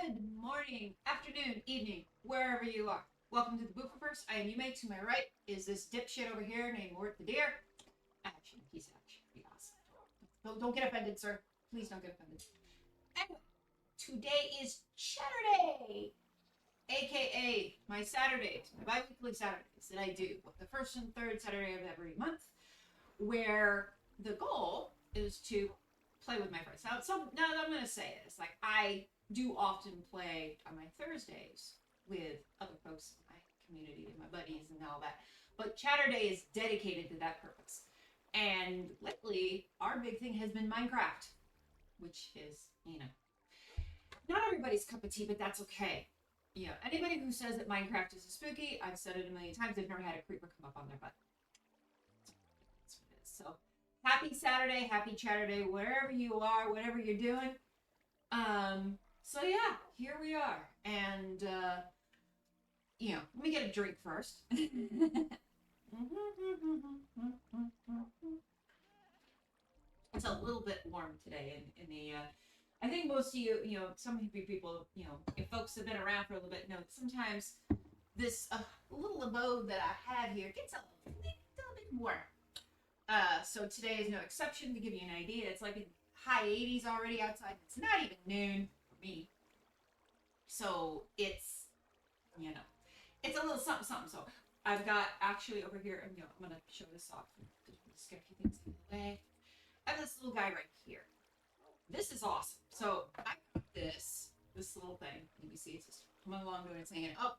Good morning, afternoon, evening, wherever you are. Welcome to the Boop-leBee. I am Yume. To my right is this dipshit over here named Mort the Deer. Action. He's action. Be awesome. Don't get offended, sir. Please don't get offended. Anyway, today is Saturday, aka my Saturdays, my bi-weekly Saturdays that I do the first and third Saturday of every month, where the goal is to play with my friends. Now I'm going to say this, like, I do often play on my Thursdays with other folks in my community and my buddies and all that, but Saturday is dedicated to that purpose. And lately, our big thing has been Minecraft, which is, not everybody's cup of tea, but that's okay. Anybody who says that Minecraft is spooky, I've said it a million times, they've never had a creeper come up on their butt. That's what it is. So, happy Saturday, wherever you are, whatever you're doing. So yeah, here we are. And, let me get a drink first. It's a little bit warm today in the, I think most of you, some of you people, if folks have been around for a little bit, know that sometimes this little abode that I have here gets a little bit warm. So today is no exception. To give you an idea, it's like in high 80s already outside. It's not even noon for me. So it's, it's a little something. So I've got actually over here, I'm going to show this off. Just get a few things in the way. I have this little guy right here. This is awesome. So I got this little thing. You can see it's just coming along doing its hanging. Oh,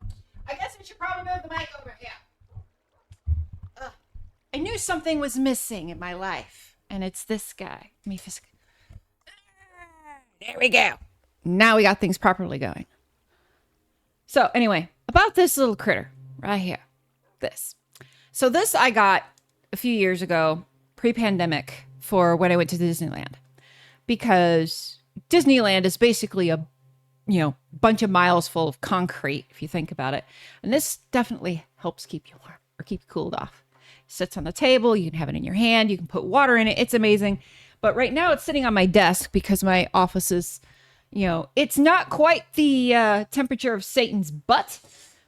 I guess we should probably move the mic over. Yeah. I knew something was missing in my life, and it's this guy. Let me just... There we go. Now we got things properly going. So anyway, about this little critter right here. This. So this I got a few years ago, pre-pandemic, for when I went to Disneyland. Because Disneyland is basically a, bunch of miles full of concrete, if you think about it. And this definitely helps keep you warm or keep you cooled off. It sits on the table. You can have it in your hand. You can put water in it. It's amazing. But right now it's sitting on my desk because my office is, it's not quite the temperature of Satan's butt,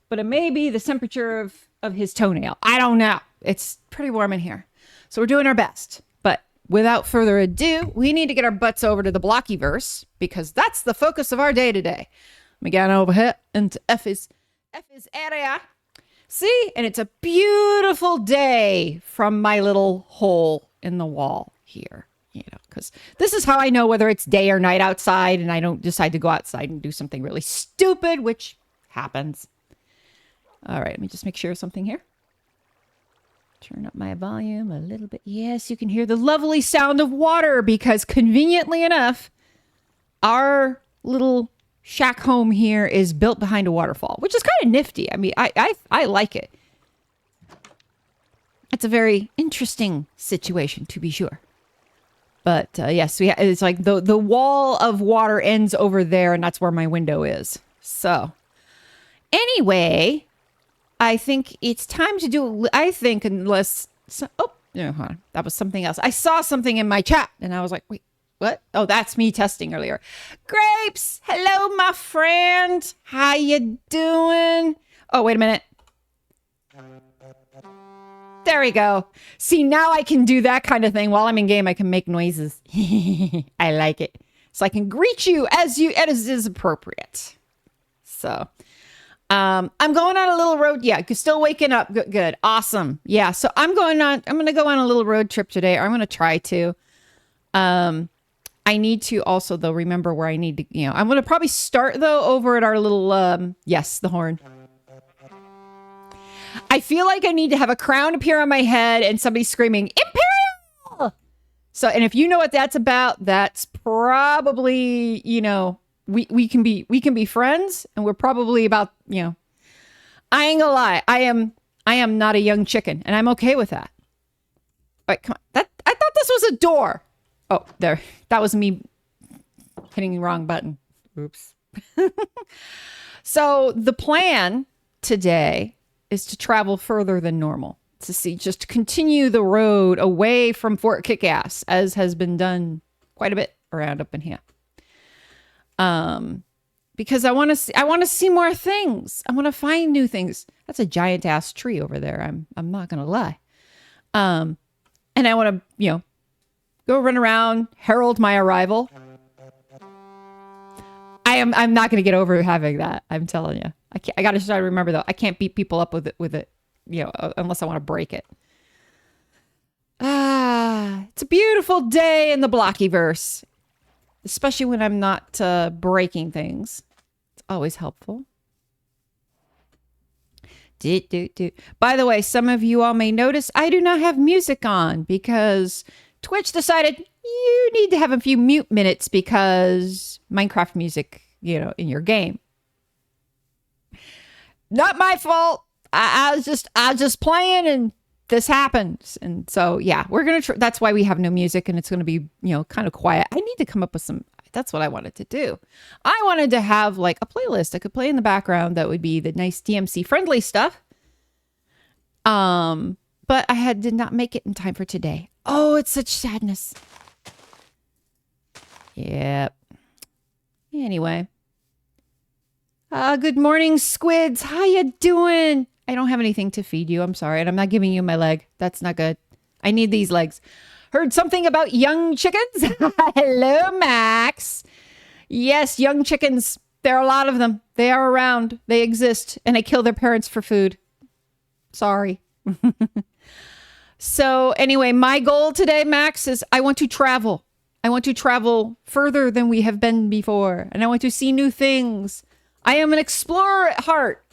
but it may be the temperature of his toenail. I don't know. It's pretty warm in here. So we're doing our best. But without further ado, we need to get our butts over to the Blockyverse because that's the focus of our day today. Let me get over here into Effie's area. See? And it's a beautiful day from my little hole in the wall here. Because this is how I know whether it's day or night outside and I don't decide to go outside and do something really stupid, which happens. All right, let me just make sure of something here. Turn up my volume a little bit. Yes, you can hear the lovely sound of water because conveniently enough, our little shack home here is built behind a waterfall, which is kind of nifty. I mean, I like it. It's a very interesting situation, to be sure. But yes, it's like the wall of water ends over there, and that's where my window is. So anyway, I think it's time to do. Oh, no, hold on. That was something else. I saw something in my chat, and I was like, wait, what? Oh, that's me testing earlier. Grapes, hello, my friend. How you doing? Oh, wait a minute. There we go. See, now I can do that kind of thing. While I'm in game, I can make noises. I like it. So I can greet you as is appropriate. So, I'm going on a little road. Yeah, still waking up. Good. Awesome. Yeah, so I'm going to go on a little road trip today. Or I'm going to try to. I need to also, though, remember where I need to, I'm going to probably start, though, over at our little, yes, the horn. I feel like I need to have a crown appear on my head and somebody screaming, Imperial! So, and if you know what that's about, that's probably, we can be friends, and we're probably about, I ain't gonna lie. I am not a young chicken, and I'm okay with that. All right, come on. I thought this was a door. Oh, there. That was me hitting the wrong button. Oops. So the plan today is to travel further than normal, just to continue the road away from Fort Kickass, as has been done quite a bit around up in here. because I want to see more things. I want to find new things. That's a giant ass tree over there. I'm not going to lie. And I want to, go run around, herald my arrival. I'm not going to get over having that. I'm telling you. I got to try to remember though. I can't beat people up with it, unless I want to break it. It's a beautiful day in the Blockyverse, especially when I'm not breaking things. It's always helpful. By the way, some of you all may notice I do not have music on because Twitch decided you need to have a few mute minutes because Minecraft music, in your game. Not my fault. I was just playing and this happens. And so, yeah, we're going to that's why we have no music and it's going to be, kind of quiet. I need to come up with some. That's what I wanted to do. I wanted to have like a playlist I could play in the background that would be the nice DMC friendly stuff. But I did not make it in time for today. Oh, it's such sadness. Yep. Anyway. Good morning, squids. How you doing? I don't have anything to feed you. I'm sorry. And I'm not giving you my leg. That's not good. I need these legs. Heard something about young chickens? Hello, Max. Yes, young chickens. There are a lot of them. They are around. They exist. And they kill their parents for food. Sorry. So anyway, my goal today, Max, is I want to travel. I want to travel further than we have been before. And I want to see new things. I am an explorer at heart.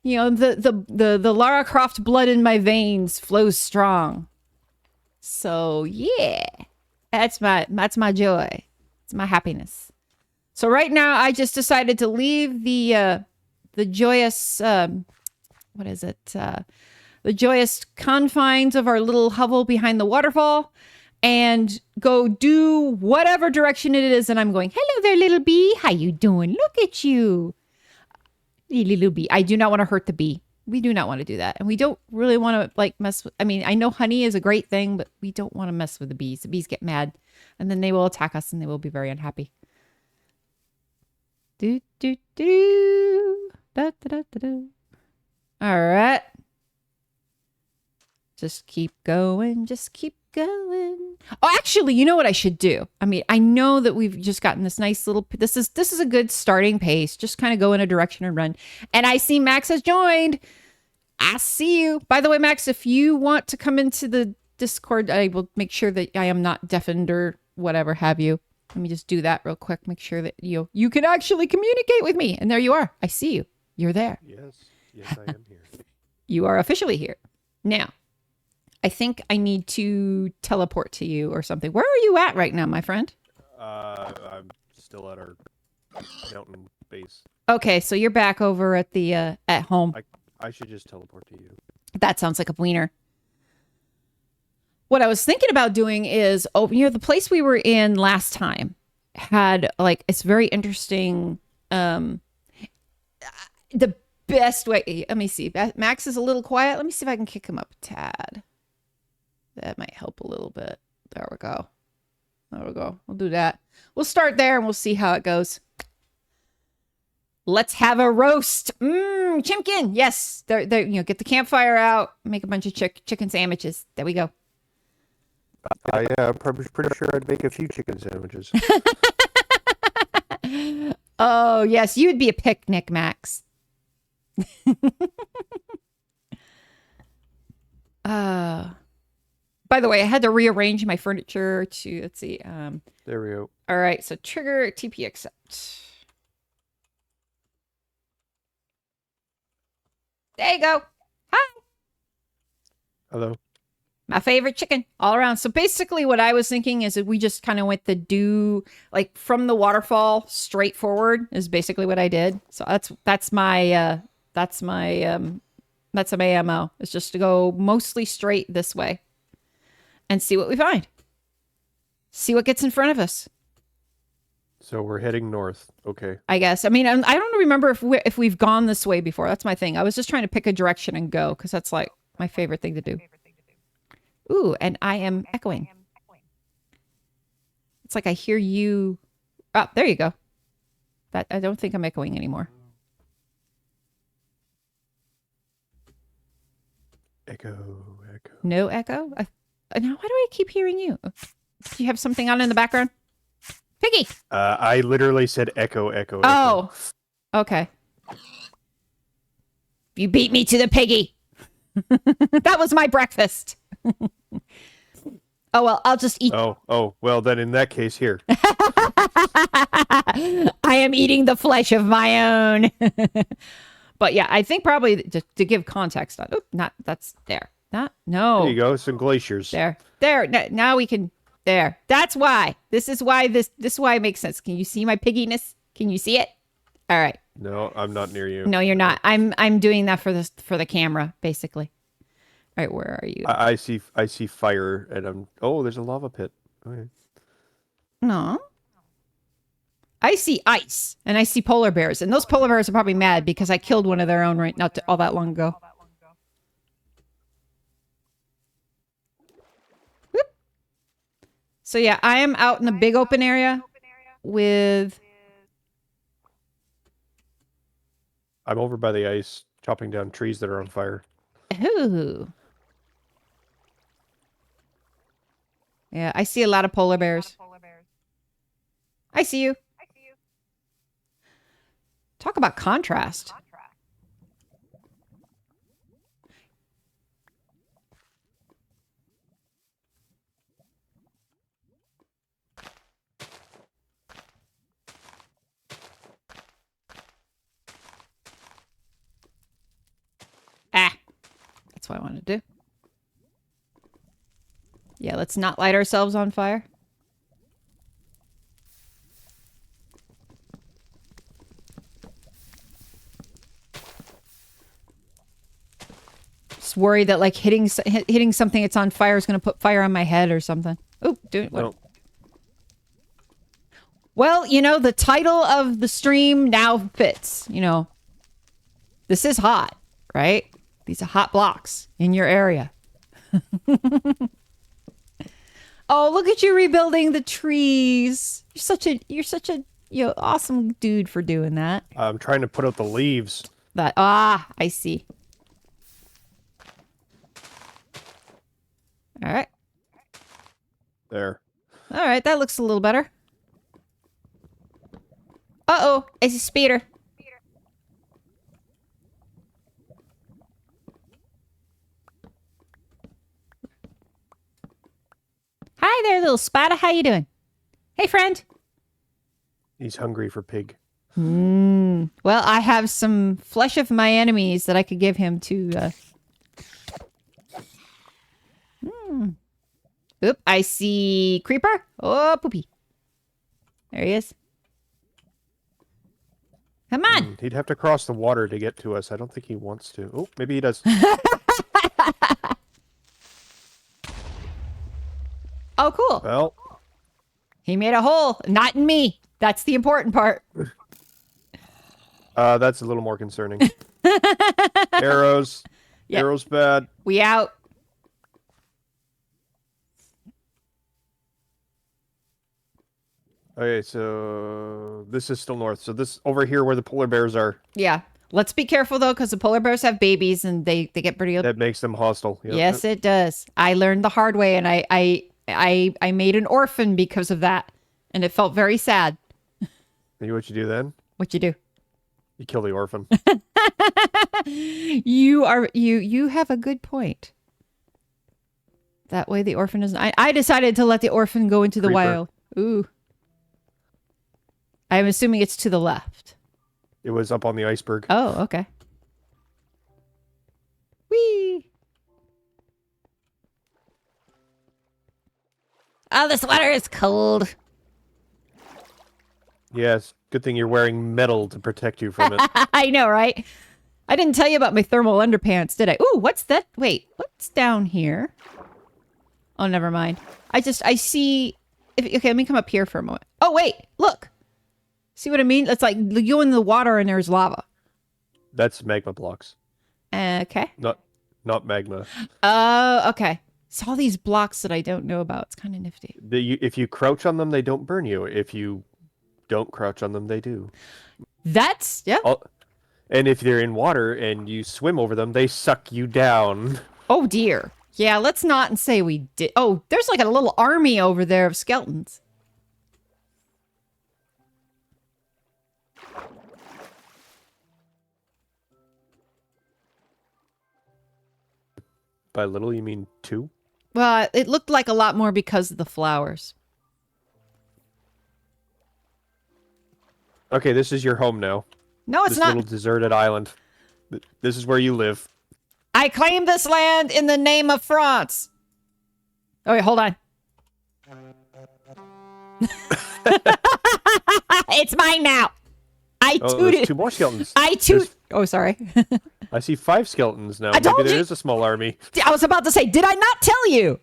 The Lara Croft blood in my veins flows strong. So yeah, that's my joy. It's my happiness. So right now I just decided to leave the joyous, the joyous confines of our little hovel behind the waterfall and go do whatever direction it is. And I'm going, hello there, little bee. How you doing? Look at you. Little bee. I do not want to hurt the bee. We do not want to do that. And we don't really want to mess with, I know honey is a great thing, but we don't want to mess with the bees. The bees get mad and then they will attack us and they will be very unhappy. Do, do, do, da, da, da, da, da. All right. Just keep going. Just keep going. Oh, actually, you know what I should do? I know that we've just gotten this nice little, this is a good starting pace. Just kind of go in a direction and run. And I see Max has joined. I see you. By the way, Max, if you want to come into the Discord, I will make sure that I am not deafened or whatever have you. Let me just do that real quick. Make sure that you can actually communicate with me. And there you are. I see you. You're there. Yes, I am here. You are officially here. Now, I think I need to teleport to you or something. Where are you at right now, my friend? I'm still at our mountain base. Okay, so you're back over at the at home. I should just teleport to you. That sounds like a wiener. What I was thinking about doing is, the place we were in last time had it's very interesting. The best way. Let me see. Max is a little quiet. Let me see if I can kick him up a tad. That might help a little bit. There we go. We'll do that. We'll start there and we'll see how it goes. Let's have a roast. Chimkin. Yes. There, get the campfire out. Make a bunch of chicken sandwiches. There we go. I'm pretty sure I'd make a few chicken sandwiches. Oh, yes. You'd be a picnic, Max. By the way, I had to rearrange my furniture to, let's see. There we go. All right, so trigger TP accept. There you go. Hi. Hello. My favorite chicken all around. So basically what I was thinking is that we just kind of went from the waterfall straight forward is basically what I did. So that's my MO. It's just to go mostly straight this way and see what we find. See what gets in front of us. So we're heading north. Okay. I guess. I don't remember if we've gone this way before. That's my thing. I was just trying to pick a direction and go because that's my favorite thing to do. Ooh, and I am echoing. It's like I hear you. Oh, there you go. That I don't think I'm echoing anymore. Echo. No echo? Now, why do I keep hearing you? Do you have something on in the background? Piggy! I literally said echo. Oh, okay. You beat me to the piggy. That was my breakfast. Oh, well, I'll just eat. Oh, well, then in that case, here. I am eating the flesh of my own. But yeah, I think probably to give context on, that's there. No. There you go, some glaciers. There. Now we can, there. That's why. This is why it makes sense. Can you see my pigginess? Can you see it? All right. No, I'm not near you. No, you're not. I'm doing that for the camera, basically. All right, where are you? I see fire, and there's a lava pit. Okay. No. I see ice, and I see polar bears, and those polar bears are probably mad because I killed one of their own not all that long ago. Whoop. So yeah, I am out in the big open area with... I'm over by the ice, chopping down trees that are on fire. Ooh. Yeah, I see a lot of polar bears. I see you. Talk about contrast. That's what I want to do. Yeah, let's not light ourselves on fire. Just worried that like hitting something that's on fire is going to put fire on my head or something. Oh, do it. No. Well, the title of the stream now fits. This is hot, right? These are hot blocks in your area. Oh, look at you rebuilding the trees. You're such a awesome dude for doing that. I'm trying to put out the leaves. I see. All right. There. All right, that looks a little better. Uh-oh, I see speeder. Hi there, little spider. How you doing? Hey, friend. He's hungry for pig. Well, I have some flesh of my enemies that I could give him to... Oop, I see creeper. Oh, poopy. There he is. Come on. He'd have to cross the water to get to us. I don't think he wants to. Oh, maybe he does. Oh, cool. Well. He made a hole. Not in me. That's the important part. That's a little more concerning. Arrows. Yep. Arrows bad. We out. Okay, so this is still north. So this over here where the polar bears are. Yeah. Let's be careful though, because the polar bears have babies and they get pretty... That makes them hostile. Yep. Yes, it does. I learned the hard way, and I made an orphan because of that, and it felt very sad. You know what you do then? What you do? You kill the orphan. You have a good point. That way the orphan doesn't... I decided to let the orphan go into the wild. Ooh. I'm assuming it's to the left. It was up on the iceberg. Oh, okay. Whee! Oh, the sweater is cold. Yes, good thing you're wearing metal to protect you from it. I know, right? I didn't tell you about my thermal underpants, did I? Ooh, what's that? Wait, what's down here? Oh, never mind. I see... Okay, let me come up here for a moment. Oh, wait, look. See what I mean? It's like you go in the water and there's lava. That's magma blocks. Okay. Not magma. Oh, okay. It's all these blocks that I don't know about. It's kind of nifty. If you crouch on them, they don't burn you. If you don't crouch on them, they do. That's, yeah. And if they're in water and you swim over them, they suck you down. Oh, dear. Yeah, let's not say we did. Oh, there's like a little army over there of skeletons. By little, you mean 2? Well, it looked like a lot more because of the flowers. Okay, this is your home now. No, it's this not. Little deserted island. This is where you live. I claim this land in the name of France. Oh, wait, hold on. It's mine now. I tooted. There's 2 more skeletons. Oh, sorry. I see 5 skeletons now. I told Maybe there you. is a small army. I was about to say, did I not tell you?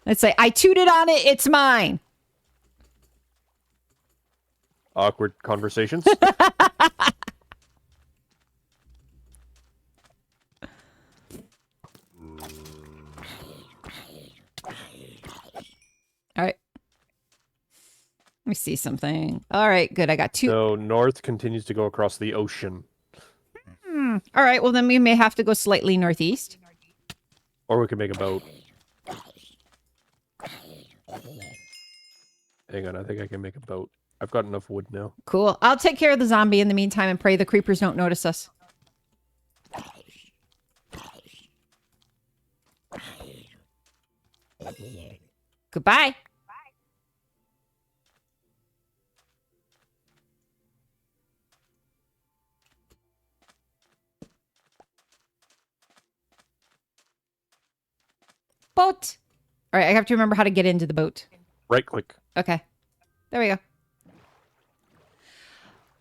Let's say, I tooted on it. It's mine. Awkward conversations. All right. Let me see something. All right, good. I got 2. So north continues to go across the ocean. All right, well, then we may have to go slightly northeast. Or we could make a boat. Hang on, I think I can make a boat. I've got enough wood now. Cool. I'll take care of the zombie in the meantime and pray the creepers don't notice us. Goodbye. Boat. All right, I have to remember how to get into the boat. Right click. Okay. There we go.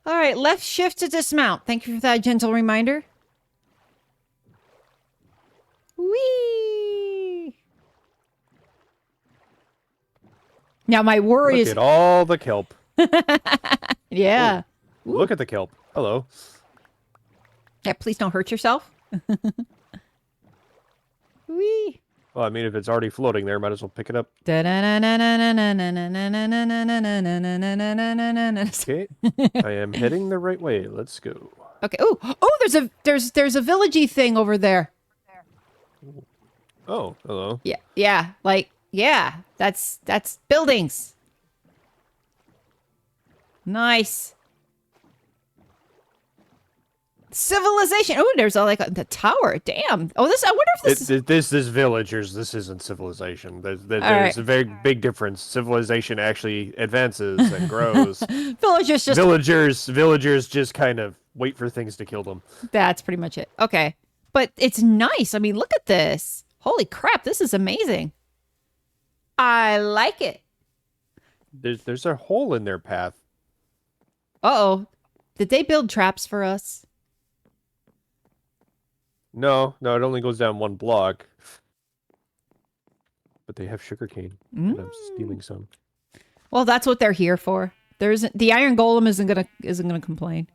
All right, left shift to dismount. Thank you for that gentle reminder. Whee! Now my worry Look is... at all the kelp. Yeah. Ooh, look at the kelp. Hello. Yeah, please don't hurt yourself. Whee! Well, I mean, if it's already floating there, might as well pick it up. Okay. I am heading the right way. Let's go. Okay. Oh, there's a villagey thing over there. Oh, hello. Yeah. That's buildings. Nice. Civilization. Oh, there's the tower. Damn. Oh, I wonder if this is... This is villagers. This isn't civilization. There's right. a very big difference. Civilization actually advances and grows. Villagers just kind of wait for things to kill them. That's pretty much it. Okay. But it's nice. I mean, look at this. Holy crap, this is amazing. I like it. There's a hole in their path. Uh-oh. Did they build traps for us? No, it only goes down 1 block. But they have sugarcane, and I'm stealing some. Well, that's what they're here for. The iron golem isn't gonna complain.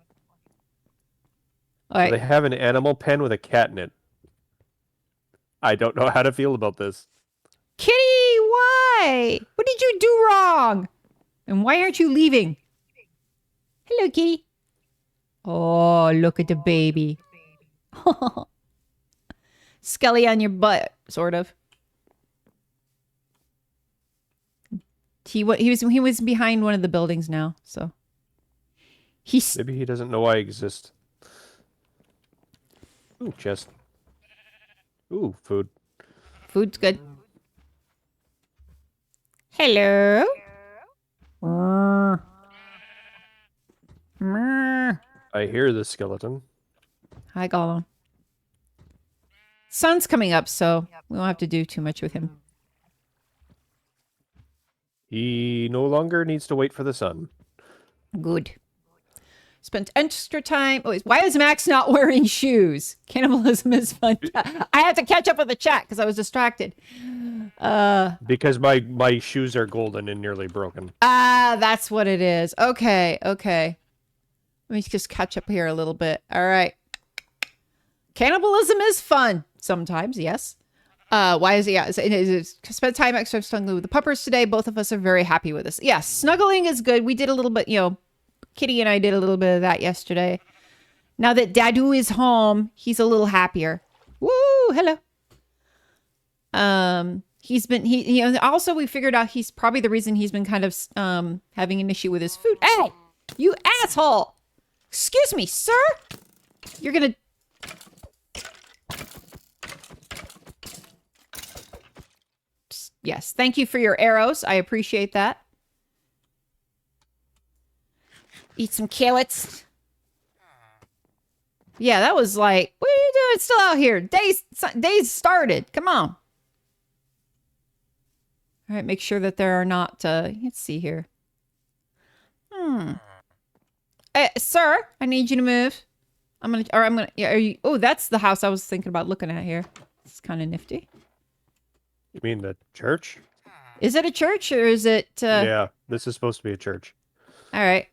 All right. So they have an animal pen with a cat in it. I don't know how to feel about this. Kitty, why? What did you do wrong? And why aren't you leaving? Hello, kitty. Oh, look at the baby. Skelly on your butt, sort of. He was behind one of the buildings now, so Maybe he doesn't know I exist. Ooh, chest. Ooh, food. Food's good. Hello. I hear the skeleton. Hi, Gollum. Sun's coming up, so we won't have to do too much with him. He no longer needs to wait for the sun. Good. Spent extra time. Oh, why is Max not wearing shoes? Cannibalism is fun. I had to catch up with the chat because I was distracted. Because my shoes are golden and nearly broken. That's what it is. Okay. Let me just catch up here a little bit. All right. Cannibalism is fun sometimes, yes. Why is it? Yeah, it's spent time extra snuggling with the puppers today. Both of us are very happy with this. Yeah, snuggling is good. We did a little bit, Kitty and I did a little bit of that yesterday. Now that Dadu is home, he's a little happier. Woo! Hello. Also we figured out he's probably the reason he's been kind of having an issue with his food. Hey, you asshole! Excuse me, sir. You're gonna. Yes, thank you for your arrows. I appreciate that. Eat some carrots. Yeah, that was like, what are you doing still out here? Days started. Come on. All right, make sure that there are not, let's see here. Sir, I need you to move. Yeah, oh, that's the house I was thinking about looking at here. It's kind of nifty. You mean the church? Is it a church or is it, Yeah, this is supposed to be a church. All right.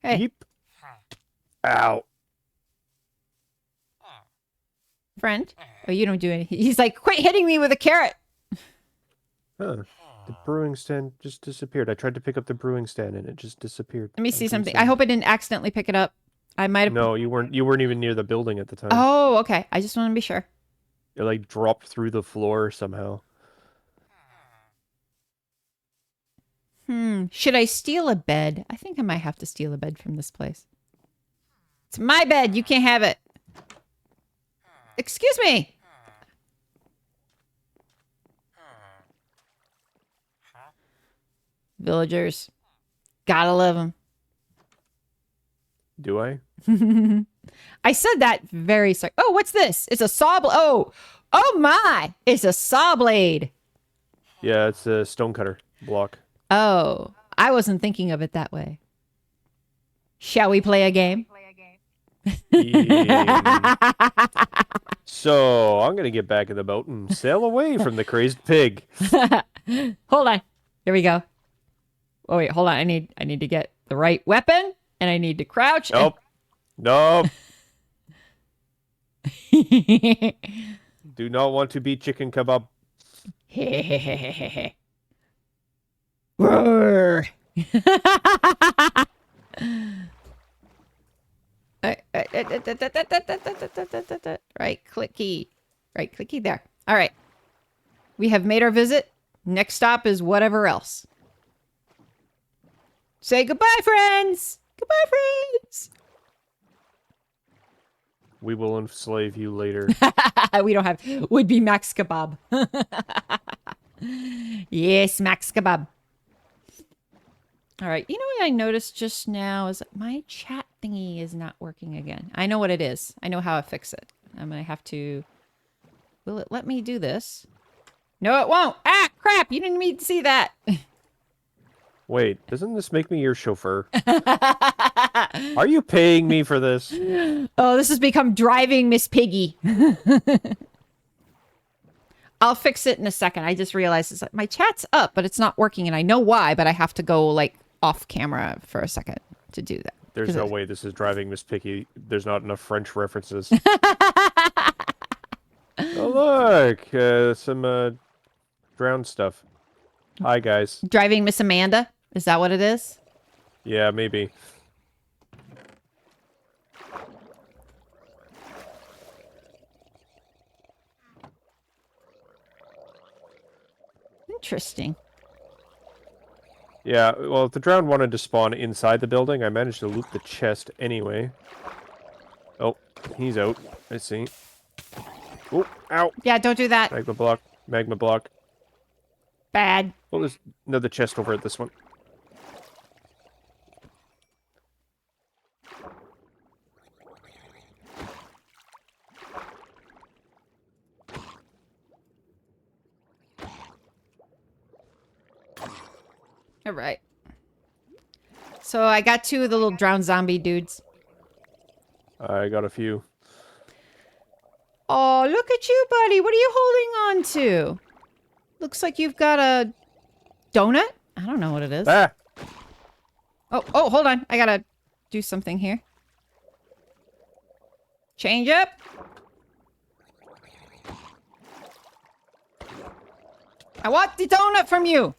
Hey. Yeep. Ow. Friend. Oh, you don't do anything. He's like, quit hitting me with a carrot. Huh. The brewing stand just disappeared. I tried to pick up the brewing stand and it just disappeared. Let me see something. I hope I didn't accidentally pick it up. I might have. No, you weren't even near the building at the time. Oh, okay. I just want to be sure. It like dropped through the floor somehow. Should I steal a bed? I think I might have to steal a bed from this place. It's my bed. You can't have it. Excuse me. Villagers. Gotta love them. Do I? I said that very sorry. Oh, what's this? It's a saw blade. Oh my. It's a saw blade. Yeah, it's a stonecutter block. Oh, I wasn't thinking of it that way. Shall we play a game? So, I'm going to get back in the boat and sail away from the crazed pig. Hold on. Here we go. Oh, wait, hold on. I need to get the right weapon, and I need to crouch. Nope. Nope. Do not want to be chicken kebab. Roar. Right clicky there. All right. We have made our visit. Next stop is whatever else. Say goodbye, friends. Goodbye, friends. We will enslave you later. We don't have would-be Max Kebab. Yes, Max Kebab. All right. You know what I noticed just now is that my chat thingy is not working again. I know what it is. I know how to fix it. I'm going to have to... Will it let me do this? No, it won't. Ah, crap. You didn't need to see that. Wait, doesn't this make me your chauffeur? Are you paying me for this? Oh, this has become driving Miss Piggy. I'll fix it in a second. I just realized it's like my chat's up, but it's not working, and I know why, but I have to go like off camera for a second to do that. There's no way this is driving Miss Piggy. There's not enough French references. Oh, look, some drowned stuff. Hi, guys. Driving Miss Amanda? Is that what it is? Yeah, maybe. Interesting. Yeah, well, if the drowned wanted to spawn inside the building, I managed to loot the chest anyway. Oh, he's out. I see. Oh, ow. Yeah, don't do that. Magma block. Magma block. Bad. Oh, there's another chest over at this one. All right. So I got 2 of the little drowned zombie dudes. I got a few. Oh, look at you, buddy. What are you holding on to? Looks like you've got a donut? I don't know what it is. Ah! Oh, hold on. I gotta do something here. Change up. I want the donut from you.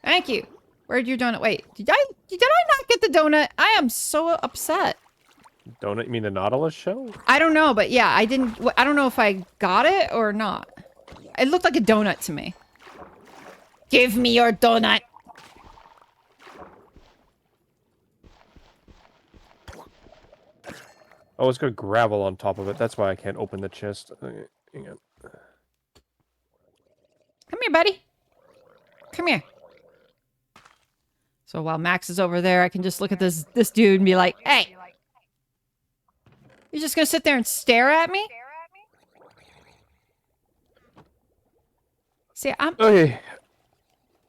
Thank you. Where'd your donut? Wait, did I not get the donut? I am so upset. Donut? You mean the Nautilus shell? I don't know, but yeah, I didn't. I don't know if I got it or not. It looked like a donut to me. Give me your donut. Oh, it's got gravel on top of it. That's why I can't open the chest. Okay, hang on. Come here, buddy. Come here. So while Max is over there, I can just look at this dude and be like, "Hey, you're just gonna sit there and stare at me?" See, Okay.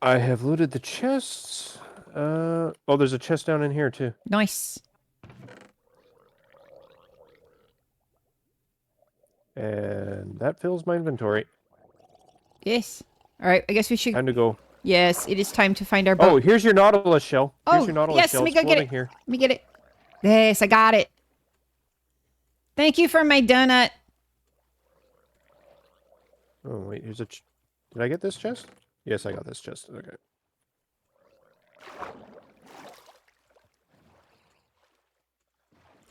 I have looted the chests. Oh, there's a chest down in here too. Nice. And that fills my inventory. Yes. All right. I guess we should. Time to go. Yes, it is time to find our boat. Oh, here's your Nautilus shell. Here's your Nautilus yes. shell. Let me It's go get floating it. here. Let me get it. Yes, I got it. Thank you for my donut. Oh wait, here's a. Did I get this chest? Yes, I got this chest. Okay.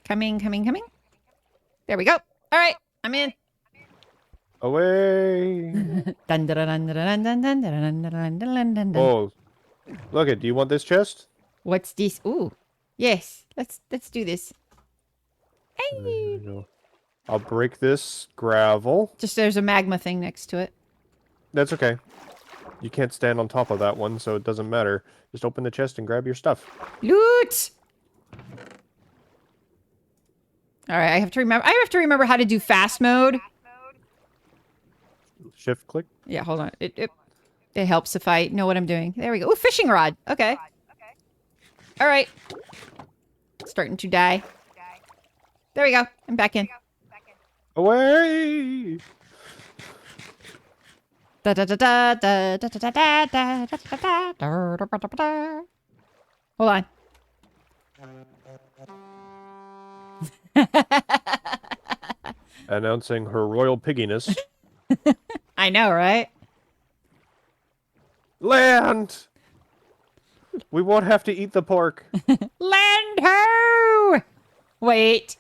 Coming, coming, coming. There we go. All right, I'm in. Away! Dun, dun, dun, dun, dun, dun, dun, dun, dun, dun, dun, dun, dun. Oh, look it. Do you want this chest? What's this? Ooh, yes. Let's do this. There Hey. we go. I'll break this gravel. Just there's a magma thing next to it. That's okay. You can't stand on top of that one, so it doesn't matter. Just open the chest and grab your stuff. Loot. All right, I have to remember how to do fast mode. Shift click. Yeah, hold on. It helps if I know what I'm doing. There we go. Ooh, fishing rod. Okay. All right. Starting to die. There we go. I'm back in. Away! Da da da da da da da da da da da da da da. Hold on. Announcing her royal pigginess. I know, right? Land! We won't have to eat the pork. Land ho! Wait.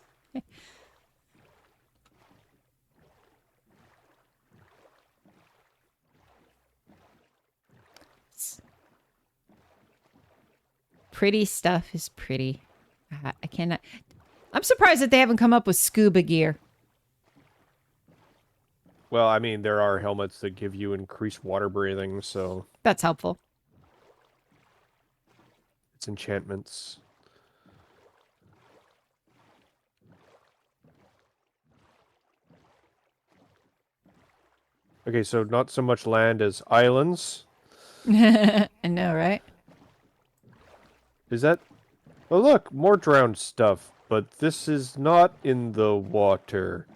Pretty stuff is pretty. I cannot. I'm surprised that they haven't come up with scuba gear. Well, I mean, there are helmets that give you increased water breathing, so That's helpful. it's enchantments. Okay, so not so much land as islands. I know, right? Is that... Oh, look, more drowned stuff. But this is not in the water.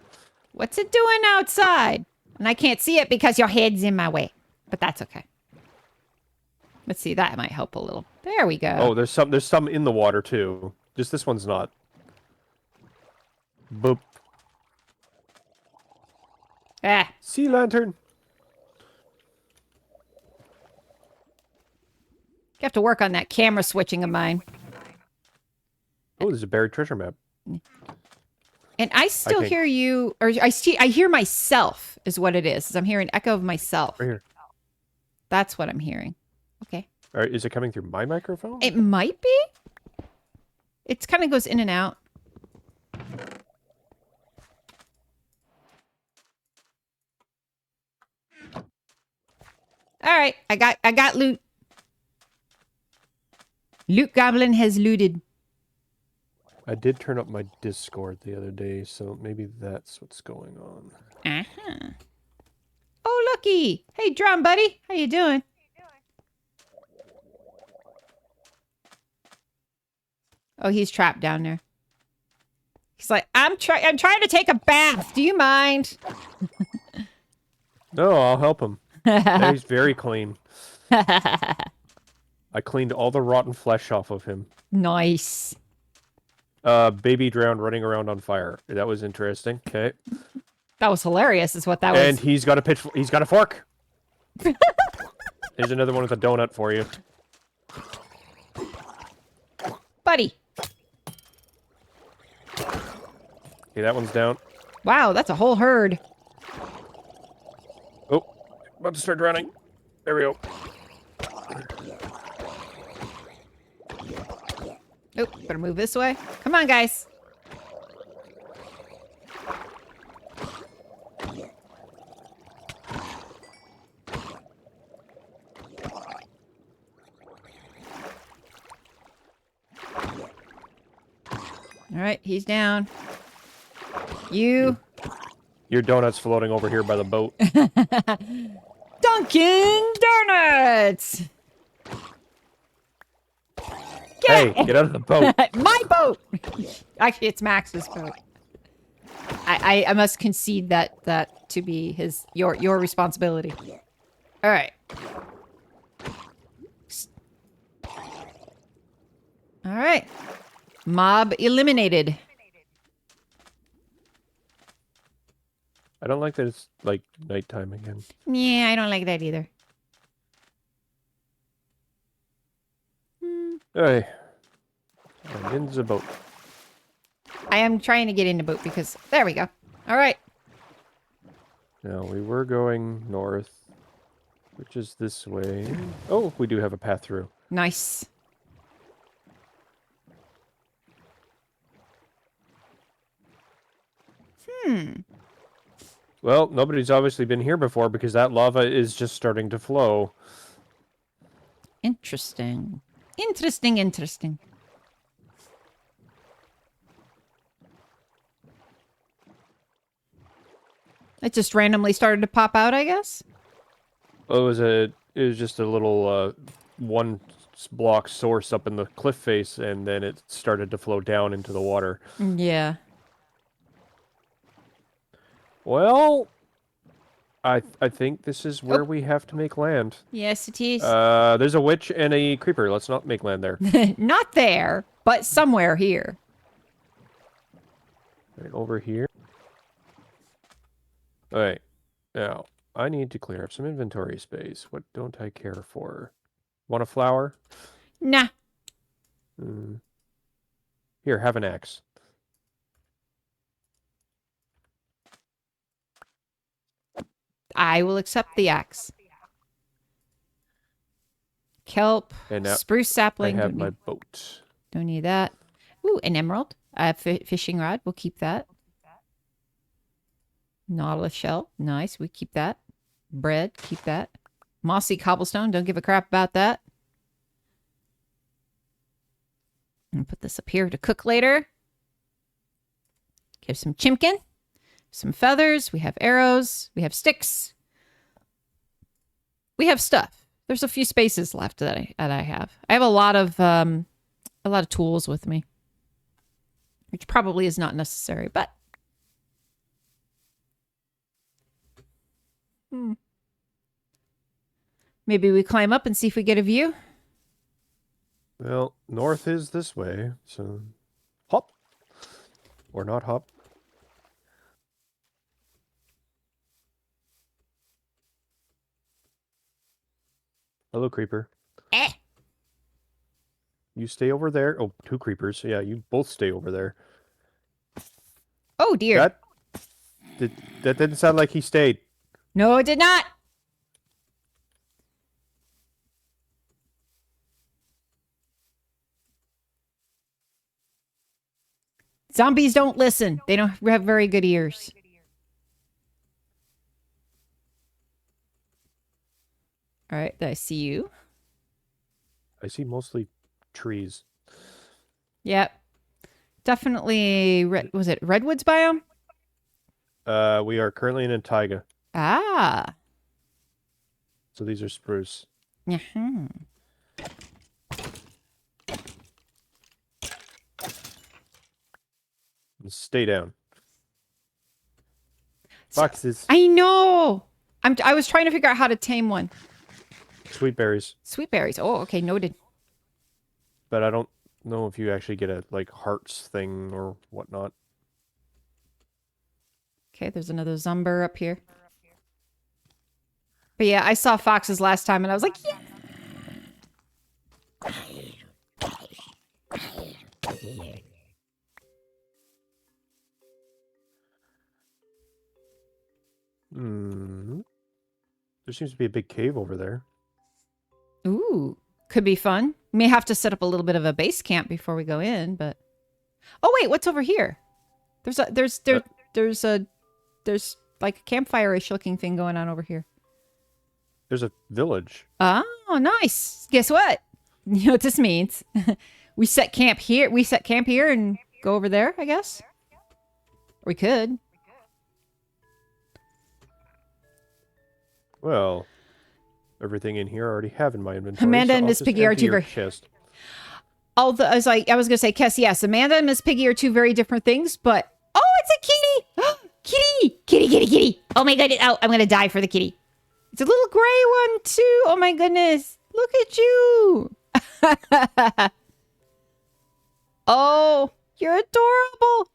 What's it doing outside? And I can't see it because your head's in my way. But that's okay. Let's see, that might help a little. There we go. Oh, there's some in the water, too. Just this one's not. Boop. Ah. Sea lantern. You have to work on that camera switching of mine. Oh, there's a buried treasure map. And I still think. hear you, or I hear myself is what it is. I'm hearing echo of myself. Right here. That's what I'm hearing. Okay. All right, is it coming through my microphone? It might be. It kind of goes in and out. All right, I got loot. Loot Goblin has looted. I did turn up my Discord the other day, so maybe that's what's going on. Uh-huh. Oh, looky. Hey, Drum buddy. How you doing? Oh, he's trapped down there. He's like, I'm trying to take a bath. Do you mind? No, I'll help him. He's very clean. I cleaned all the rotten flesh off of him. Nice. Baby drowned running around on fire. That was interesting. Okay. That was hilarious, is what that was. And he's got a pitch. He's got a fork. Here's another one with a donut for you. Buddy. Okay, that one's down. Wow, that's a whole herd. Oh, about to start drowning. There we go. Oh, better move this way. Come on, guys. All right, he's down. You. Your donut's floating over here by the boat. Dunkin' Donuts! Hey, get out of the boat. My boat! Actually, it's Max's boat. I must concede that to be your responsibility. All right. All right. Mob eliminated. I don't like that it's like nighttime again. Yeah, I don't like that either. Hey, I'm in the boat. I am trying to get in the boat because there we go. All right. Now we were going north, which is this way. Oh, we do have a path through. Nice. Well, nobody's obviously been here before because that lava is just starting to flow. Interesting. Interesting, interesting. It just randomly started to pop out, I guess. Well, it was just a little one block source up in the cliff face, and then it started to flow down into the water. Yeah. Well, I think this is where we have to make land. Yes, it is. There's a witch and a creeper. Let's not make land there. Not there, but somewhere here. Right over here. Alright. Now, I need to clear up some inventory space. What don't I care for? Want a flower? Nah. Here, have an axe. I will accept the axe. Kelp, And now spruce sapling. I have my boat. Don't need that. Ooh, an emerald. A fishing rod. We'll keep that. Nautilus shell. Nice. We keep that. Bread. Keep that. Mossy cobblestone. Don't give a crap about that. And put this up here to cook later. Give some chimkin. Some feathers. We have arrows. We have sticks. We have stuff. There's a few spaces left that I have. I have a lot of tools with me, which probably is not necessary, but maybe we climb up and see if we get a view. Well, north is this way, so hop. Or not hop. Hello, creeper. Eh. You stay over there. Oh, two creepers. Yeah, you both stay over there. Oh dear. That didn't sound like he stayed. No, it did not. Zombies don't listen. They don't have very good ears. All right, I see you. I see mostly trees. Yep. Definitely, was it Redwoods biome? We are currently in a taiga, Ah. so these are spruce. Uh-huh. Stay down. Foxes. I know. I was trying to figure out how to tame one. Sweet berries. Sweet berries. Oh, okay, noted. But I don't know if you actually get a, like, hearts thing or whatnot. Okay, there's another Zumber up here. But yeah, I saw foxes last time and I was like, yeah. Hmm. There seems to be a big cave over there. Ooh, could be fun. May have to set up a little bit of a base camp before we go in, but oh wait, what's over here? There's like a campfire-ish looking thing going on over here. There's a village. Oh, nice. Guess what? You know what this means? We set camp here. We set camp here and go over there, I guess. We could. Well, everything in here I already have in my inventory. Amanda so and I'll Miss just Piggy are empty too your very. chest. I was gonna say, Kess, yes, Amanda and Miss Piggy are two very different things, but oh, it's a kitty! Kitty! Kitty, kitty, kitty! Oh my goodness! Oh, I'm gonna die for the kitty. It's a little gray one too. Oh my goodness! Look at you! Oh, you're adorable.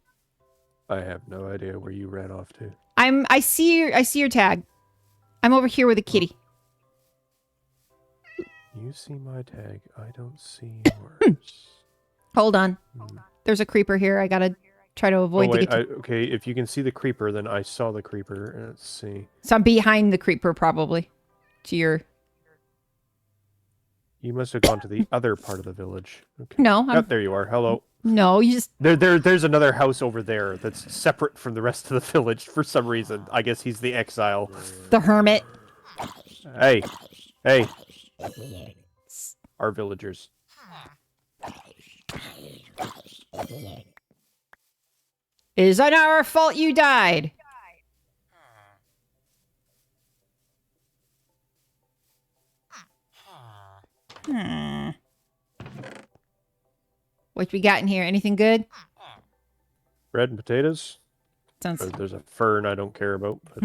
I have no idea where you ran off to. I see your tag. I'm over here with a kitty. You see my tag. I don't see yours. Hold on. There's a creeper here. I gotta try to avoid the kitty. Okay, if you can see the creeper, then I saw the creeper. Let's see. So I'm behind the creeper, probably. To your... You must have gone to the other part of the village. Okay. No, Oh, there you are. Hello. no, you just... There's another house over there that's separate from the rest of the village for some reason. I guess he's the exile. The hermit. Hey. Hey. Our villagers. Is it our fault you died? What we got in here? Anything good? Bread and potatoes. Sounds... There's a fern I don't care about. But...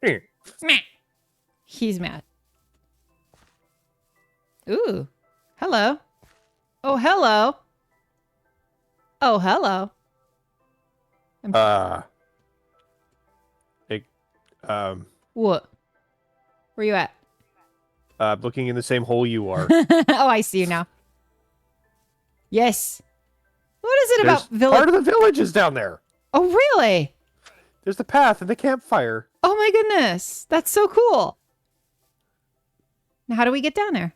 Here. He's mad. Ooh. Hello. Oh, hello. Oh, hello. What? Where you at? Looking in the same hole you are. Oh, I see you now. Yes. What is it about village? Part of the village is down there. Oh, really? There's the path and the campfire. Oh my goodness. That's so cool. Now, how do we get down there?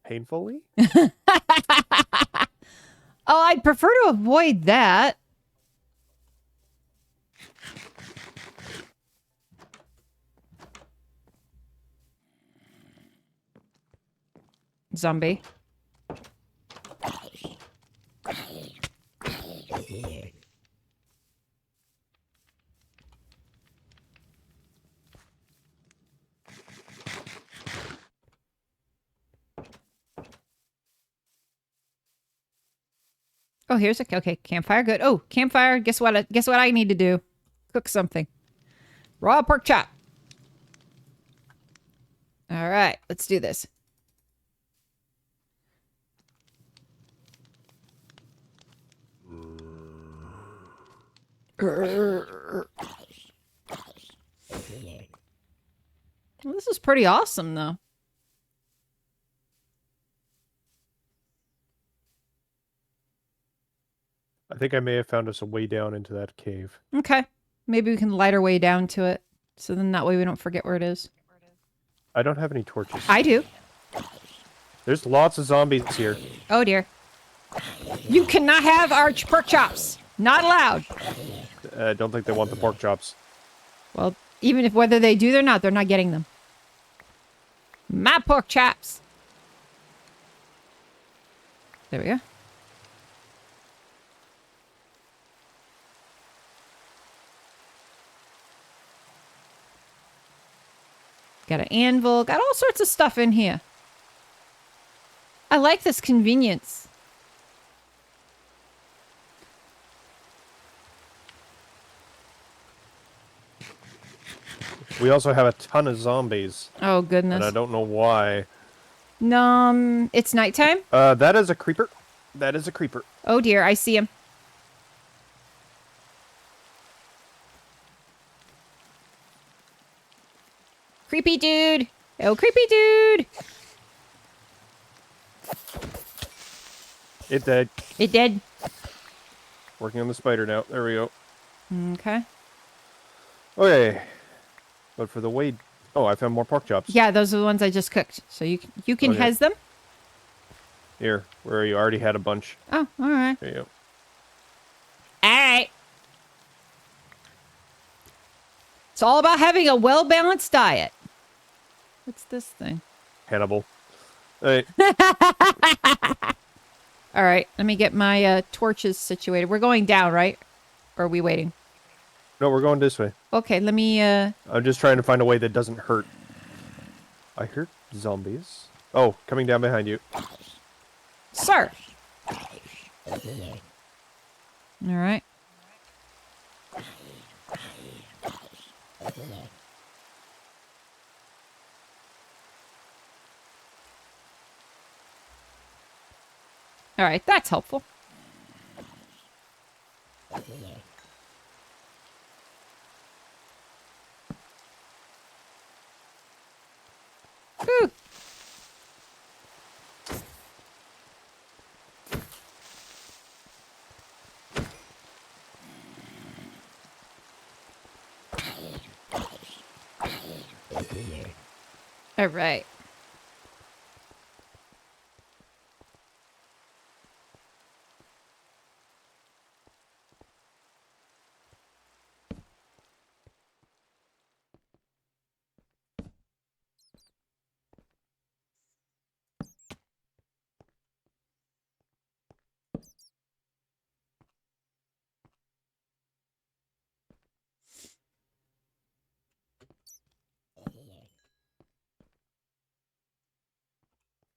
Painfully? Oh, I'd prefer to avoid that. Zombie. Oh, here's a... Okay, campfire. Good. Oh, campfire. Guess what? Guess what I need to do? Cook something. Raw pork chop. All right, let's do this. Well, this is pretty awesome, though. I think I may have found us a way down into that cave. Okay. Maybe we can light our way down to it. So then that way we don't forget where it is. I don't have any torches. I do. There's lots of zombies here. Oh, dear. You cannot have our pork chops. Not allowed. I don't think they want the pork chops. Well, even if whether they do or not, they're not getting them. My pork chops. There we go. Got an anvil. Got all sorts of stuff in here. I like this convenience. We also have a ton of zombies. Oh, goodness. And I don't know why. It's nighttime? That is a creeper. That is a creeper. Oh, dear. I see him. Creepy dude. Oh, creepy dude. It dead. It did. Working on the spider now. There we go. Okay. Okay. But for the way... Oh, I found more pork chops. Yeah, those are the ones I just cooked. So you can Okay. hez them. Here, where you already had a bunch. Oh, all right. There you go. All right. It's all about having a well-balanced diet. What's this thing? Hannibal. Hey, All right, let me get my torches situated. We're going down, right? Or are we waiting? no, we're going this way. Okay, let me... I'm just trying to find a way that doesn't hurt. I heard zombies. Oh, coming down behind you. Sir. All right. All right, that's helpful. Ooh. All right.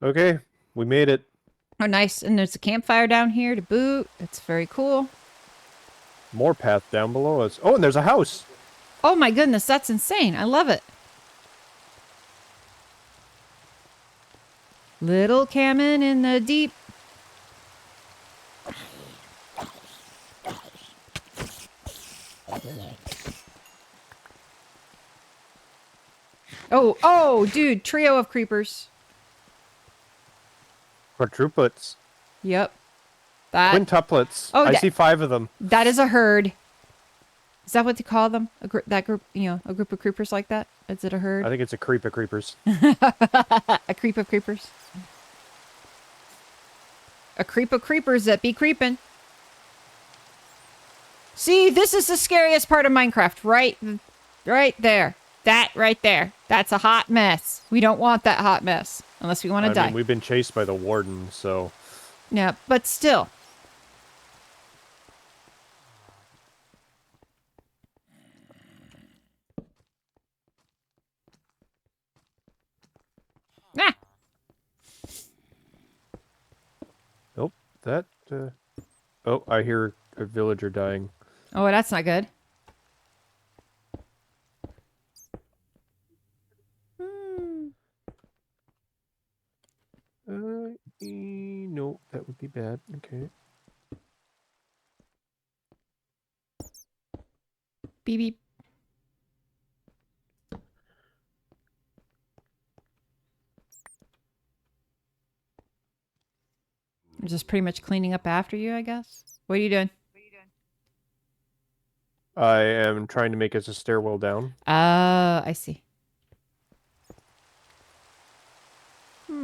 Okay, we made it. Oh, nice. And there's a campfire down here to boot. That's very cool. More path down below us. Oh, and there's a house. Oh my goodness, that's insane. I love it. Little cabin in the deep. Oh, dude, trio of creepers. Quadruplets. Yep. That Quintuplets. Oh, I that- see 5 of them. that is a herd. Is that what they call them? That group, a group of creepers like that? Is it a herd? I think it's a creep of creepers. A creep of creepers. A creep of creepers that be creeping. See, this is the scariest part of Minecraft, right there. That right there. That's a hot mess. We don't want that hot mess unless we want to I die. mean, we've been chased by the warden, so... Yeah, but still. Ah! Nope, that... Oh, I hear a villager dying. Oh, that's not good. No, that would be bad. Okay. Beep beep. I'm just pretty much cleaning up after you, I guess. What are you doing? I am trying to make us a stairwell down. I see. Hi,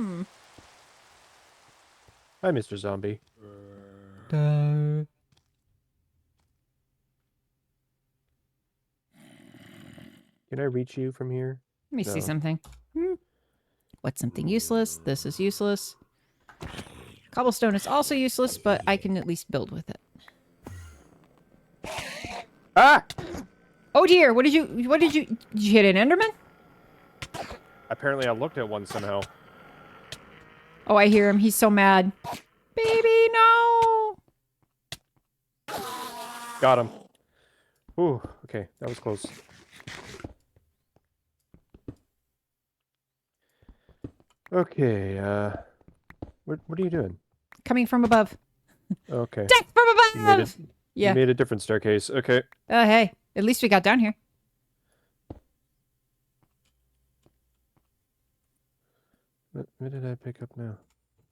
Mr. Zombie. Can I reach you from here? Let me see No. something. What's something useless? This is useless. Cobblestone is also useless, but I can at least build with it. Ah! Oh dear, did you hit an Enderman? Apparently I looked at one somehow. Oh, I hear him. He's so mad. Baby, no! Got him. Ooh, okay, that was close. Okay, what are you doing? Coming from above. Okay. Death from You made above! it. Yeah. You made a different staircase. Okay. Oh, hey. At least we got down here. What did I pick up now?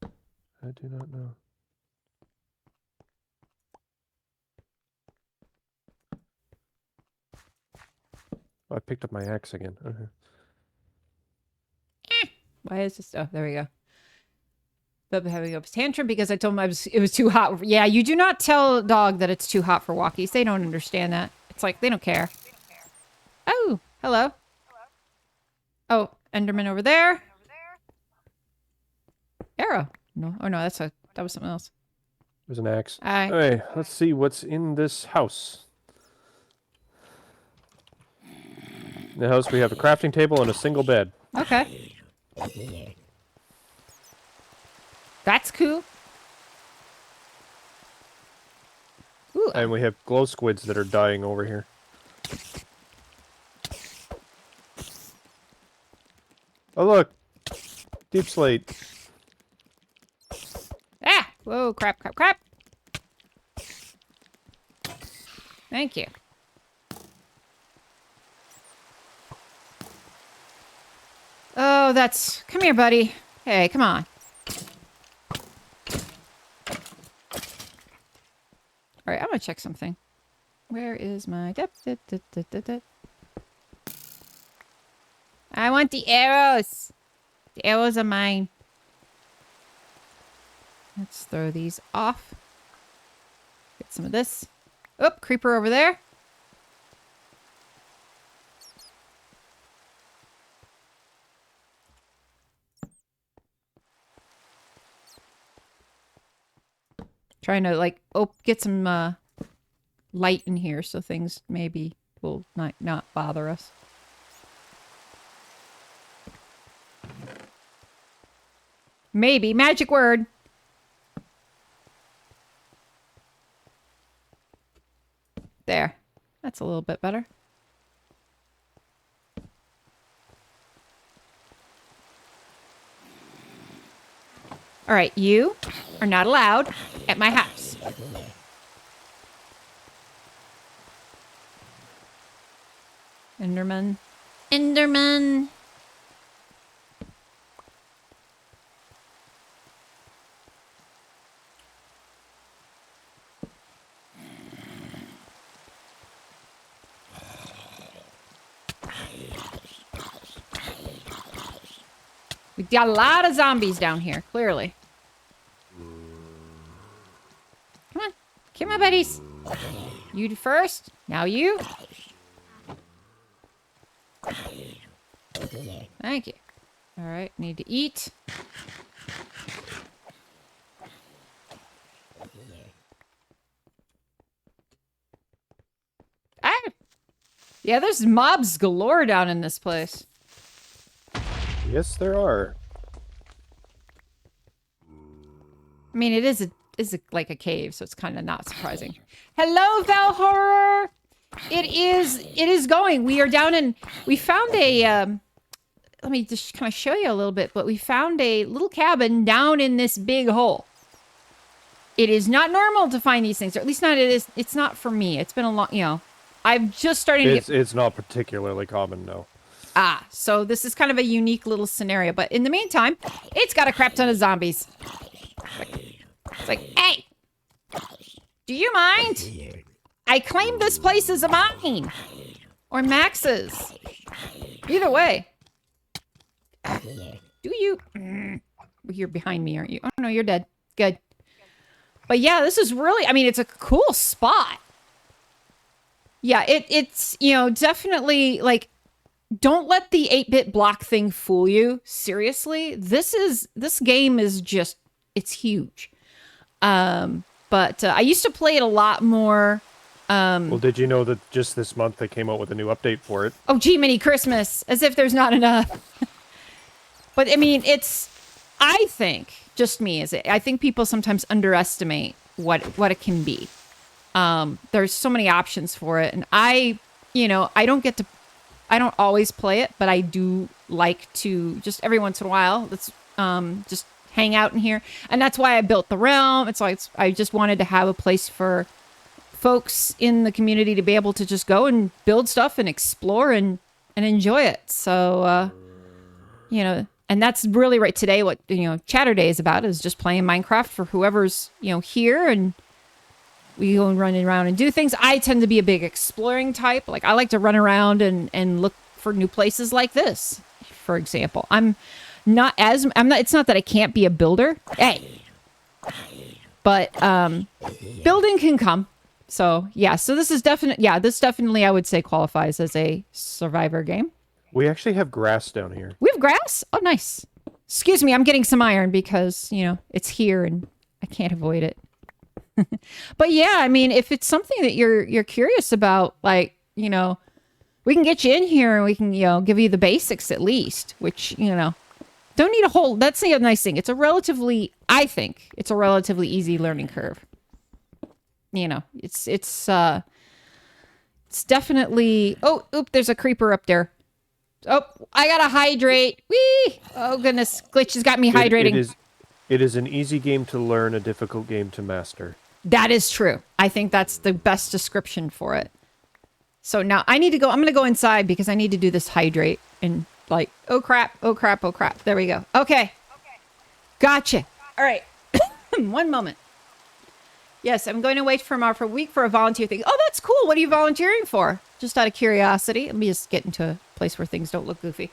I do not know. Oh, I picked up my axe again. Okay. Why is this? Oh, there we go. Bubba having a tantrum because I told him it was too hot. Yeah, you do not tell a dog that it's too hot for walkies. They don't understand that. It's like, they don't care. Oh, hello. Oh, Enderman over there. Arrow. No. Oh, no, that was something else. There's an axe. Aye. Okay, let's see what's in this house. In the house, we have a crafting table and a single bed. Okay. That's cool. Ooh, And we have glow squids that are dying over here. Oh, look! Deep slate. ah! Whoa, crap, crap, crap. Thank you. Oh, that's... Come here, buddy. Hey, come on. All right, I'm gonna check something. Where is my... I want the arrows. The arrows are mine. Let's throw these off. Get some of this. Oh, creeper over there. Trying to, like, get some light in here so things maybe will not bother us. Maybe. Magic word. There. That's a little bit better. All right, you are not allowed at my house. Enderman. Enderman. We got a lot of zombies down here, clearly. Come on. Come on, buddies. You first. Now you. Thank you. All right, need to eat. Ah! Yeah, there's mobs galore down in this place. Yes, there are. I mean, it is like a cave, so it's kind of not surprising. Hello, Val Horror. It is going. We are down in. We found a. Let me just kind of show you a little bit. But we found a little cabin down in this big hole. It is not normal to find these things, or at least not. It's not for me. It's been a long. You know, I'm just starting to get. It's not particularly common, no. Ah, so this is kind of a unique little scenario. But in the meantime, it's got a crap ton of zombies. It's like, hey, do you mind? I claim this place as mine. Or Max's. Either way. Do you? You're behind me, aren't you? Oh, no, you're dead. Good. But yeah, this is really, I mean, it's a cool spot. Yeah, it's, you know, definitely, like, don't let the 8-bit block thing fool you. Seriously. This game is just, it's huge. But I used to play it a lot more. Well, did you know that just this month they came out with a new update for it? Oh, gee, mini Christmas. As if there's not enough. But, I mean, I think, just me, I think people sometimes underestimate what it can be. There's so many options for it. And I don't always play it, but I do like to just every once in a while, let's just hang out in here. And that's why I built the realm. It's like, I just wanted to have a place for folks in the community to be able to just go and build stuff and explore and enjoy it. So, you know, And that's really right today what, Chatter Day is about, is just playing Minecraft for whoever's, here, and we go and run around and do things. I tend to be a big exploring type. Like, I like to run around and look for new places like this, for example. it's not that I can't be a builder. Hey. But building can come. So, yeah. So this definitely I would say qualifies as a survivor game. We actually have grass down here. We have grass? Oh, nice. Excuse me, I'm getting some iron because, it's here and I can't avoid it. But yeah, I mean, if it's something that you're curious about, like, we can get you in here and we can, give you the basics at least, which, don't need a whole, that's the nice thing. I think it's a relatively easy learning curve. It's definitely, there's a creeper up there. Oh, I gotta hydrate. Whee! Oh goodness, Glitch has got me hydrating. It is an easy game to learn, a difficult game to master. That is true. I think that's the best description for it. So now I'm going to go inside because I need to do this hydrate and like, oh crap. There we go. Okay. Gotcha. All right. One moment. Yes, I'm going to wait for a week for a volunteer thing. Oh, that's cool. What are you volunteering for? Just out of curiosity. Let me just get into a place where things don't look goofy.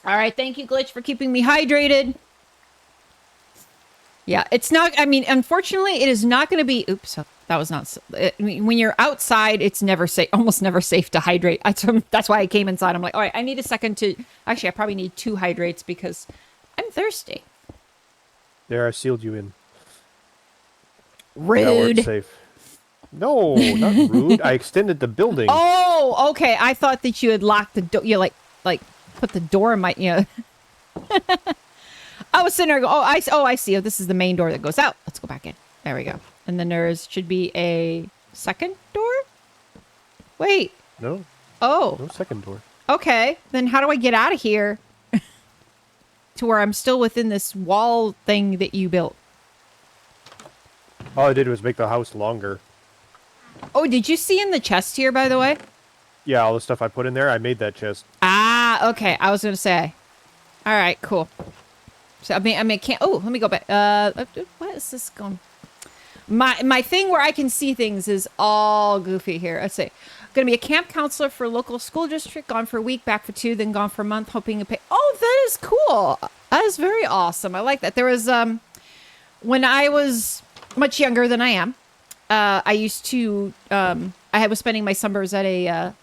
All right. Thank you, Glitch, for keeping me hydrated. Yeah, it's not, unfortunately, it is not going to be, that was not, when you're outside, it's almost never safe to hydrate. That's why I came inside. I'm like, all right, I need a second actually, I probably need 2 hydrates because I'm thirsty. There, I sealed you in. Rude. Now we're safe. No, not rude. I extended the building. Oh, okay. I thought that you had locked the door. You like put the door in my, I was sitting there going, I see. Oh, this is the main door that goes out. Let's go back in. There we go. And then should be a second door? Wait. No. Oh. No second door. Okay. Then how do I get out of here to where I'm still within this wall thing that you built? All I did was make the house longer. Oh, did you see in the chest here, by the way? Yeah, all the stuff I put in there, I made that chest. Ah, okay. I was going to say. All right, cool. So, let me go back. What is this going? My thing where I can see things is all goofy here. Let's see. Going to be a camp counselor for a local school district. Gone for a week, back for 2, then gone for a month, hoping to pay. Oh, that is cool. That is very awesome. I like that. There was, when I was much younger than I am, I used to, I was spending my summers at a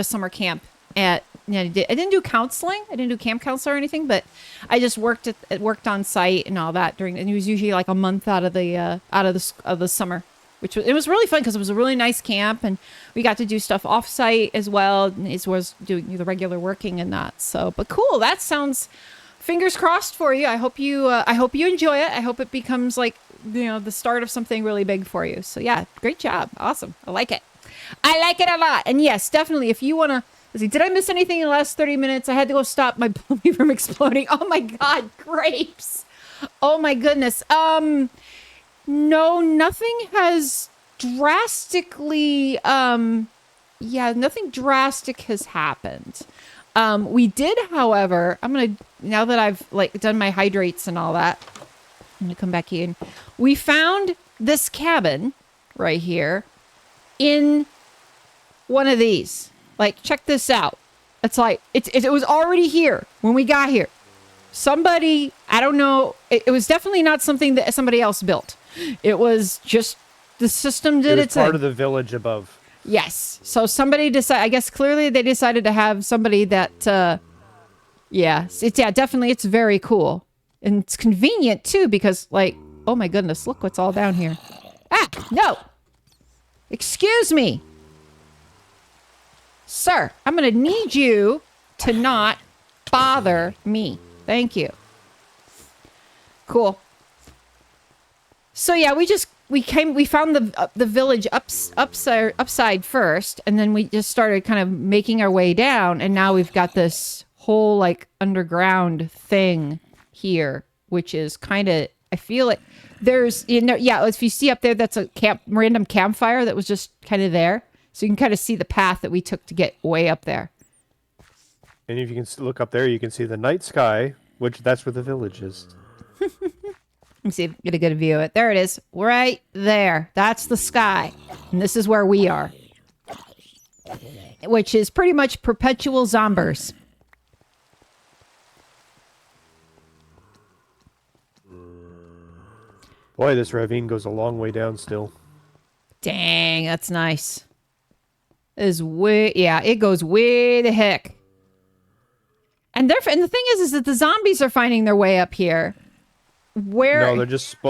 summer camp I didn't do counseling. I didn't do camp counselor or anything, but I just worked on site and all that and it was usually like a month out of the summer, it was really fun because it was a really nice camp and we got to do stuff off site as well as was doing the regular working and that. So, but cool. That sounds, fingers crossed for you. I hope you enjoy it. I hope it becomes like, the start of something really big for you. So yeah, great job. Awesome. I like it. I like it a lot. And yes, definitely if you want to, did I miss anything in the last 30 minutes? I had to go stop my Boop-leBee from exploding. Oh my God, grapes. Oh my goodness. No, nothing has drastically, nothing drastic has happened. We did, however, now that I've done my hydrates and all that, I'm going to come back in. We found this cabin right here in one of these. Check this out. It's it was already here when we got here. Somebody, I don't know. It was definitely not something that somebody else built. It was just the system did its thing. Part of the village above. Yes. So somebody decided, I guess clearly they decided to have somebody that, definitely it's very cool. And it's convenient too because oh my goodness, look what's all down here. Ah, no. Excuse me. Sir, I'm going to need you to not bother me. Thank you. Cool. So yeah, we found the village upside first, and then we just started kind of making our way down, and now we've got this whole underground thing here, which is kind of, I feel like there's, if you see up there, that's a random campfire that was just kind of there. So you can kind of see the path that we took to get way up there. And if you can look up there, you can see the night sky, which that's where the village is. Let me see if I get a good view of it. There it is. Right there. That's the sky. And this is where we are. Which is pretty much perpetual zombies. Boy, this ravine goes a long way down still. Dang, that's nice. It goes way the heck. And the thing is that the zombies are finding their way up here. Where? No,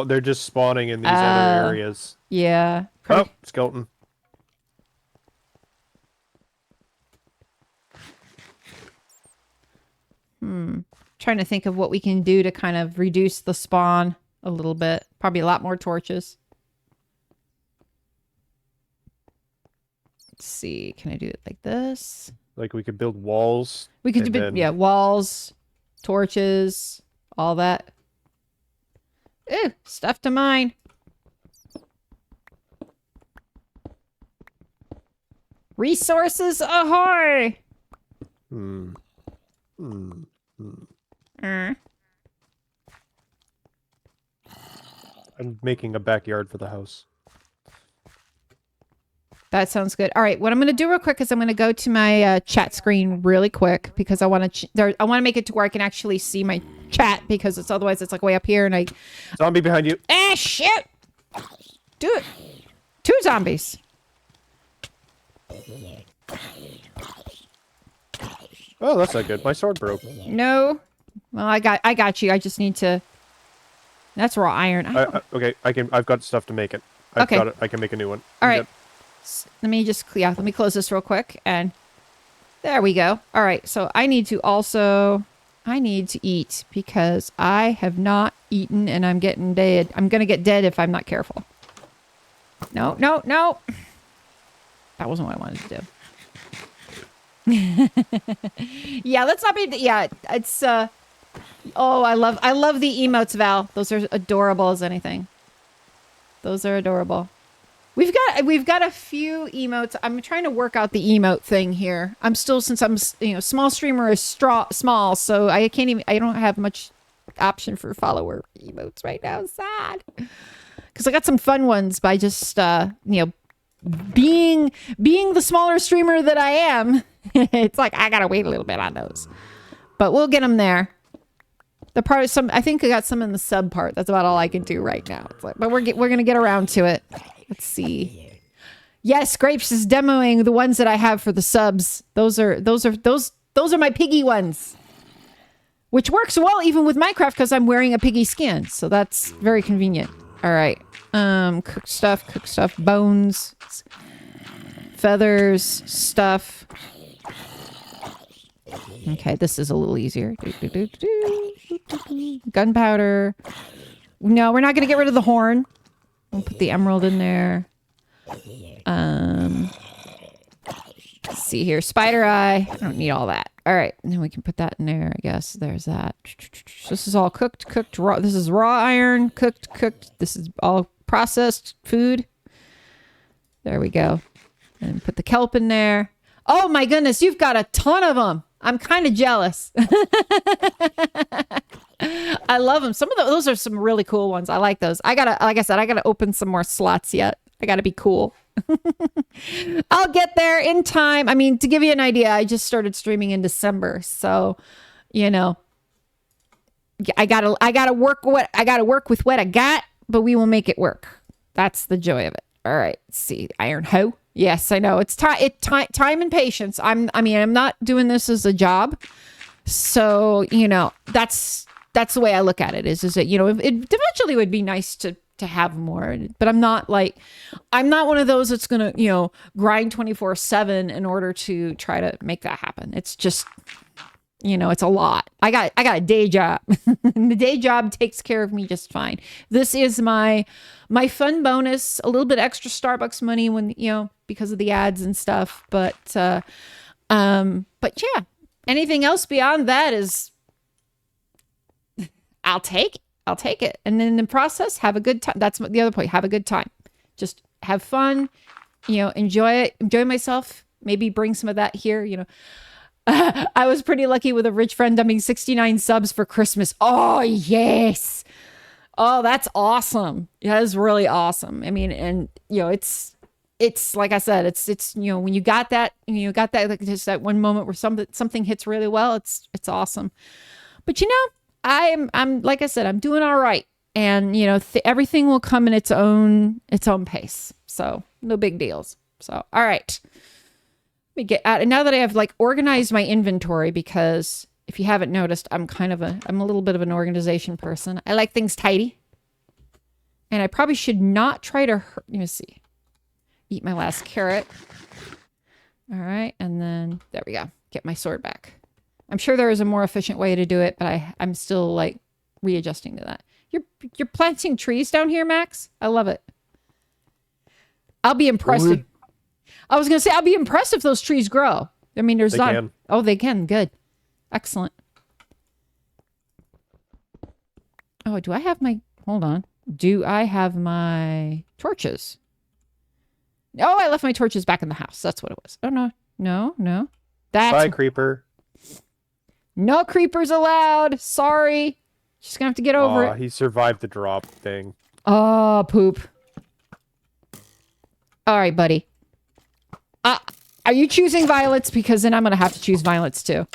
they're just spawning in these other areas. Yeah. Oh, skeleton. Trying to think of what we can do to kind of reduce the spawn a little bit. Probably a lot more torches. Let's see. Can I do it like this? Like we could build walls. We could do walls, torches, all that. Ooh, stuff to mine. Resources ahoy! I'm making a backyard for the house. That sounds good. All right, what I'm going to do real quick is I'm going to go to my chat screen really quick because I want to make it to where I can actually see my chat because otherwise it's like way up here and I. Zombie behind you. Ah, shit! Do it. 2 zombies. Oh, that's not good. My sword broke. No. Well, I got you. I just need to. That's raw iron. Okay, I've got stuff to make it. I've got it. I can make a new one. All right. Let me close this real quick and there we go. All right. So I need to eat because I have not eaten and I'm getting dead. I'm going to get dead if I'm not careful. No. That wasn't what I wanted to do. Yeah, let's not be. Yeah, it's. Oh, I love the emotes, Val. Those are adorable as anything. Those are adorable. We've got a few emotes. I'm trying to work out the emote thing here. Since I'm small streamer is small, so I don't have much option for follower emotes right now. It's sad because I got some fun ones by just being the smaller streamer that I am. It's like I gotta wait a little bit on those, but we'll get them there. The part of I think I got some in the sub part. That's about all I can do right now. It's like, but we're gonna get around to it. Let's see. Yes, Grapes is demoing the ones that I have for the subs. Those are my piggy ones, which works well even with Minecraft because I'm wearing a piggy skin, so that's very convenient. All right, cook stuff, bones, feathers, stuff. Okay, this is a little easier. Gunpowder. No, we're not going to get rid of the horn. We'll put the emerald in there. Let's see here. Spider eye. I don't need all that. All right. And then we can put that in there, I guess. There's that. This is all cooked, raw. This is raw iron, cooked. This is all processed food. There we go. And put the kelp in there. Oh my goodness, you've got a ton of them. I'm kind of jealous. I love them. Some of those are some really cool ones. I like those. Like I said, I gotta open some more slots yet. I gotta be cool. I'll get there in time. I mean, to give you an idea, I just started streaming in December, so I gotta work with what I got, but we will make it work. That's the joy of it. All right, let's see. Iron hoe. Yes, I know. It's time and patience. I'm not doing this as a job. So, that's the way I look at it is that, it eventually would be nice to have more, but I'm not one of those that's going to, grind 24/7 in order to try to make that happen. It's just, it's a lot. I got a day job. And the day job takes care of me just fine. This is my fun bonus, a little bit extra Starbucks money when, because of the ads and stuff. But yeah, anything else beyond that is, I'll take it. And then in the process, have a good time. That's the other point. Have a good time. Just have fun, enjoy it, enjoy myself. Maybe bring some of that here, I was pretty lucky with a rich friend dumping 69 subs for Christmas. Oh, yes. Oh, that's awesome. Yeah, it's really awesome. I mean, and it's like I said, it's when you got that, like just that one moment where something hits really well, it's awesome. But I'm like I said, I'm doing all right, and everything will come in its own pace. So no big deals. So all right. Let me get out. And now that I have like organized my inventory, because if you haven't noticed, I'm a little bit of an organization person. I like things tidy. And I probably should not try to let me see. Eat my last carrot. All right. And then there we go. Get my sword back. I'm sure there is a more efficient way to do it, but I'm still like readjusting to that. You're planting trees down here, Max? I love it. I'll be impressed. I was going to say, I'll be impressed if those trees grow. I mean, there's not. Can. Oh, they can. Good. Excellent. Oh, do I have my... Hold on. Do I have my torches? Oh, I left my torches back in the house. That's what it was. Oh, no. No. Bye, creeper. No creepers allowed. Sorry. Just going to have to get over it. He survived the drop thing. Oh, poop. All right, buddy. Are you choosing violets? Because then I'm going to have to choose violets too.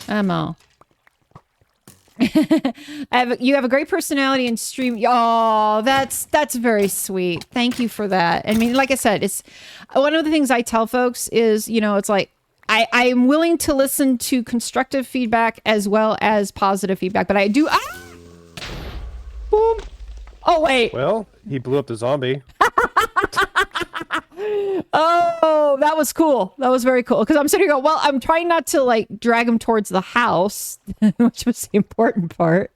I'm all. You have a great personality and stream. Oh, that's very sweet. Thank you for that. I mean, like I said, it's one of the things I tell folks is, it's like, I am willing to listen to constructive feedback as well as positive feedback, but I do. Boom. Oh, wait. Well, he blew up the zombie. Oh, that was cool. That was very cool. Because I'm sitting here going, well, I'm trying not to like drag him towards the house, which was the important part.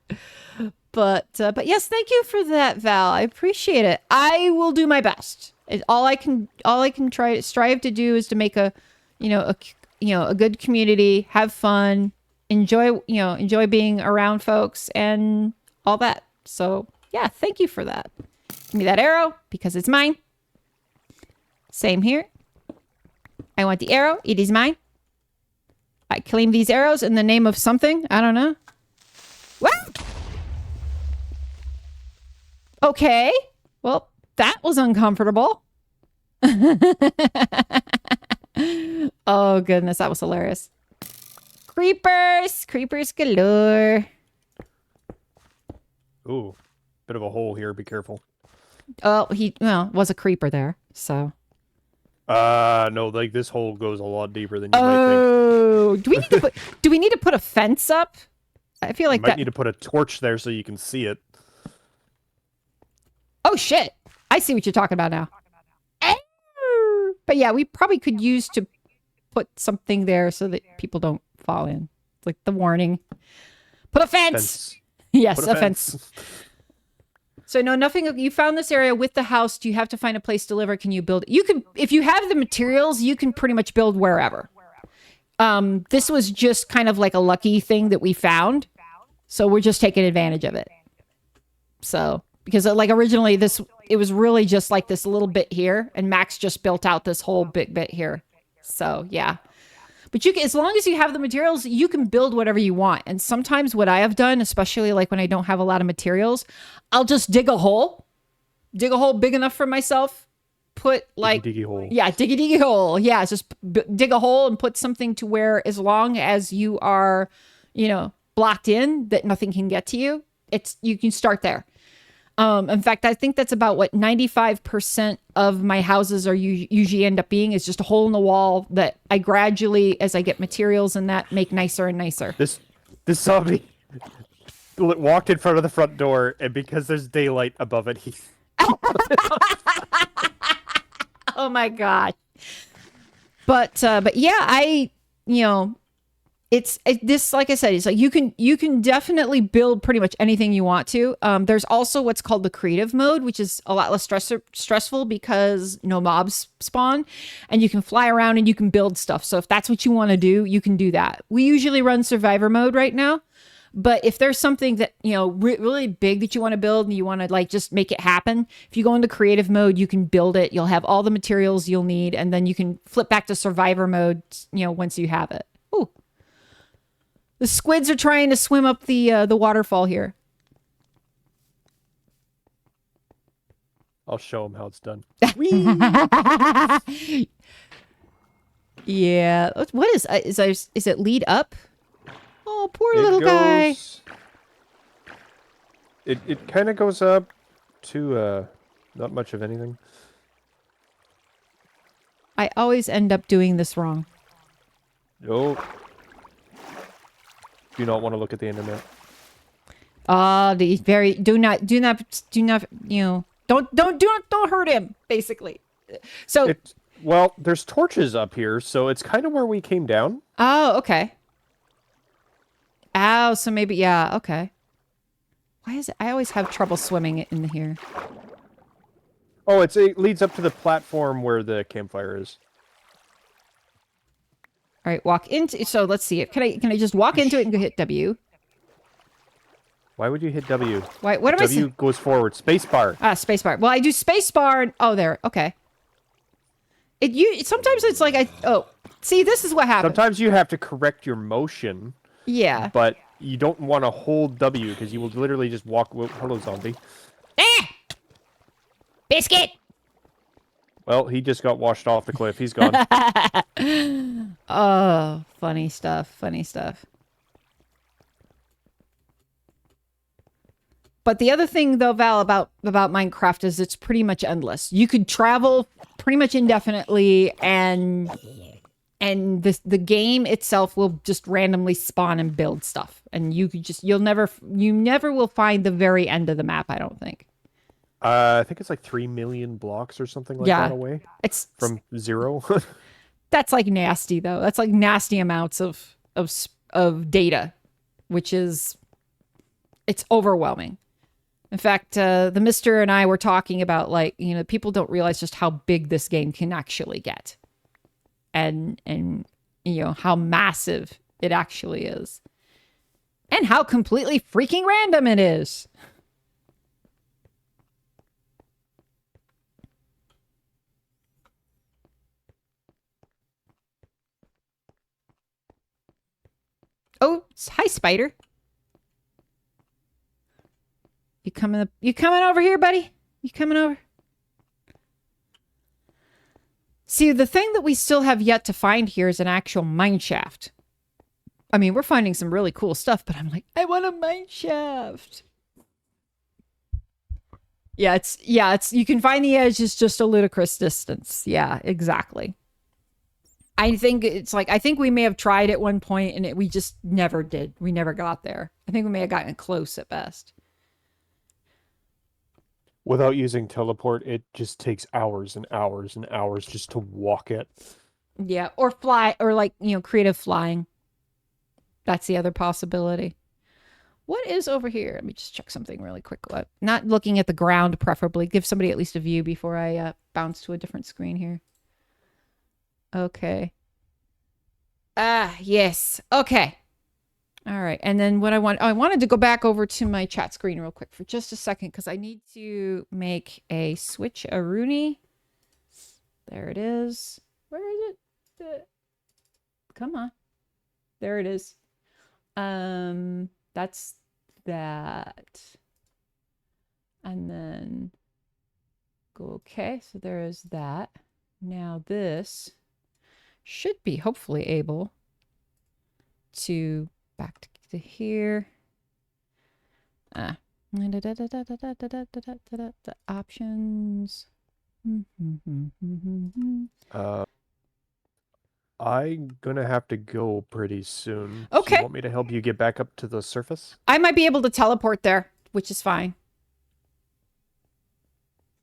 But yes, thank you for that, Val. I appreciate it. I will do my best. All I can strive to do is to make a good community, have fun, enjoy being around folks and all that. So yeah, thank you for that. Give me that arrow because it's mine. Same here. I want the arrow. It is mine. I claim these arrows in the name of something. I don't know. What? Okay. Well, that was uncomfortable. Oh, goodness. That was hilarious. Creepers. Creepers galore. Ooh. Bit of a hole here. Be careful. Oh, was a creeper there, so... No, like this hole goes a lot deeper than you might think. Oh, do we need to put a fence up? I feel like you might need to put a torch there so you can see it. Oh shit! I see what you're talking about now. But yeah, we probably could use to put something there so that people don't fall in. It's like the warning. Put a fence. Yes, put a fence. So no, nothing. You found this area with the house. Do you have to find a place to live, or can you build? You can, if you have the materials, you can pretty much build wherever. This was just kind of like a lucky thing that we found, so we're just taking advantage of it. So because like originally it was really just like this little bit here, and Max just built out this whole big bit here. So yeah. But as long as you have the materials, you can build whatever you want. And sometimes what I have done, especially like when I don't have a lot of materials, I'll just dig a hole big enough for myself. Put like, diggy hole. Yeah, diggy hole. Yeah, just dig a hole and put something to where as long as you are, blocked in that nothing can get to you, you can start there. In fact, I think that's about what 95% of my houses are usually end up being is just a hole in the wall that I gradually, as I get materials and that, make nicer and nicer. This zombie walked in front of the front door, and because there's daylight above it, he... Oh my god! But yeah, this, like I said, it's like you can definitely build pretty much anything you want to. There's also what's called the creative mode, which is a lot less stressful because no mobs spawn, and you can fly around and you can build stuff. So if that's what you want to do, you can do that. We usually run survivor mode right now, But if there's something that, you know, really big that you want to build and you want to like just make it happen, if you go into creative mode, you can build it. You'll have all the materials you'll need, and then you can flip back to survivor mode, you know, once you have it. Ooh. The squids are trying to swim up the waterfall here. I'll show them how it's done. Yeah. What is it lead up? Oh, poor little guy. It kind of goes up to not much of anything. I always end up doing this wrong. Oh. Do not want to look at the internet. Do not, you know, don't hurt him, basically. So, well, there's torches up here, so it's kind of where we came down. oh, okay. Ow, so maybe, yeah, okay. Why is it, I always have trouble swimming in here. Oh, it leads up to the platform where the campfire is. All right, walk into, so let's see it. Can I just walk into it and go hit W? Why would you hit W? Why, what am I saying? W goes forward. Space bar. Ah, space bar. Well, I do space bar and, oh, there, okay. Sometimes it's like see, this is what happens. Sometimes you have to correct your motion. Yeah. But you don't want to hold W because you will literally just walk. Whoa, hello, zombie. Ah! Biscuit! Well, he just got washed off the cliff. He's gone. Oh, funny stuff. Funny stuff. But the other thing, though, Val, about Minecraft is it's pretty much endless. You could travel pretty much indefinitely, and the game itself will just randomly spawn and build stuff, and you never will find the very end of the map. I don't think. I think it's like 3 million blocks or something like that away. It's from 0. That's like nasty, though. That's like nasty amounts of data, which is it's overwhelming. In fact, the Mister and I were talking about, like, you know, people don't realize just how big this game can actually get, and you know how massive it actually is, and how completely freaking random it is. Oh, hi, Spider. You coming over here, buddy? You coming over? See, the thing that we still have yet to find here is an actual mine shaft. I mean, we're finding some really cool stuff, but I'm like, I want a mine shaft. Yeah, it's you can find the edge is just a ludicrous distance. Yeah, exactly. I think we may have tried at one point and we just never did. We never got there. I think we may have gotten close at best. Without using teleport, it just takes hours and hours and hours just to walk it. Yeah, or fly, or like, you know, creative flying. That's the other possibility. What is over here? Let me just check something really quick. Not looking at the ground, preferably. Give somebody at least a view before I bounce to a different screen here. Okay. Ah, yes. Okay. All right. And then what I wanted to go back over to my chat screen real quick for just a second because I need to make a switch-a-rooney. There it is. Where is it? Come on. There it is. That's that. And then go okay. So there is that. Now this should be hopefully able to back to here. The options. I'm gonna have to go pretty soon. Okay. Do you want me to help you get back up to the surface? I might be able to teleport there, which is fine.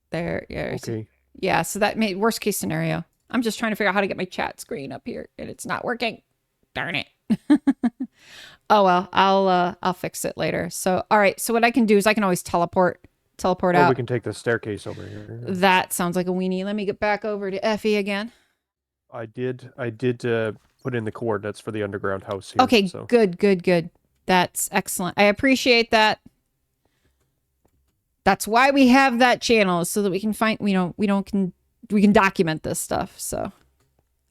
There, yeah. Okay. Yeah, so that made worst case scenario. I'm just trying to figure out how to get my chat screen up here, and it's not working. Darn it. Oh well, I'll fix it later. So all right, so what I can do is I can always teleport out. We can take the staircase over here. That sounds like a weenie. Let me get back over to Effie again. I did put in the coordinates for the underground house here. Okay, so. good. That's excellent. I appreciate that. That's why we have that channel, so that we can find, we can document this stuff. So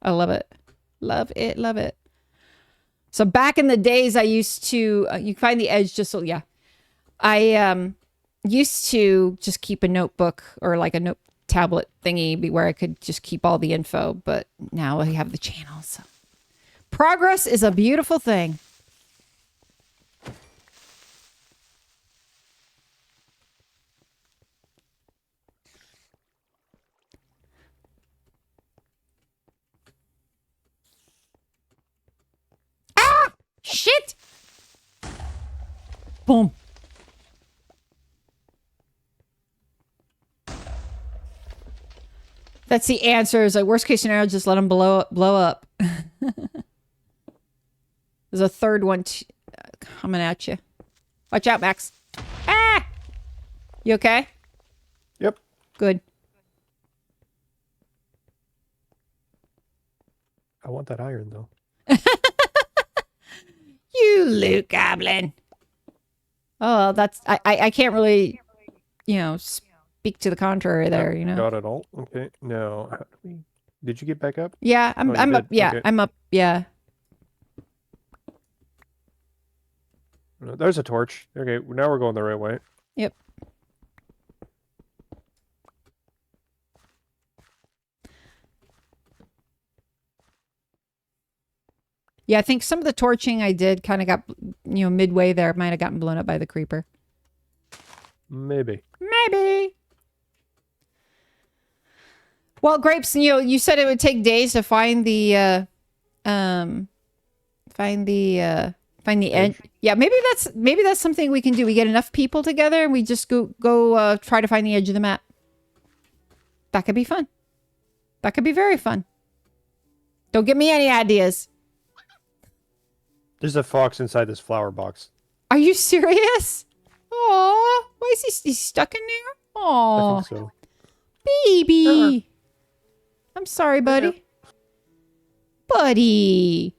I love it. Love it. Love it. So back in the days, I used to, you find the edge just so, yeah. I used to just keep a notebook or like a note tablet thingy where I could just keep all the info, but now I have the channel. So progress is a beautiful thing. Ah! Shit! Boom. That's the answer. Is like worst case scenario, just let them blow up. There's a third one coming at you. Watch out, Max. Ah! You okay? Yep. Good. I want that iron, though. You Luke Goblin. Oh, that's... I can't really, speak to the contrary there, Got it all? Okay. Now, how do we... Did you get back up? Yeah, I'm up. Yeah, okay. I'm up. Yeah. There's a torch. Okay, now we're going the right way. Yep. Yeah, I think some of the torching I did kind of got, midway there. Might have gotten blown up by the creeper. Maybe. Maybe. Well, Grapes, you said it would take days to find the edge. Yeah, maybe that's something we can do. We get enough people together and we just go try to find the edge of the map. That could be fun. That could be very fun. Don't give me any ideas. There's a fox inside this flower box. Are you serious? Aw, why is he stuck in there? Aw, I think so. baby. I'm sorry, buddy. Buddy.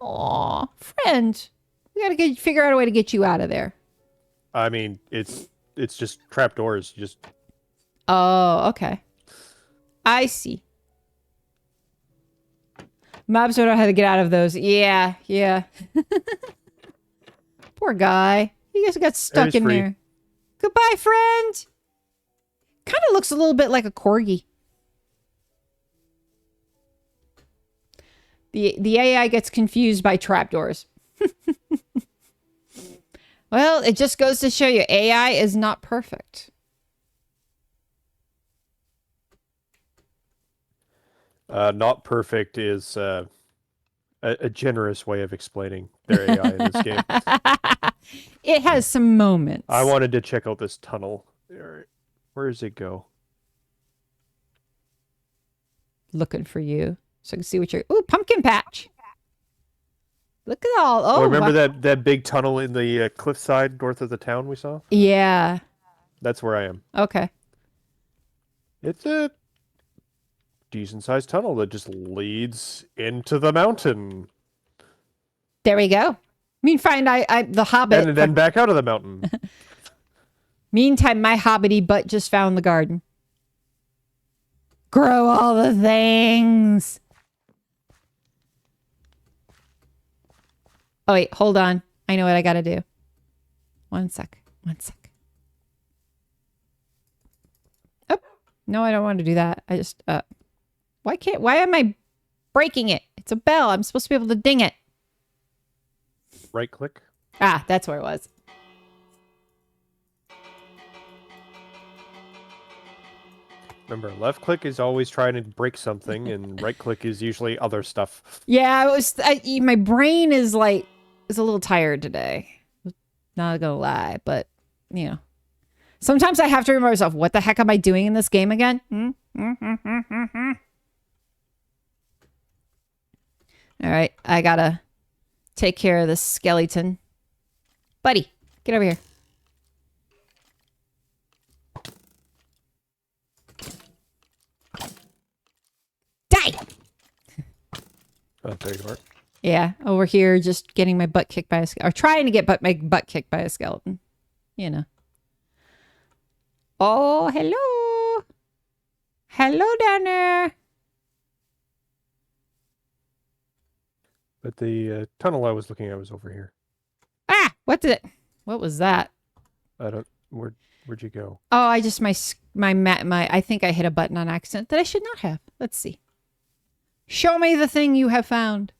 Aw, friend. We gotta figure out a way to get you out of there. I mean, it's just trapdoors. Just. Oh, okay. I see. Mobs don't know how to get out of those. Yeah, yeah. Poor guy. He just got stuck in there. Goodbye, friend. Kind of looks a little bit like a corgi. The AI gets confused by trapdoors. Well, it just goes to show you AI is not perfect. Not perfect is a generous way of explaining their AI in this game. It has some moments. I wanted to check out this tunnel. Where does it go? Looking for you. So I can see what you're... Ooh, pumpkin patch. Look at all... Oh, remember that big tunnel in the cliffside north of the town we saw? Yeah. That's where I am. Okay. It's a decent-sized tunnel that just leads into the mountain. There we go. Find the Hobbit. And then back out of the mountain. Meantime, my hobbity butt just found the garden. Grow all the things. Oh, wait. Hold on. I know what I gotta do. One sec. Oh, no, I don't want to do that. I just, why am I breaking it? It's a bell. I'm supposed to be able to ding it. Right click. Ah, that's where it was. Remember, left click is always trying to break something, and right click is usually other stuff. Yeah, my brain is a little tired today. Not gonna lie, but sometimes I have to remind myself, what the heck am I doing in this game again? All right, I gotta take care of this skeleton. Buddy, get over here. Die! Oh, there you are. Yeah, over here just getting my butt kicked by a skeleton. Or trying to get my butt kicked by a skeleton. You know. Oh, hello. Hello down there. But the tunnel I was looking at was over here. Ah, what was that? I don't. Where'd you go? Oh, I just my I think I hit a button on accident that I should not have. Let's see. Show me the thing you have found.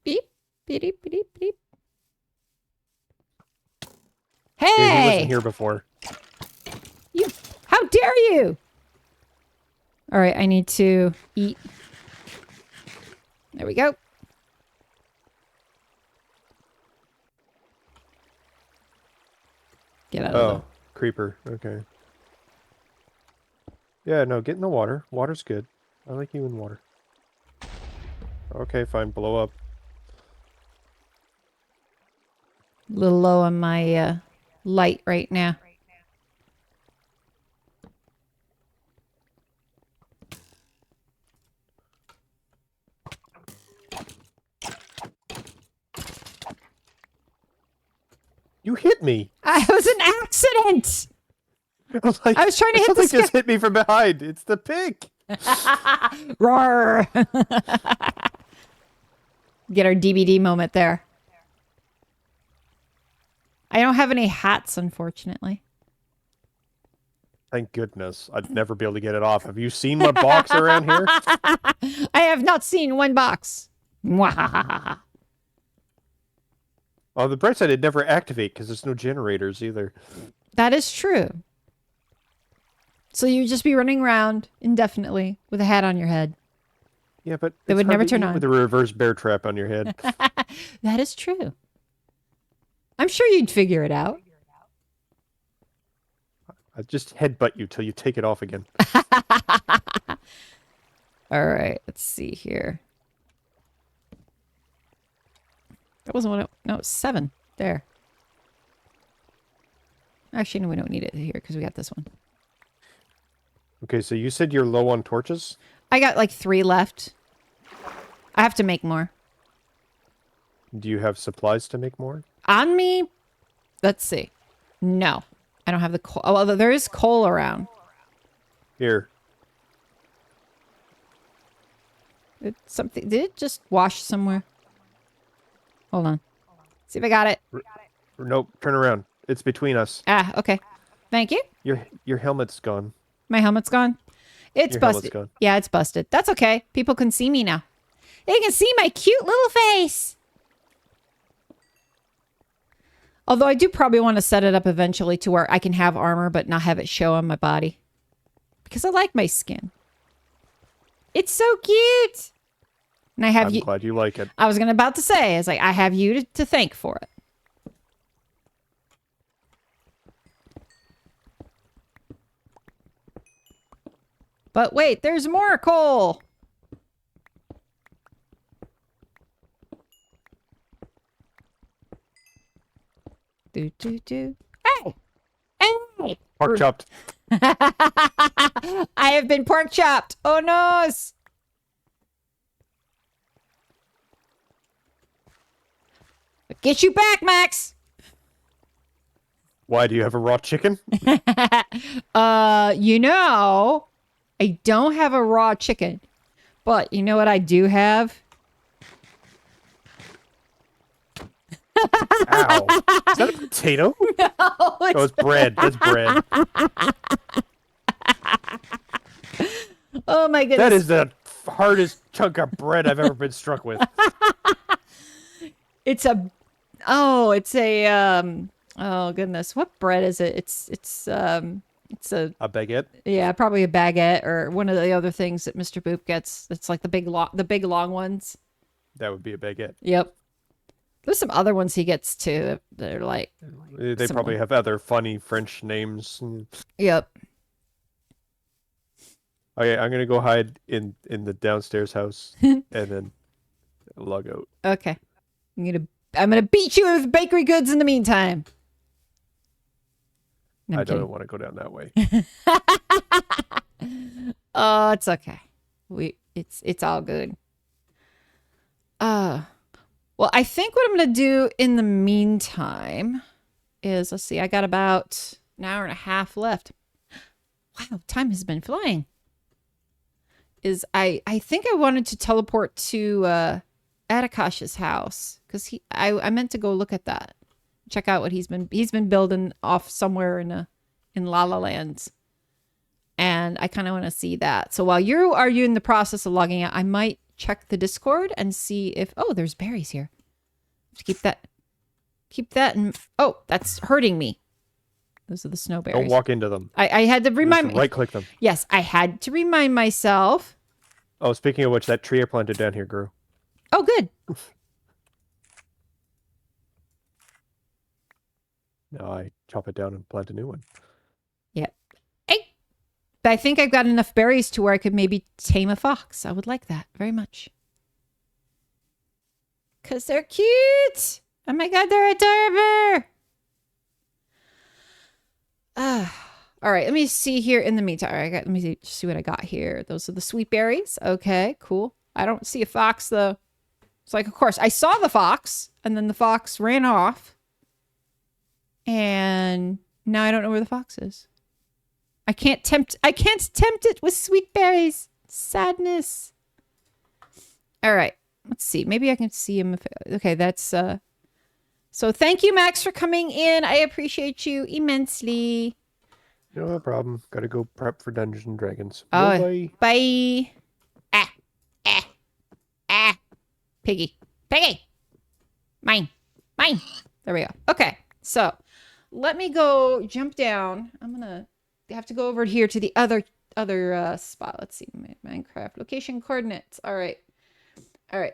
Beep, beep, beep, beep, beep. Yeah, he Hey! wasn't here before. You, how dare you? All right, I need to eat. There we go. Get out of Oh, creeper. Okay. Yeah, no, get in the water. Water's good. I like you in water. Okay, fine. Blow up. a little low on my light right now. You hit me. It was an accident. I was like, I was trying to hit something the just hit me from behind. It's the pig. Roar. Get our DVD moment there. I don't have any hats, unfortunately. Thank goodness. I'd never be able to get it off. Have you seen my box around here? I have not seen one box. Mwahaha. On the bright side, it'd never activate because there's no generators either. That is true. So you'd just be running around indefinitely with a hat on your head. Yeah, but They it's would hard never to turn eat on. with a reverse bear trap on your head. That is true. I'm sure you'd figure it out. I'd just headbutt you till you take it off again. All right, let's see here. That wasn't what it... No, it's 7. There. Actually, no, we don't need it here because we got this one. Okay, so you said you're low on torches? I got like 3 left. I have to make more. Do you have supplies to make more? On me? Let's see. No. I don't have the coal. Oh, well, there is coal around. Here. Did it just wash somewhere? Hold on. See if I got it. Nope, turn around. It's between us. Ah, okay. Thank you. Your helmet's gone. My helmet's gone. It's Your helmet's busted. gone. Yeah, it's busted. That's okay. People can see me now. They can see my cute little face. Although I do probably want to set it up eventually to where I can have armor but not have it show on my body. Because I like my skin. It's so cute. And I have I'm you. glad you like it. I was about to say, it's like, I have you to thank for it. But wait, there's more coal. Do, do, do. Hey! Hey! Pork chopped. I have been pork chopped. Oh, no. Get you back, Max. Why, do you have a raw chicken? You know, I don't have a raw chicken, but you know what I do have? Ow. Is that a potato? No, Oh, it's bread. That's bread. oh my goodness. That is the hardest chunk of bread I've ever been struck with. It's a oh goodness, what bread is it? It's a baguette? yeah, probably a baguette or one of the other things that Mr. Boop gets. It's like the big long ones. That would be a baguette. Yep. There's some other ones he gets too that are like They similar. probably have other funny French names. Yep. Okay, I'm gonna go hide in the downstairs house and then log out. Okay. I'm gonna gonna beat you with bakery goods in the meantime. No, I don't want to go down that way. Oh, it's okay. It's all good. Well, I think what I'm gonna do in the meantime is, let's see, I got about an hour and a half left. Wow, time has been flying. I think I wanted to teleport to Atakash's house because I meant to go look at that, check out what he's been building off somewhere in La La Lands, and I kind of want to see that. So while you are in the process of logging out, I might check the Discord and see if there's berries here. Keep that, and that's hurting me. Those are the snow berries. Don't walk into them. I had to remind me. Right click them. Yes, I had to remind myself. Oh, speaking of which, that tree I planted down here grew. Oh, good. Now I chop it down and plant a new one. Yeah. Hey, but I think I've got enough berries to where I could maybe tame a fox. I would like that very much. Because they're cute. Oh my god, they're adorable. All right, let me see here in the meantime. All right, let me see what I got here. Those are the sweet berries. Okay, cool. I don't see a fox, though. It's like, of course, I saw the fox, and then the fox ran off. And now I don't know where the fox is. I can't tempt it with sweet berries. Sadness. All right, let's see. Maybe I can see him. Okay, that's... So thank you, Max, for coming in. I appreciate you immensely. No problem. Gotta go prep for Dungeons and Dragons. Oh, Bye. bye. Piggy. Mine. There we go. Okay, so let me go jump down. I'm gonna have to go over here to the other spot. Let's see, Minecraft location coordinates. All right,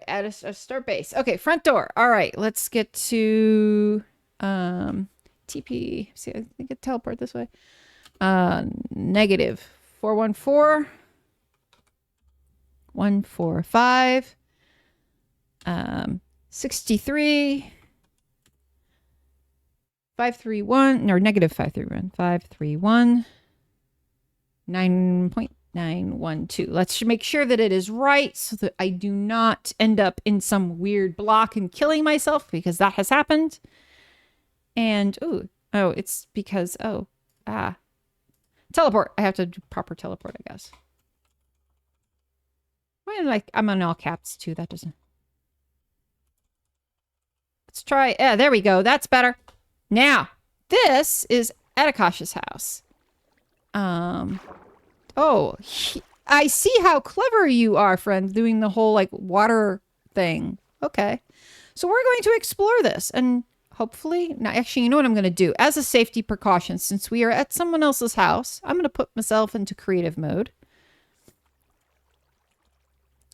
add a start base. Okay, front door. All right, let's get to TP. See, I think it teleport this way. Negative 414 145 63 531 or negative 531 9.912. Let's make sure that it is right so that I do not end up in some weird block and killing myself, because that has happened. And it's because teleport. I have to do proper teleport, I guess. Well, I'm on all caps too. That doesn't. Let's try. Yeah, there we go. That's better. Now, this is Atakash's house. I see how clever you are, friend, doing the whole water thing. Okay. So we're going to explore this and hopefully, now actually, you know what I'm going to do? As a safety precaution, since we are at someone else's house, I'm going to put myself into creative mode.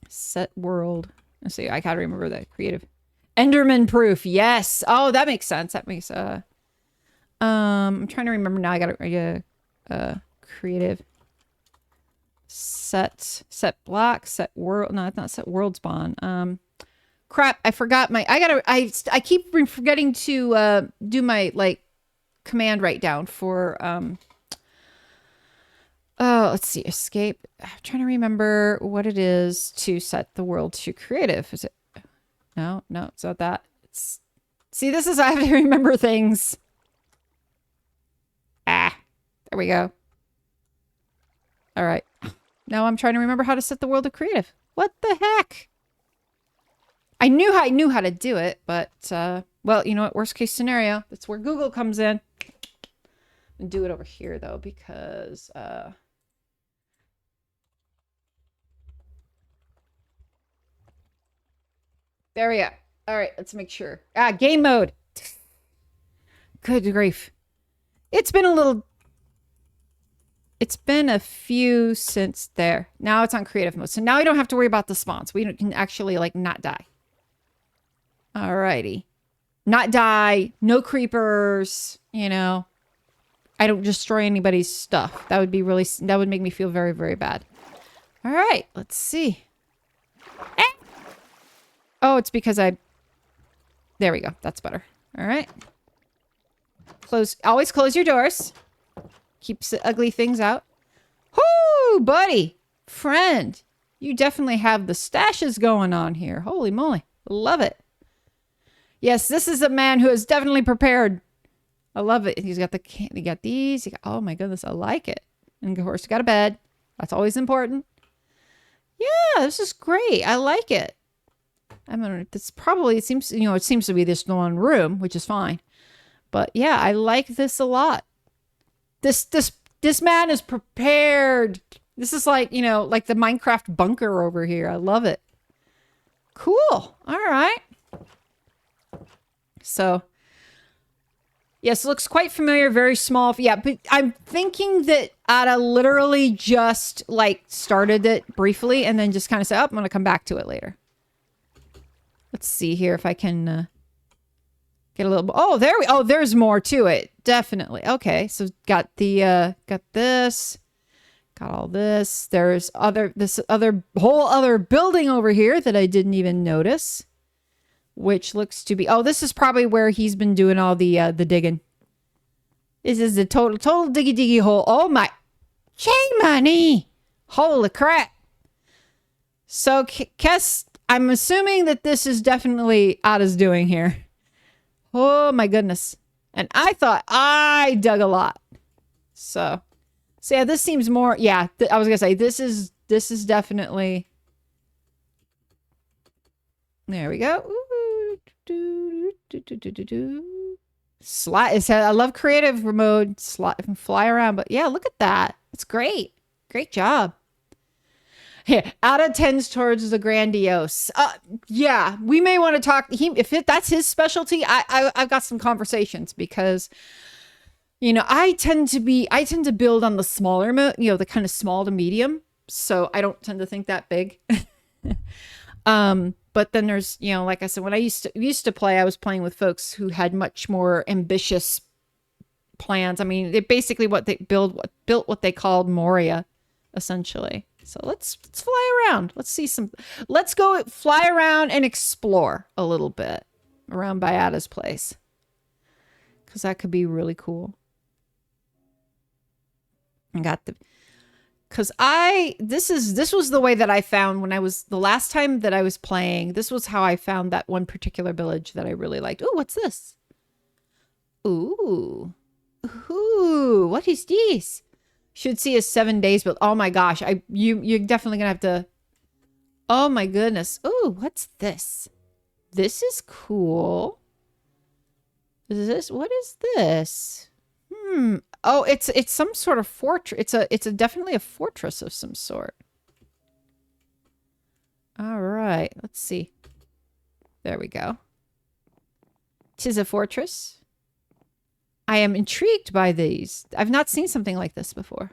Set world. Let's see, I gotta remember that. Creative. Enderman proof. Yes. Oh, that makes sense. That makes I'm trying to remember now. I gotta creative. Set block. Set world. No, it's not set world spawn. Crap, I forgot I keep forgetting to do my command write down for let's see, escape. I'm trying to remember what it is to set the world to creative. Is it? No, it's not that. See, this is, I have to remember things. There we go. All right. Now I'm trying to remember how to set the world to creative. What the heck? I knew how to do it, but well, you know what? Worst case scenario. That's where Google comes in. And do it over here though, because there we go. All right, let's make sure. Game mode. Good grief. It's been a few since there. Now it's on creative mode. So now we don't have to worry about the spawns. We can actually not die. Alrighty. Not die. No creepers. You know. I don't destroy anybody's stuff. That would make me feel very, very bad. All right. Let's see. Oh, it's because There we go. That's better. All right. Always close your doors. Keeps the ugly things out. Whoo, buddy. Friend. You definitely have the stashes going on here. Holy moly. Love it. Yes, this is a man who is definitely prepared. I love it. He's got he got these. Oh my goodness, I like it. And of course, he got a bed. That's always important. Yeah, this is great. I like it. I mean, it seems to be this one room, which is fine. But yeah, I like this a lot. This man is prepared. This is like, like the Minecraft bunker over here. I love it. Cool. All right. So, yes, looks quite familiar. Very small. Yeah, but I'm thinking that Ada literally just like started it briefly and then just kind of said, oh, I'm going to come back to it later. Let's see here if I can get a little. Oh, there's more to it. Definitely. Okay, so got this. Got all this. There's this whole other building over here that I didn't even notice, which looks to be. Oh, this is probably where he's been doing all the digging. This is the total diggy hole. Oh my, money! Holy crap! So, Kess, I'm assuming that this is definitely Ada's doing here. Oh my goodness! And I thought I dug a lot. So yeah, this seems more. Yeah, I was gonna say this is definitely. There we go. Slide. I love creative mode. Fly around, but yeah, look at that. It's great. Great job. Yeah, Ada tends towards the grandiose. Yeah, we may want to talk. If that's his specialty, I've got some conversations because, I tend to build on the smaller mode. The kind of small to medium. So I don't tend to think that big. But then there's, like I said, when I used to play, I was playing with folks who had much more ambitious plans. I mean, they basically built what they called Moria, essentially. So let's fly around. Let's go fly around and explore a little bit around by Ada's place. Because that could be really cool. Because this was the way that I found the last time that I was playing. This was how I found that one particular village that I really liked. Ooh, what's this? Ooh, what is this? Should see a 7 days, but oh my gosh, you're definitely gonna have to. Oh my goodness. Ooh, what's this? This is cool. What is this? Oh, it's some sort of fortress. It's definitely a fortress of some sort. All right, let's see. There we go. 'Tis a fortress. I am intrigued by these. I've not seen something like this before.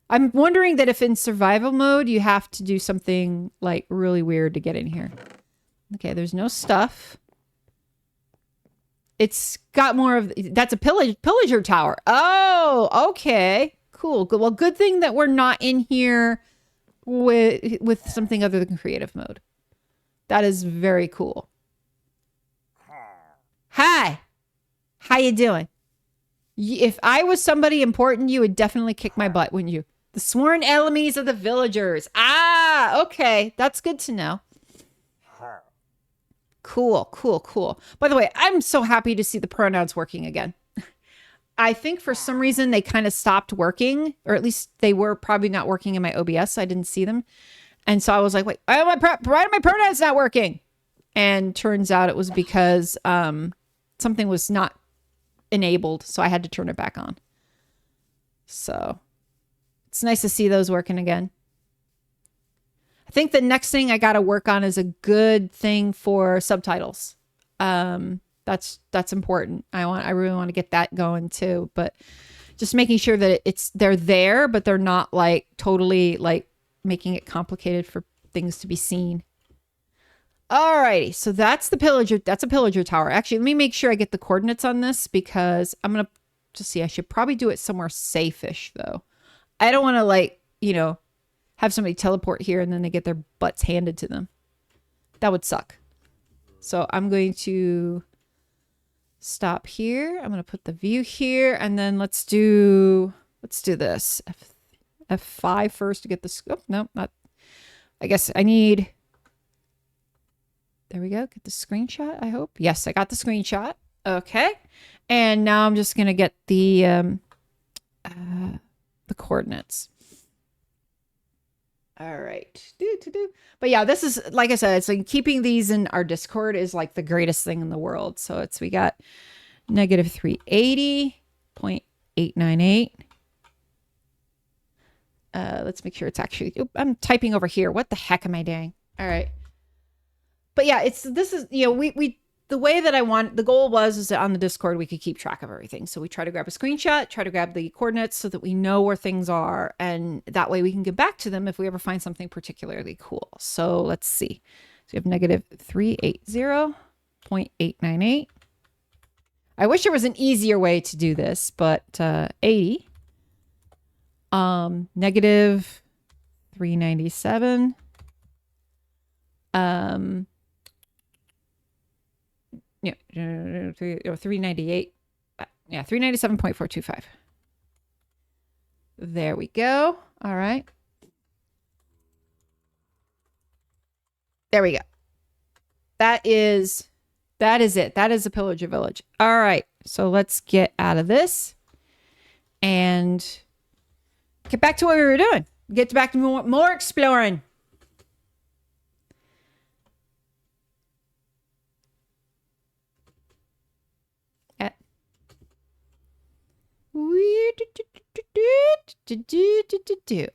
I'm wondering that if in survival mode you have to do something like really weird to get in here. Okay, there's no stuff. It's got more of... That's a pillager tower. Oh, okay. Cool. Well, good thing that we're not in here with something other than creative mode. That is very cool. Hi. How you doing? If I was somebody important, you would definitely kick my butt, wouldn't you? The sworn enemies of the villagers. Ah, okay. That's good to know. Cool. By the way, I'm so happy to see the pronouns working again. I think for some reason they kind of stopped working, or at least they were probably not working in my OBS. So I didn't see them. And so I was like, wait, why are my pronouns not working? And turns out it was because something was not enabled. So I had to turn it back on. So it's nice to see those working again. I think the next thing I got to work on is a good thing for subtitles. That's important. I really want to get that going too, but just making sure that they're there, but they're not like totally like making it complicated for things to be seen. Alrighty, so that's a pillager tower. Actually, let me make sure I get the coordinates on this because I'm gonna just see. I should probably do it somewhere safe-ish though. I don't want to like, have somebody teleport here and then they get their butts handed to them. That would suck. So I'm going to stop here. I'm going to put the view here, and then let's do this. F5 first to get the, oh, no, not, I guess I need, there we go. Get the screenshot, I hope. Yes, I got the screenshot. Okay. And now I'm just going to get the coordinates. All right. But yeah, this is, like I said, it's like keeping these in our Discord is like the greatest thing in the world. So we got negative 380.898. Let's make sure it's actually, I'm typing over here. What the heck am I doing? All right. But yeah, this is, you know, the way that the goal is that on the Discord, we could keep track of everything. So we try to grab a screenshot, try to grab the coordinates so that we know where things are. And that way we can get back to them if we ever find something particularly cool. So let's see. So we have negative 380.898. I wish there was an easier way to do this, but 80. Negative 397. Yeah, 398. Yeah, 397.425. There we go. All right. There we go. That is it. That is the Pillager Village. All right. So let's get out of this and get back to what we were doing. Get back to more exploring.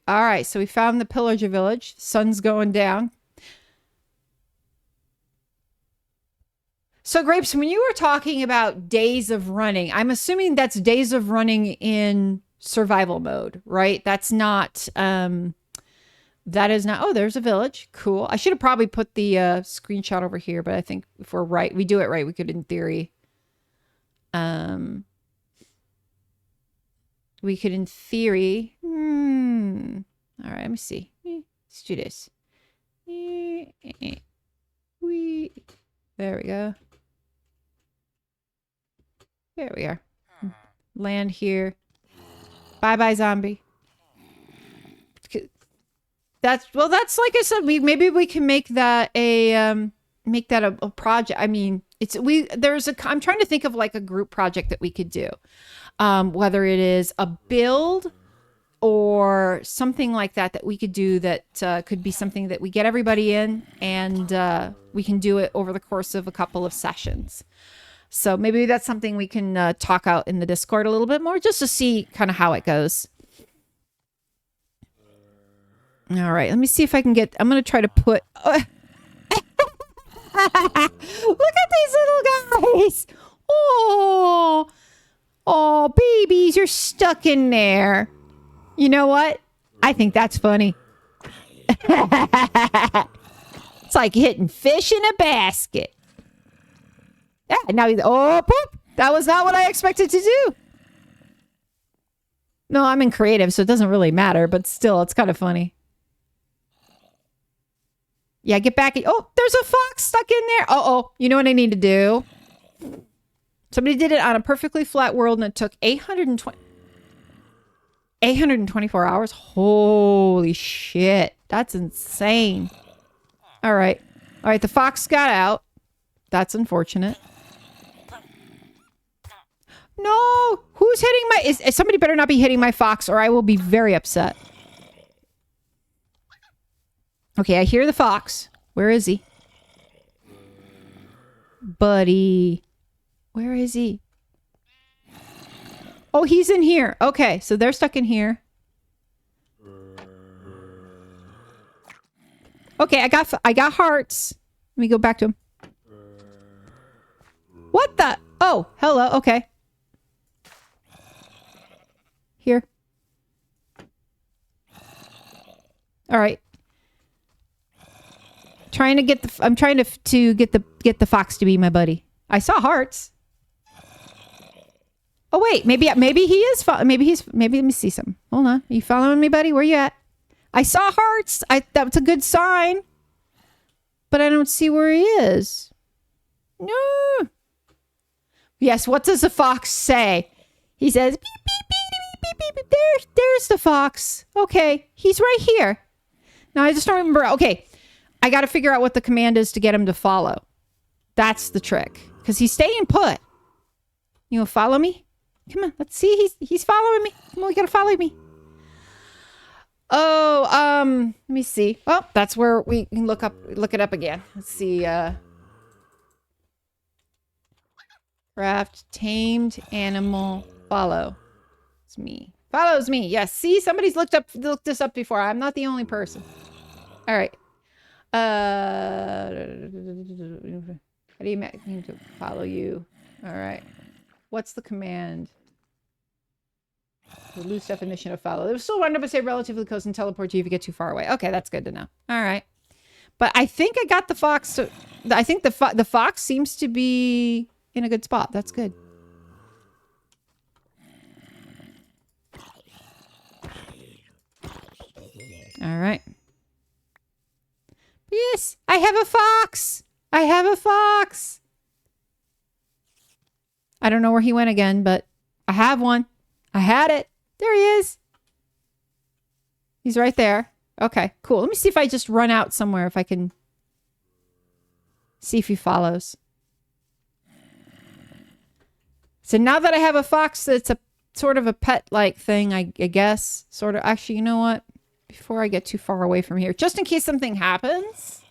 All right, so we found the Pillager Village. Sun's going down. So, Grapes, when you were talking about days of running, I'm assuming that's days of running in survival mode, right? That's not, that is not, oh, there's a village. Cool. I should have probably put the screenshot over here, but I think if we do it right, we could, in theory, all right, let me see. Let's do this. There we go. There we are. Land here. Bye-bye, zombie. That's like I said, maybe we can make that a project. I mean, I'm trying to think of like a group project that we could do. Whether it is a build or something like that we could do that could be something that we get everybody in and we can do it over the course of a couple of sessions. So maybe that's something we can talk out in the Discord a little bit more just to see kind of how it goes. All right, let me see if I can I'm going to try to put... Look at these little guys! Oh, babies, you're stuck in there. You know what? I think that's funny. It's like hitting fish in a basket. Yeah, now poop. That was not what I expected to do. No, I'm in creative, so it doesn't really matter, but still, it's kind of funny. Yeah, get back. Oh, there's a fox stuck in there. Uh-oh. You know what I need to do? Somebody did it on a perfectly flat world, and it took 824 hours. Holy shit. That's insane. All right. All right, the fox got out. That's unfortunate. No! Who's hitting my... Somebody better not be hitting my fox, or I will be very upset. Okay, I hear the fox. Where is he? Buddy. Where is he? Oh, he's in here. Okay, so they're stuck in here. Okay, I got hearts. Let me go back to him. What the? Oh, hello. Okay. Here. All right. I'm trying to get the fox to be my buddy. I saw hearts. Oh wait, maybe he is. Maybe let me see some. Hold on. Are you following me, buddy? Where you at? I saw hearts. That was a good sign. But I don't see where he is. No. Yes, what does the fox say? He says, beep, beep, beep, beep, beep, beep. There's the fox. Okay, he's right here. Now, I just don't remember. Okay, I got to figure out what the command is to get him to follow. That's the trick. Because he's staying put. You want to follow me? Come on, let's see. He's following me. Come on, you got to follow me. Oh, let me see. Oh, that's where we can look it up again. Let's see, craft tamed animal follow. It's me. Follows me. Yes. See, somebody's looked this up before. I'm not the only person. All right. How do you make me to follow you? All right. What's the command? The loose definition of follow. It was still 100% relatively close and teleport you if you get too far away. Okay, that's good to know. All right. But I think I got the fox. I think the fox seems to be in a good spot. That's good. All right. Yes, I have a fox. I have a fox. I don't know where he went again, but I have one. I had it. There he is. He's right there. Okay, cool. Let me see if I just run out somewhere, if I can see if he follows. So now that I have a fox that's a sort of a pet-like thing, I guess. Sort of. Actually, you know what? Before I get too far away from here, just in case something happens,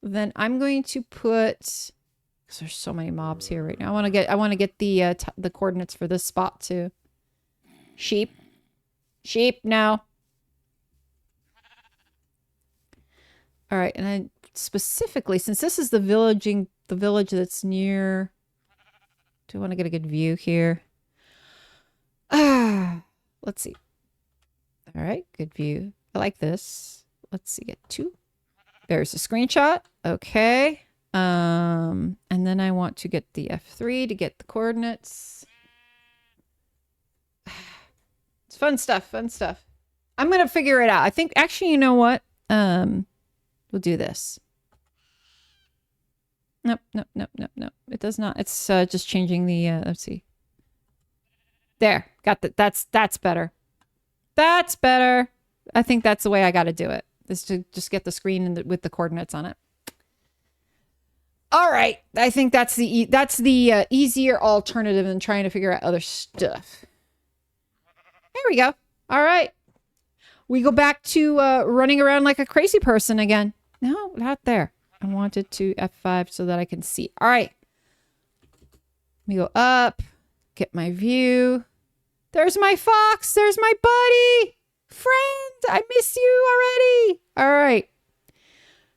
then I'm going to put, because there's so many mobs here right now. I want to get the coordinates for this spot too. Sheep. Sheep, no. All right, and I specifically, since this is the village that's near, do I want to get a good view here? Let's see. All right, good view. I like this. Let's see, get 2. There's a screenshot. Okay. And then I want to get the F3 to get the coordinates. It's fun stuff, fun stuff. I'm going to figure it out. I think, actually, you know what? We'll do this. Nope. It does not. It's just changing the, let's see. There, got that. That's better. That's better. I think that's the way I got to do it. Is to just get the screen with the coordinates on it. All right. I think that's the easier alternative than trying to figure out other stuff. There we go. All right. We go back to running around like a crazy person again. No, not there. I wanted to F5 so that I can see. All right. Let me go up. Get my view. There's my fox. There's my buddy. Friend, I miss you already. All right.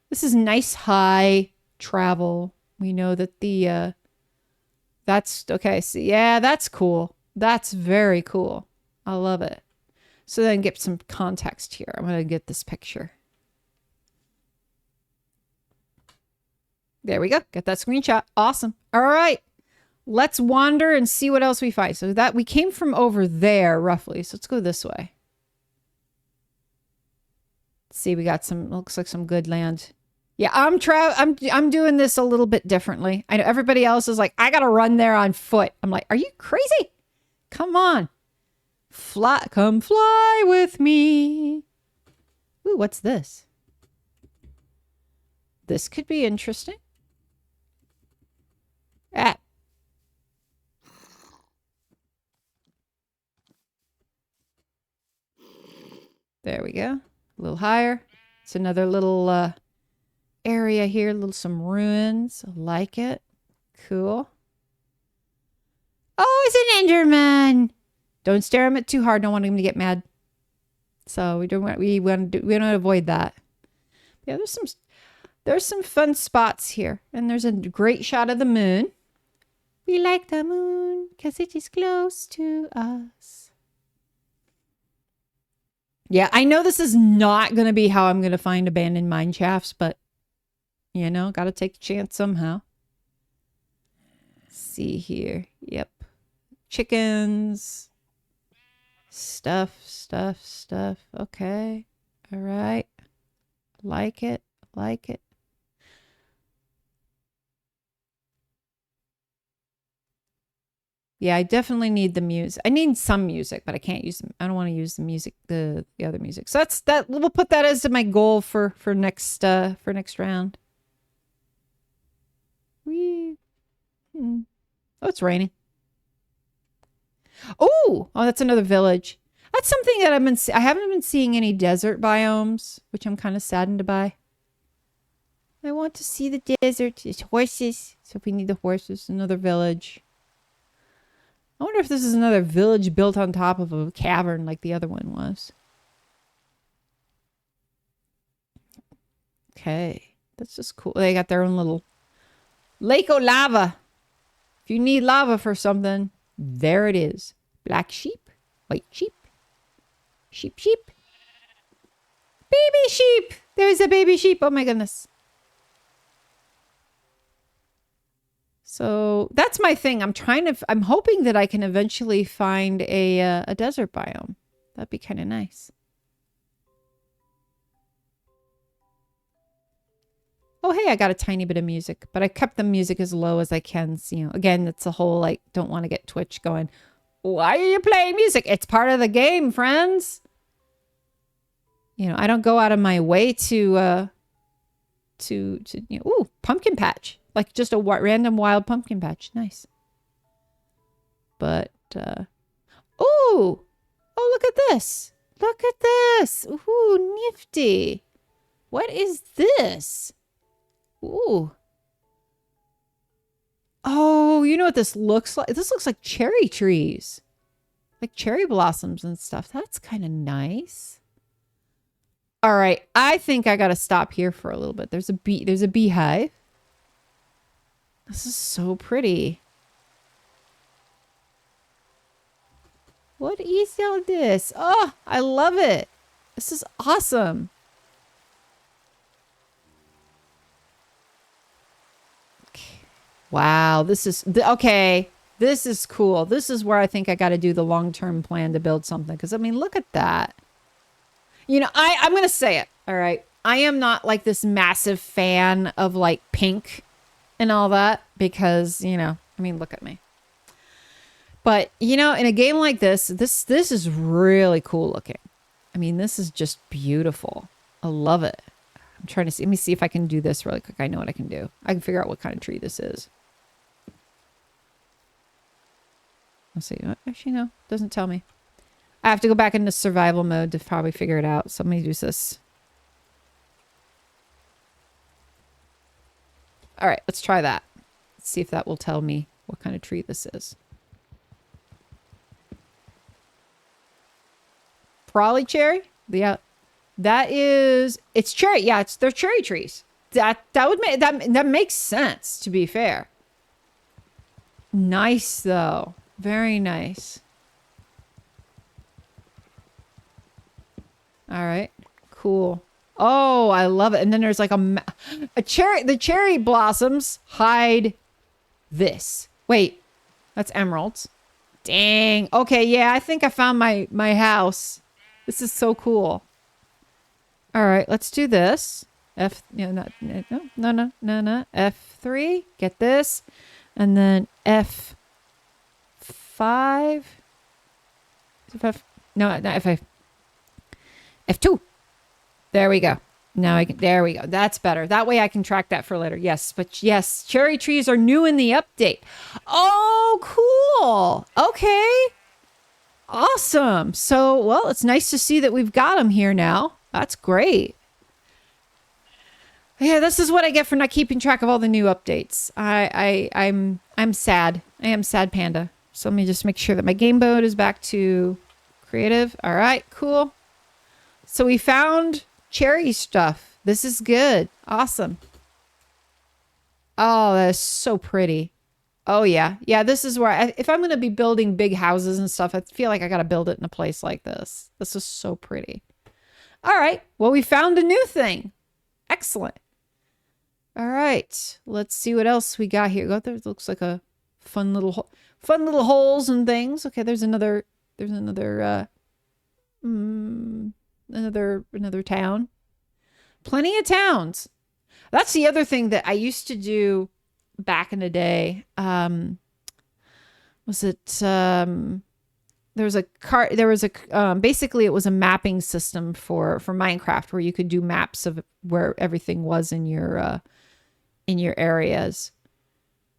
This is nice high travel. We know that the, that's, okay, so yeah, that's cool. That's very cool. I love it. So then get some context here. I'm going to get this picture. There we go. Get that screenshot. Awesome. All right. Let's wander and see what else we find. So that we came from over there roughly. So let's go this way. Let's see, we got some, looks like some good land. Yeah, I'm doing this a little bit differently. I know everybody else is like, I got to run there on foot. I'm like, are you crazy? Come on. Come fly with me. Ooh, what's this? This could be interesting. Ah. There we go. A little higher. It's another little area here. Some ruins. I like it. Cool. Oh, it's an Enderman. Don't stare at him too hard. Don't want him to get mad. So we want to avoid that. Yeah, there's some fun spots here, and there's a great shot of the moon. We like the moon because it is close to us. Yeah, I know this is not going to be how I'm going to find abandoned mine shafts, but, you know, got to take the chance somehow. Let's see here. Yep. Chickens. Stuff. Okay. All right. Like it. Yeah, I definitely need the music. I need some music, but I can't use them. I don't want to use the music, the other music. So that's that. We'll put that as my goal for next round. Whee. Oh, it's raining. Oh, that's another village. That's something that I haven't been seeing any desert biomes, which I'm kind of saddened by. I want to see the desert. It's horses. So if we need the horses, another village. I wonder if this is another village built on top of a cavern like the other one was. Okay. That's just cool. They got their own little lake of lava. If you need lava for something, there it is. Black sheep, white sheep, sheep. Baby sheep. There's a baby sheep. Oh my goodness. So that's my thing. I'm hoping that I can eventually find a desert biome. That'd be kind of nice. Oh, hey, I got a tiny bit of music, but I kept the music as low as I can. So, you know, again, it's a whole, like, don't want to get Twitch going, why are you playing music? It's part of the game, friends. You know, I don't go out of my way to you know, ooh, pumpkin patch. Like just a random wild pumpkin patch. Nice. But, ooh, oh, look at this. Look at this. Ooh, nifty. What is this? Ooh. Oh, you know what this looks like? This looks like cherry trees. Like cherry blossoms and stuff. That's kind of nice. All right. I think I got to stop here for a little bit. There's a beehive. This is so pretty. What is all this? Oh, I love it. This is awesome. Wow, this is okay. This is cool. This is where I think I got to do the long-term plan to build something. Because I mean, look at that. You know, I'm gonna say it. All right, I am not like this massive fan of like pink and all that because you know, I mean, look at me. But you know, in a game like this is really cool looking. I mean, this is just beautiful. I love it. I'm trying to see. Let me see if I can do this really quick. I know what I can do. I can figure out what kind of tree this is. Let's see. Actually, no. Doesn't tell me. I have to go back into survival mode to probably figure it out. So let me do this. All right. Let's try that. Let's see if that will tell me what kind of tree this is. Probably cherry? Yeah. That is, it's cherry. Yeah, they're cherry trees. That would make that makes sense, to be fair. Nice though. Very nice. All right. Cool. Oh, I love it. And then there's like a cherry. The cherry blossoms hide this. Wait, that's emeralds. Dang. Okay, yeah, I think I found my house. This is so cool. All right, let's do this. No. F3, get this. And then F5. F5. F2. There we go. Now there we go. That's better. That way I can track that for later. Yes, but yes, cherry trees are new in the update. Oh, cool. Okay. Awesome. So, well, it's nice to see that we've got them here now. That's great. Yeah, this is what I get for not keeping track of all the new updates. I'm sad. I am sad panda. So let me just make sure that my game mode is back to creative. All right, cool. So we found cherry stuff. This is good. Awesome. Oh, that is so pretty. Oh, yeah. Yeah, this is where if I'm going to be building big houses and stuff, I feel like I got to build it in a place like this. This is so pretty. All right. Well, we found a new thing. Excellent. All right. Let's see what else we got here. There looks like a fun little holes and things. Okay, there's another town. Plenty of towns. That's the other thing that I used to do back in the day. What was it there was a car there was a basically it was a mapping system for Minecraft where you could do maps of where everything was in your areas.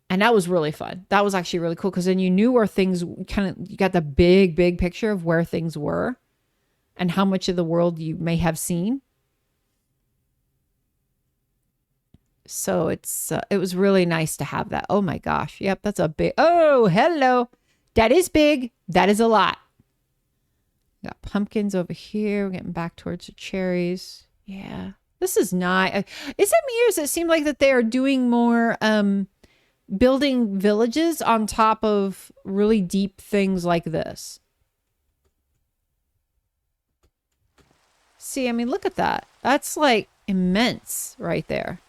And that was really fun. That was actually really cool because then you knew where things you got the big picture of where things were and how much of the world you may have seen. So it was really nice to have that. Oh my gosh. Yep, that's a big. Oh, hello. That is big. That is a lot. Got pumpkins over here. We're getting back towards the cherries. Yeah. This is not. Is it me or does it seem like that they are doing more building villages on top of really deep things like this? See, I mean, look at that. That's like immense right there.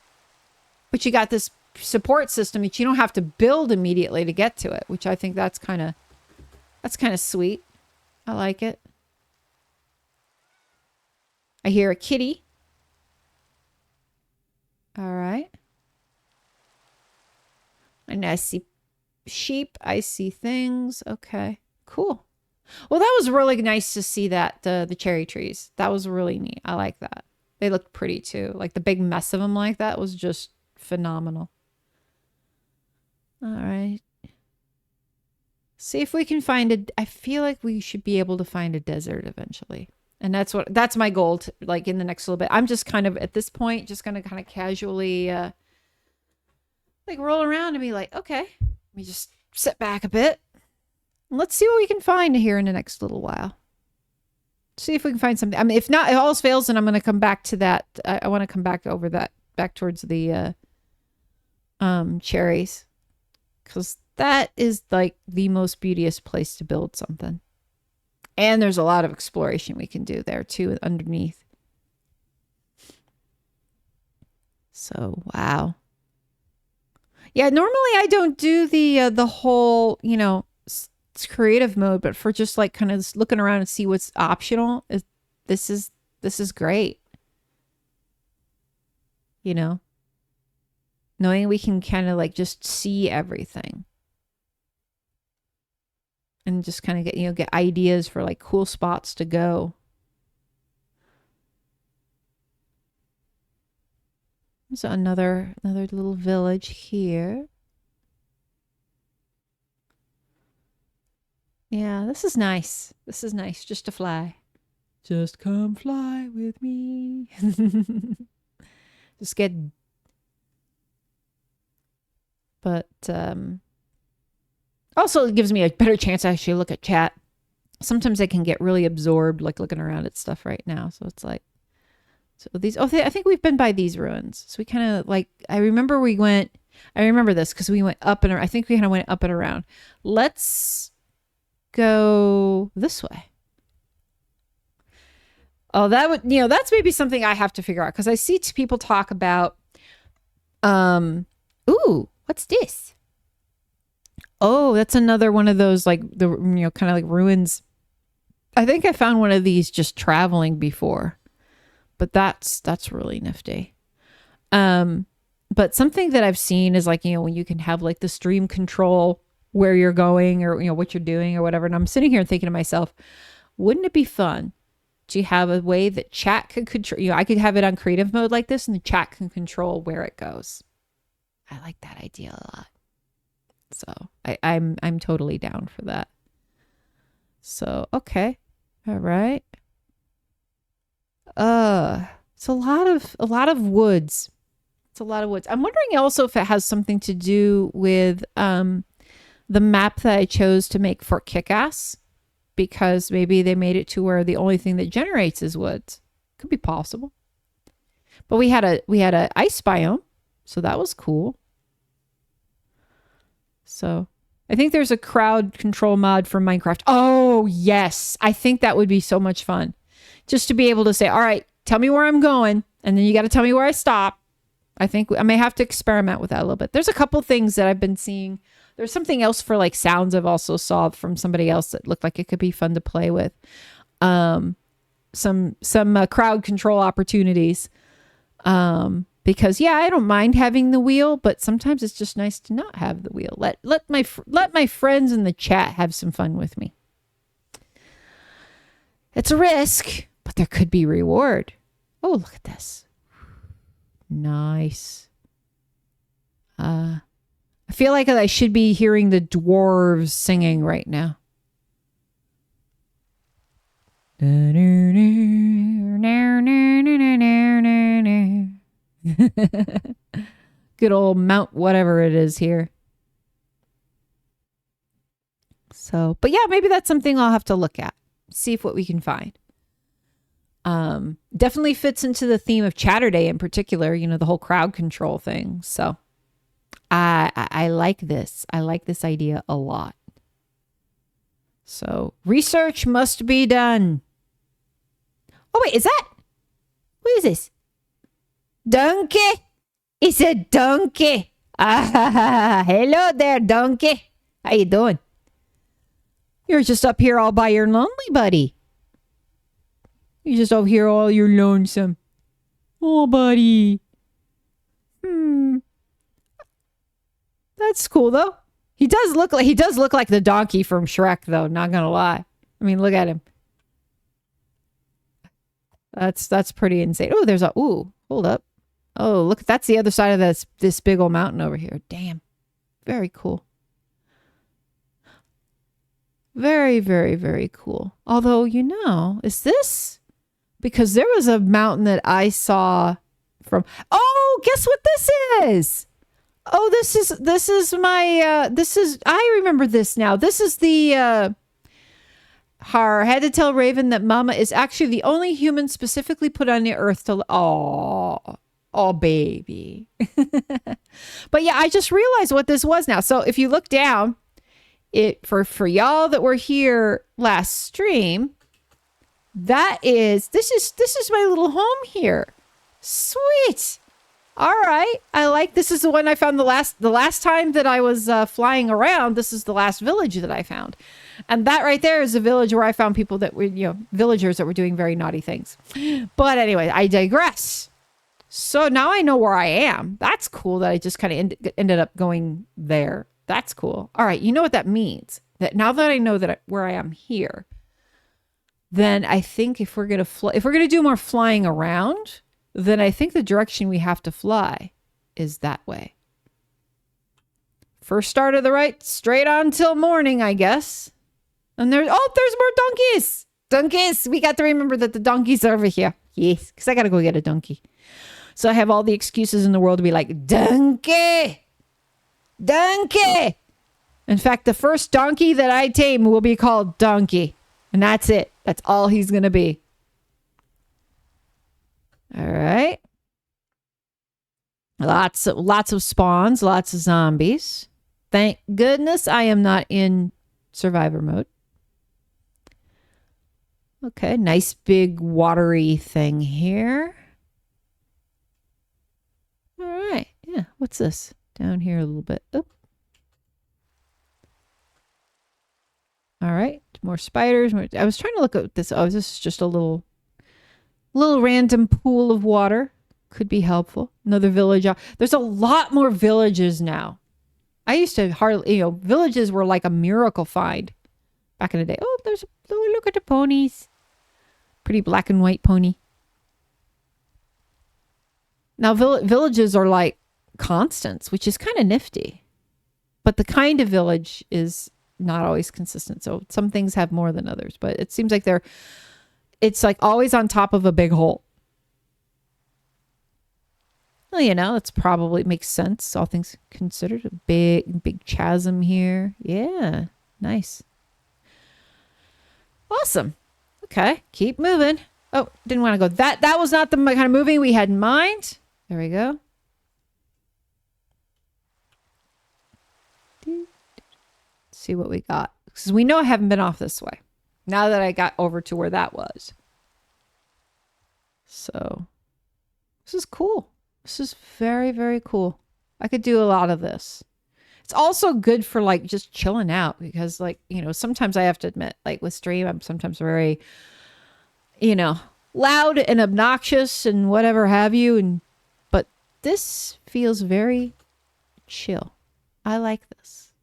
But you got this support system that you don't have to build immediately to get to it, which I think that's kind of sweet. I like it. I hear a kitty. All right. And I see sheep. I see things. Okay, cool. Well, that was really nice to see that the cherry trees. That was really neat. I like that. They looked pretty too. Like the big mess of them like that was just phenomenal. All right. See if we can find I feel like we should be able to find a desert eventually. And that's my goal to, like in the next little bit. I'm just kind of at this point just going to kind of casually like roll around and be like, okay, let me just sit back a bit. Let's see what we can find here in the next little while. See if we can find something. I mean, if not, if all else fails, then I'm going to come back to that. I want to come back over that, back towards the cherries, because that is like the most beauteous place to build something. And there's a lot of exploration we can do there too underneath. So, wow. Yeah, normally I don't do the whole, it's creative mode, but for just like kind of looking around and see what's optional, this is great. Knowing we can kind of like just see everything. And just kind of get ideas for like cool spots to go. There's another little village here. Yeah, this is nice. This is nice just to fly. Just come fly with me. Just get. But also, it gives me a better chance to actually look at chat. Sometimes I can get really absorbed, like looking around at stuff right now. So it's like, these. Oh, I think we've been by these ruins. So we kind of like. I remember this because we went up and I think we kind of went up and around. Let's go this way. Oh, that would that's maybe something I have to figure out because I see people talk about. Ooh, what's this? Oh, that's another one of those like the kind of like ruins. I think I found one of these just traveling before, but that's really nifty. But something that I've seen is like when you can have like the stream control where you're going or what you're doing or whatever. And I'm sitting here thinking to myself, wouldn't it be fun to have a way that chat could control? I could have it on creative mode like this, and the chat can control where it goes. I like that idea a lot. So I'm totally down for that. So, okay. All right. It's a lot of woods. It's a lot of woods. I'm wondering also if it has something to do with the map that I chose to make for Kick-Ass, because maybe they made it to where the only thing that generates is woods. Could be possible. But we had a ice biome, so that was cool. So I think there's a crowd control mod for Minecraft. Oh, yes. I think that would be so much fun. Just to be able to say, all right, tell me where I'm going. And then you got to tell me where I stop. I think I may have to experiment with that a little bit. There's a couple things that I've been seeing. There's something else for like sounds I've also saw from somebody else that looked like it could be fun to play with. Some crowd control opportunities. Because yeah, I don't mind having the wheel, but sometimes it's just nice to not have the wheel. Let my friends in the chat have some fun with me. It's a risk, but there could be reward. Oh, look at this. Nice. I feel like I should be hearing the dwarves singing right now. Good old Mount whatever it is here. So, but yeah, maybe that's something I'll have to look at. See if what we can find. Definitely fits into the theme of Chatterday in particular, you know, the whole crowd control thing. So I like this. I like this idea a lot. So research must be done. Oh wait, what is this? Donkey? It's a donkey. Ah, hello there, donkey. How you doing? You're just up here all by your lonely, buddy. You're just over here all you're lonesome. Oh, buddy. That's cool though. He does look like the donkey from Shrek though, not gonna lie. I mean, look at him. That's pretty insane. Oh, there's hold up. Oh, look, that's the other side of this big old mountain over here. Damn. Very cool. Very, very, very cool. Although, you know, is this? Because there was a mountain that I saw from... Oh, guess what this is? Oh, this is my... I remember this now. This is the... Har had to tell Raven that Mama is actually the only human specifically put on the earth to... Oh, baby. But yeah, I just realized what this was now. So if you look down... for y'all that were here last stream, this is my little home here. Sweet. All right. I like, this is the one I found the last time that I was flying around. This is the last village that I found. And that right there is a village where I found people that were, you know, villagers that were doing very naughty things. But anyway, I digress. So now I know where I am. That's cool that I just kind of ended up going there. That's cool. All right. You know what that means? That now that I know that where I am here, then I think if we're going to do more flying around, then I think the direction we have to fly is that way. First start of the right, straight on till morning, I guess. And there's more donkeys. Donkeys. We got to remember that the donkeys are over here. Yes, because I got to go get a donkey. So I have all the excuses in the world to be like, donkey. Donkey! In fact, the first donkey that I tame will be called Donkey. And that's it. That's all he's going to be. All right. Lots of spawns, lots of zombies. Thank goodness I am not in survivor mode. Okay, nice big watery thing here. All right. Yeah, what's this? Down here a little bit. Oop. All right. More spiders. I was trying to look at this. Oh, this is just a little random pool of water. Could be helpful. Another village. There's a lot more villages now. I used to hardly, villages were like a miracle find back in the day. Oh, look at the ponies. Pretty black and white pony. Now villages are like constants, which is kind of nifty, but the kind of village is not always consistent. So some things have more than others, but it seems like it's like always on top of a big hole. Well, it's probably makes sense. All things considered, a big chasm here. Yeah. Nice. Awesome. Okay. Keep moving. Oh, didn't want to go. That was not the kind of moving we had in mind. There we go. See what we got. Because we know I haven't been off this way. Now that I got over to where that was. So, this is cool. This is very, very cool. I could do a lot of this. It's also good for like just chilling out because like, sometimes I have to admit, like with stream, I'm sometimes very, loud and obnoxious and whatever have you. But this feels very chill. I like this.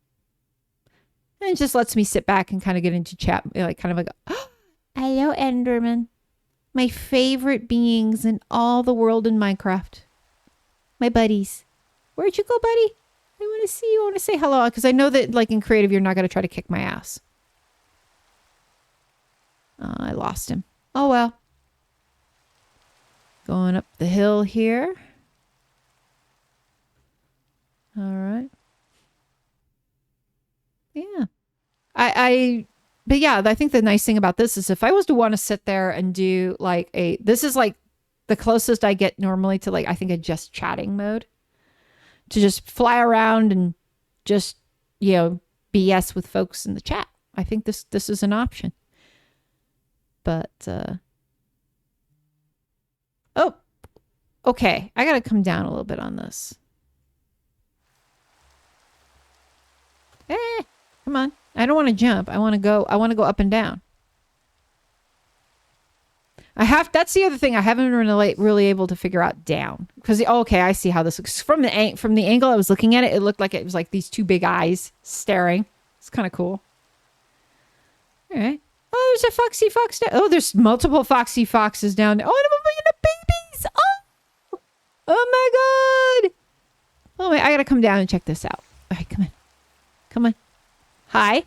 And it just lets me sit back and kind of get into chat. Like kind of like, oh, hello, Enderman. My favorite beings in all the world in Minecraft. My buddies. Where'd you go, buddy? I want to see you. I want to say hello. Because I know that like in creative, you're not going to try to kick my ass. I lost him. Oh, well. Going up the hill here. All right. Yeah. But yeah, I think the nice thing about this is if I was to want to sit there and do like this is like the closest I get normally to like, I think a just chatting mode. To just fly around and just, you know, BS with folks in the chat. I think this is an option. But, oh, okay. I got to come down a little bit on this. Come on. I don't want to jump. I want to go up and down. That's the other thing I haven't really able to figure out down. Because, okay, I see how this looks. From the angle I was looking at it, it looked like it was like these two big eyes staring. It's kind of cool. All right. Oh, there's a foxy fox down. Oh, there's multiple foxy foxes down there. Oh, and a babies. Oh my God. Oh, wait, I got to come down and check this out. All right, come on. Come on. Hi.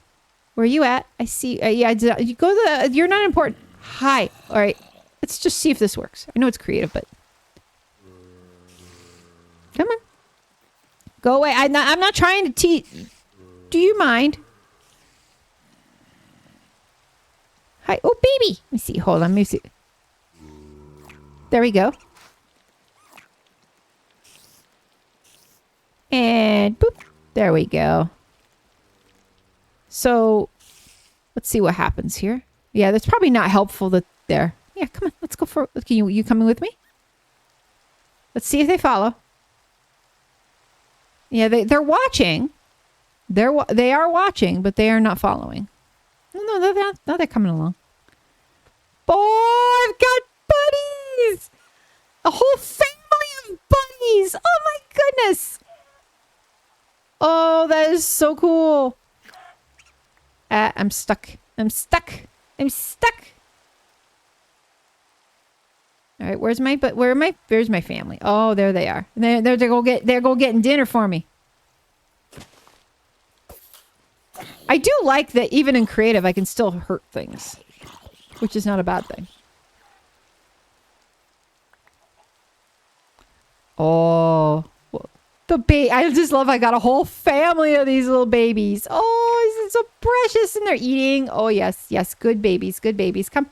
Where are you at? I see. Yeah, you go to you're not important. Hi. All right. Let's just see if this works. I know it's creative, but come on. Go away. I'm not trying to teach. Do you mind? Hi. Oh, baby. Let me see. Hold on. Let me see. There we go. And boop. There we go. So let's see what happens here. Yeah, that's probably not helpful that there. Yeah, come on. Let's go for it. You coming with me? Let's see if they follow. Yeah, they're watching. They are watching, but they are not following. No, they're not. No, they're coming along. Boy, I've got buddies! A whole family of buddies! Oh my goodness! Oh, that is so cool. I'm stuck. I'm stuck. I'm stuck. All right, where's my family? Oh, there they are. They're go getting dinner for me. I do like that even in creative I can still hurt things, which is not a bad thing. Oh, I just love I got a whole family of these little babies. Oh, this is so precious and they're eating. Oh, yes, yes, good babies, come.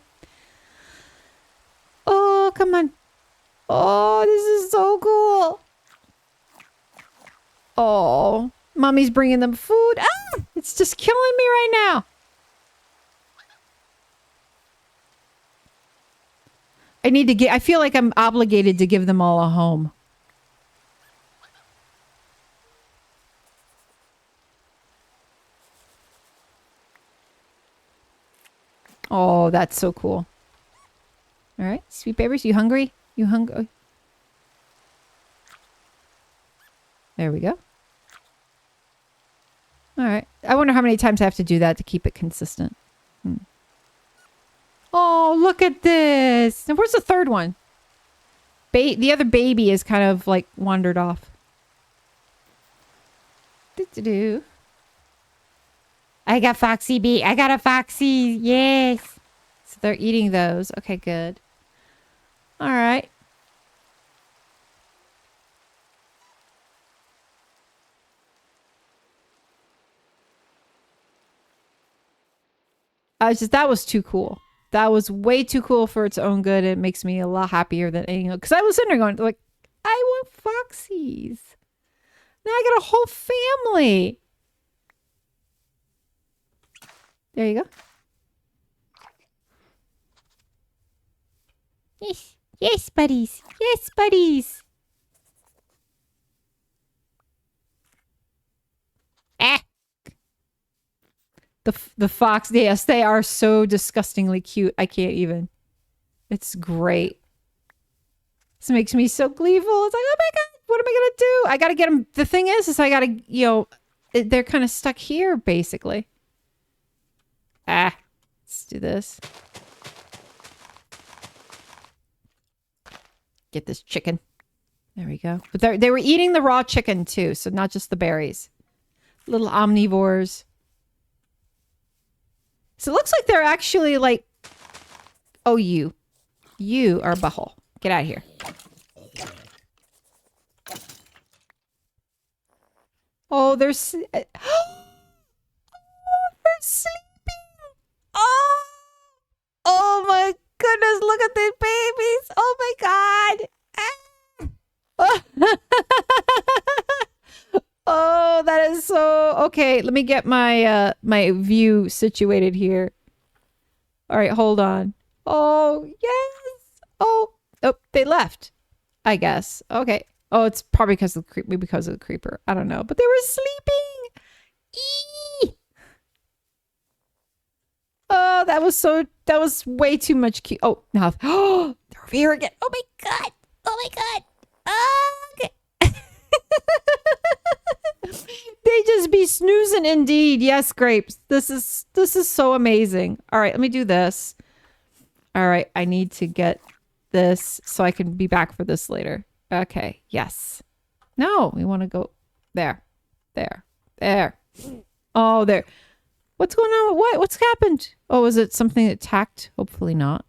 Oh, come on. Oh, this is so cool. Oh, mommy's bringing them food. Ah, it's just killing me right now. I feel like I'm obligated to give them all a home. Oh, that's so cool. All right, sweet babies, you hungry? You hungry? There we go. All right. I wonder how many times I have to do that to keep it consistent. Oh, look at this. Now, where's the third one? The other baby is kind of like wandered off. Do-do-do. I got Foxy Bee. I got a Foxy. Yes. So they're eating those. Okay, good. All right. That was too cool. That was way too cool for its own good. It makes me a lot happier than anything. Because I was sitting there going, like, I want Foxies. Now I got a whole family. There you go. Yes. Yes, buddies. Yes, buddies. Ah. The fox, yes, they are so disgustingly cute. I can't even. It's great. This makes me so gleeful. It's like, oh my god, What am I gonna do? I gotta get them. The thing is I gotta, they're kind of stuck here, basically. Let's do this. Get this chicken. There we go. But they were eating the raw chicken too, so not just the berries. Little omnivores. So it looks like they're actually like... Oh, you. You are a butthole. Get out of here. Oh, they're sleeping. Oh my goodness, look at these babies. Oh my God. Oh, that is so... Okay, let me get my my view situated here. All right, hold on. Oh, yes. Oh, they left, I guess. Okay. Oh, it's probably because of the creeper. I don't know, but they were sleeping. Eee! Oh, that was way too much cute. Oh, now, oh, they're over here again. Oh my God. Oh my God. Okay. They just be snoozing indeed. Yes, grapes. This is so amazing. All right, let me do this. All right, I need to get this so I can be back for this later. Okay, yes. No, we want to go there. There. There. Oh, there. What's going on? What's happened? Oh, is it something that attacked? Hopefully not.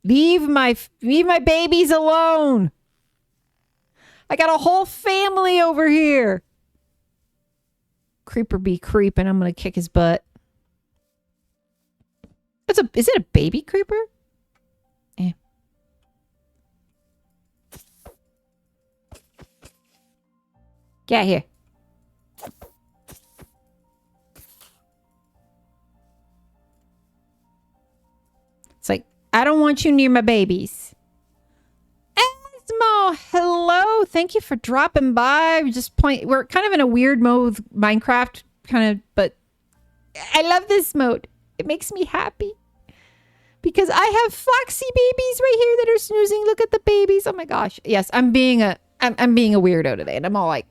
Leave my babies alone. I got a whole family over here. Creeper be creeping. I'm going to kick his butt. Is it a baby creeper? Eh. Get here. It's like, I don't want you near my babies. Esmo, hello. Thank you for dropping by. We're kind of in a weird mode with Minecraft, but I love this mode. It makes me happy. Because I have foxy babies right here that are snoozing. Look at the babies. Oh my gosh. Yes, I'm being a weirdo today, and I'm all like,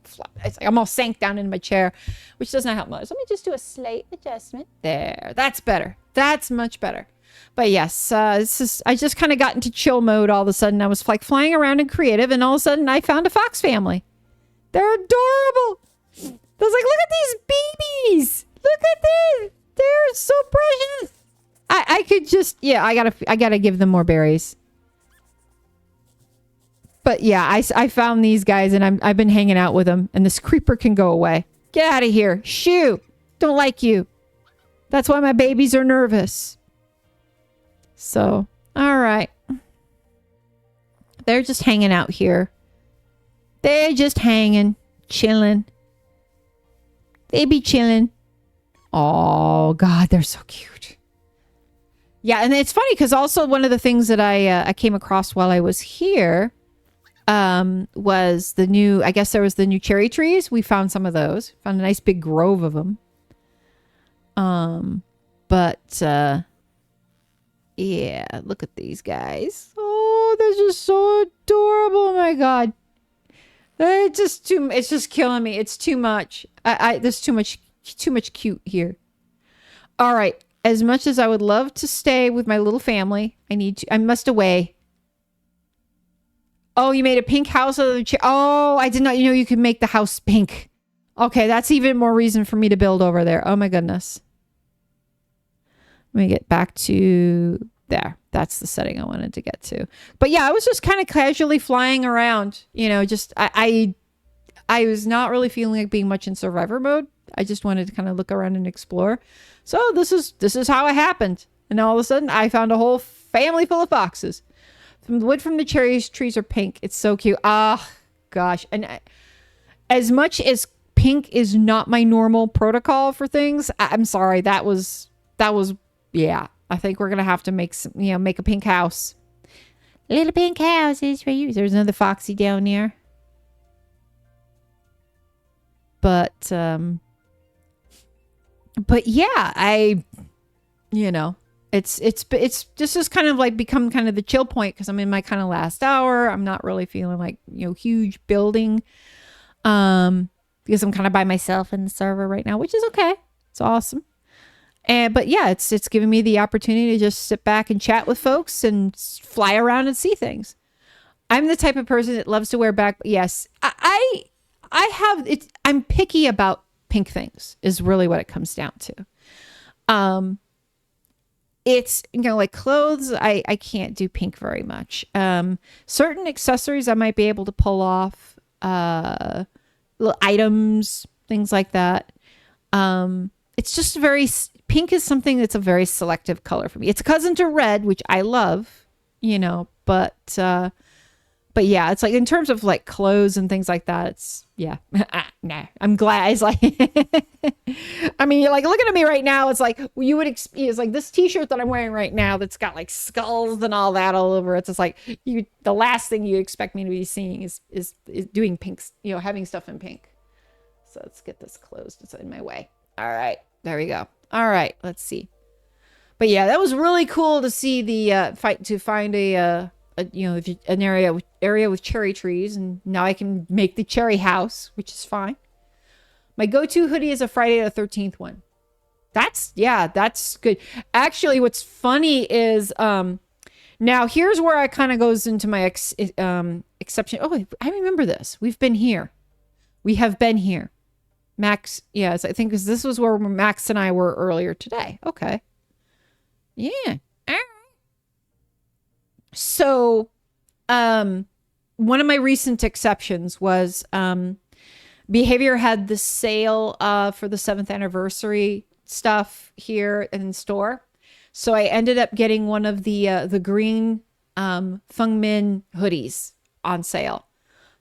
I'm all sank down in my chair, which does not help much. Let me just do a slight adjustment. There. That's better. That's much better. But yes, I just kind of got into chill mode all of a sudden. I was like flying around in creative, and all of a sudden I found a fox family. They're adorable. I was like, look at these babies. Look at this. They're so precious. I could just, I gotta give them more berries. But yeah, I found these guys, and I've been hanging out with them, and this creeper can go away. Get out of here. Shoo. Don't like you. That's why my babies are nervous. So, all right. They're just hanging out here. They're just hanging, chilling. They be chilling. Oh, God, they're so cute. Yeah, and it's funny because also one of the things that I came across while I was here was the new, I guess there was the new cherry trees. We found some of those. Found a nice big grove of them. Yeah, look at these guys. Oh, they're just so adorable. Oh my God. It's just killing me. It's too much. There's too much cute here. All right. As much as I would love to stay with my little family, I must away. Oh, you made a pink house out of the chair. Oh, I did not know you could make the house pink. Okay, that's even more reason for me to build over there. Oh my goodness. Let me get back to there. That's the setting I wanted to get to. But yeah, I was just kind of casually flying around. I was not really feeling like being much in survivor mode. I just wanted to kind of look around and explore. So this is how it happened. And all of a sudden, I found a whole family full of foxes. The wood from the cherry trees are pink. It's so cute. Ah, gosh. And as much as pink is not my normal protocol for things, I'm sorry. That was, yeah. I think we're going to have to make a pink house. Little pink house is for you. There's another foxy down there. But yeah, It's just as kind of like become kind of the chill point because I'm in my kind of last hour. I'm not really feeling like, huge building. Because I'm kind of by myself in the server right now, which is okay. It's awesome. But yeah, it's giving me the opportunity to just sit back and chat with folks and fly around and see things. I'm the type of person that loves to wear back. Yes, I have it. I'm picky about pink things is really what it comes down to. It's, like clothes. I can't do pink very much. Certain accessories I might be able to pull off, little items, things like that. It's just pink is something that's a very selective color for me. It's a cousin to red, which I love, but yeah, it's like in terms of like clothes and things like that, it's nah. I'm glad. It's like, I mean, you're like looking at me right now. It's like it's like this T-shirt that I'm wearing right now that's got like skulls and all that all over it. It's just like the last thing you expect me to be seeing is doing pinks, having stuff in pink. So let's get this closed. It's in my way. All right, there we go. All right, let's see. But yeah, that was really cool to see the find an area with cherry trees, and now I can make the cherry house, which is fine. My go-to hoodie is a Friday the 13th one. That's good. Actually, what's funny is now here's where I kind of goes into my exception. Oh, I remember this. We have been here. Max, yes, I think because this was where Max and I were earlier today. Okay. Yeah. All right. So, one of my recent exceptions was Behavior had the sale for the 7th anniversary stuff here in store. So I ended up getting one of the green Feng Min hoodies on sale.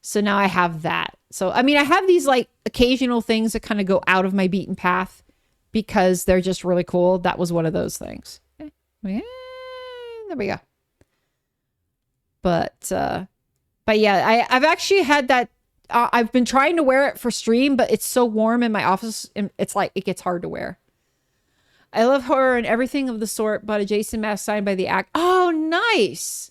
So now I have that. So, I mean, I have these like occasional things that kind of go out of my beaten path because they're just really cool. That was one of those things. Yeah, there we go. But yeah, I've actually had that. I've been trying to wear it for stream, but it's so warm in my office. And it's like, it gets hard to wear. I love horror and everything of the sort, but a Jason mask signed by the act. Oh, nice.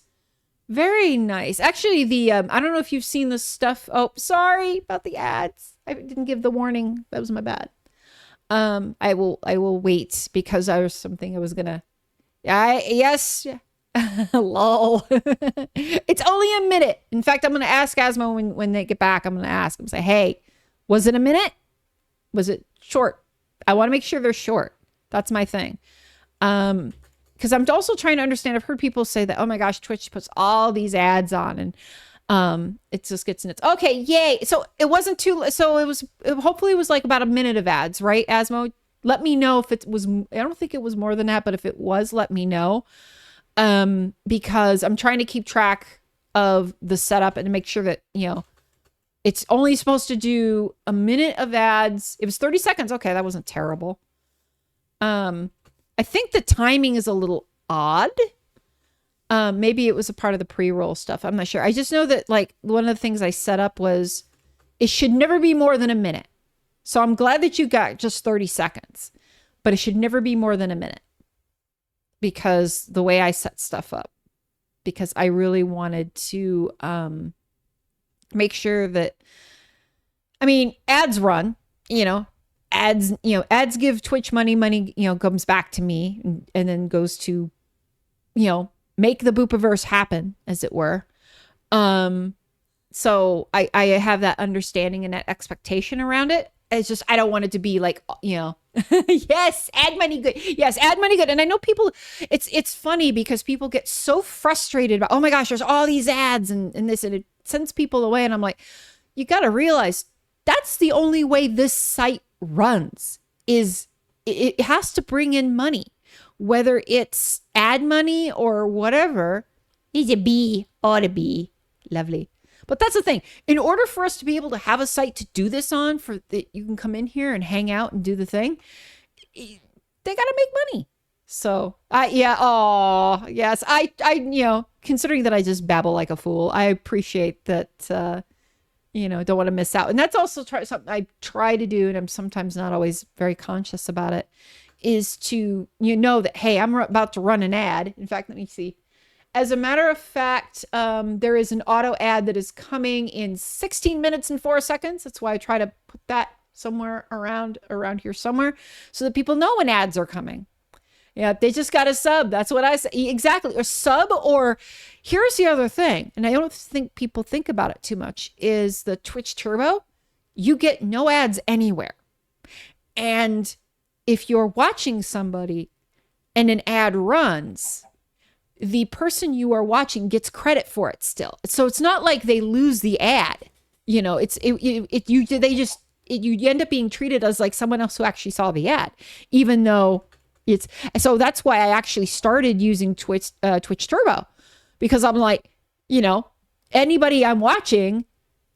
Very nice. Actually, I don't know if you've seen this stuff. Oh, sorry about the ads. I didn't give the warning. That was my bad. I will wait because I was something I was gonna. Yes. Lol. It's only a minute. In fact, I'm gonna ask Asmo when they get back. I'm gonna ask them. Say, hey, was it a minute? Was it short? I want to make sure they're short. That's my thing. Because I'm also trying to understand. I've heard people say that, oh my gosh, Twitch puts all these ads on and it just gets nuts. Okay, yay. So it wasn't too, so hopefully it was like about a minute of ads, right, Asmo? Let me know if it was, I don't think it was more than that, but if it was, let me know. Because I'm trying to keep track of the setup and to make sure that, it's only supposed to do a minute of ads. It was 30 seconds. Okay, that wasn't terrible. I think the timing is a little odd. Maybe it was a part of the pre-roll stuff. I'm not sure. I just know that like one of the things I set up was it should never be more than a minute. So I'm glad that you got just 30 seconds, but it should never be more than a minute because the way I set stuff up, because I really wanted to make sure that, I mean, ads run, ads give Twitch money, comes back to me and then goes to, make the Boop-averse happen, as it were. So I have that understanding and that expectation around it. It's just, I don't want it to be like, yes, ad money good. Yes, ad money good. And I know people, it's funny because people get so frustrated about, oh my gosh, there's all these ads and this, and it sends people away. And I'm like, you got to realize that's the only way this site runs is it has to bring in money, whether it's ad money or whatever. Needs a B, ought to be lovely. But that's the thing. In order for us to be able to have a site to do this on, for that you can come in here and hang out and do the thing, they got to make money. So, yeah. Oh, yes. I, considering that I just babble like a fool, I appreciate that, don't want to miss out. And that's also something I try to do, and I'm sometimes not always very conscious about it, is to, that, hey, I'm about to run an ad. In fact, let me see. As a matter of fact, there is an auto ad that is coming in 16 minutes and 4 seconds. That's why I try to put that somewhere around here somewhere so that people know when ads are coming. Yeah, they just got a sub. That's what I say. Exactly. Or sub, or here's the other thing. And I don't think people think about it too much, is the Twitch Turbo. You get no ads anywhere. And if you're watching somebody and an ad runs, the person you are watching gets credit for it still. So it's not like they lose the ad. You end up being treated as like someone else who actually saw the ad, even though so that's why I actually started using Twitch Turbo, because I'm like, anybody I'm watching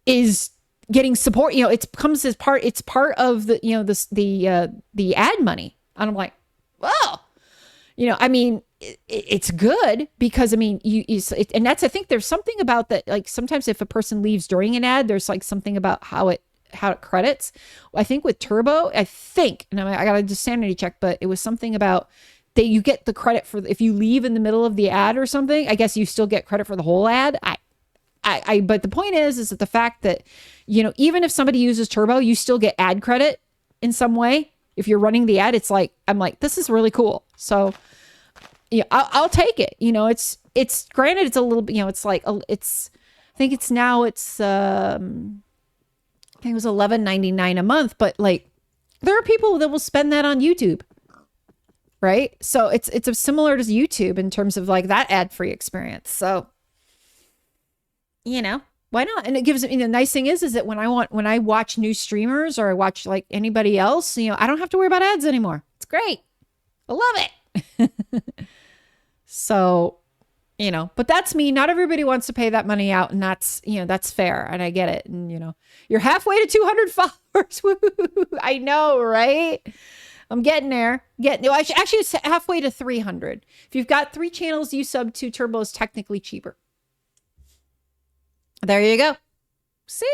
is getting support. It comes as part. It's part of the the ad money, and I'm like, well, I mean, it's good because I mean, and that's, I think there's something about that. Like sometimes if a person leaves during an ad, there's like something about how it credits. I think with Turbo, and I got to just sanity check, but it was something about that you get the credit for if you leave in the middle of the ad or something. I guess you still get credit for the whole ad. But the point is that the fact that, even if somebody uses Turbo, you still get ad credit in some way. If you're running the ad, it's like, I'm like, this is really cool. So yeah, I'll take it. It's granted, it's a little bit, it's like, I think it was $11.99 a month, but like there are people that will spend that on YouTube, right? So it's similar to YouTube in terms of like that ad-free experience. So, why not? And it gives the nice thing is that when I watch new streamers or I watch like anybody else, I don't have to worry about ads anymore. It's great. I love it. So, but that's me. Not everybody wants to pay that money out, and that's fair, and I get it. And you're halfway to 200 followers. I know, right? I'm getting there. Actually, it's halfway to 300. If you've got 3 channels you sub to, Turbo is technically cheaper. There you go. See?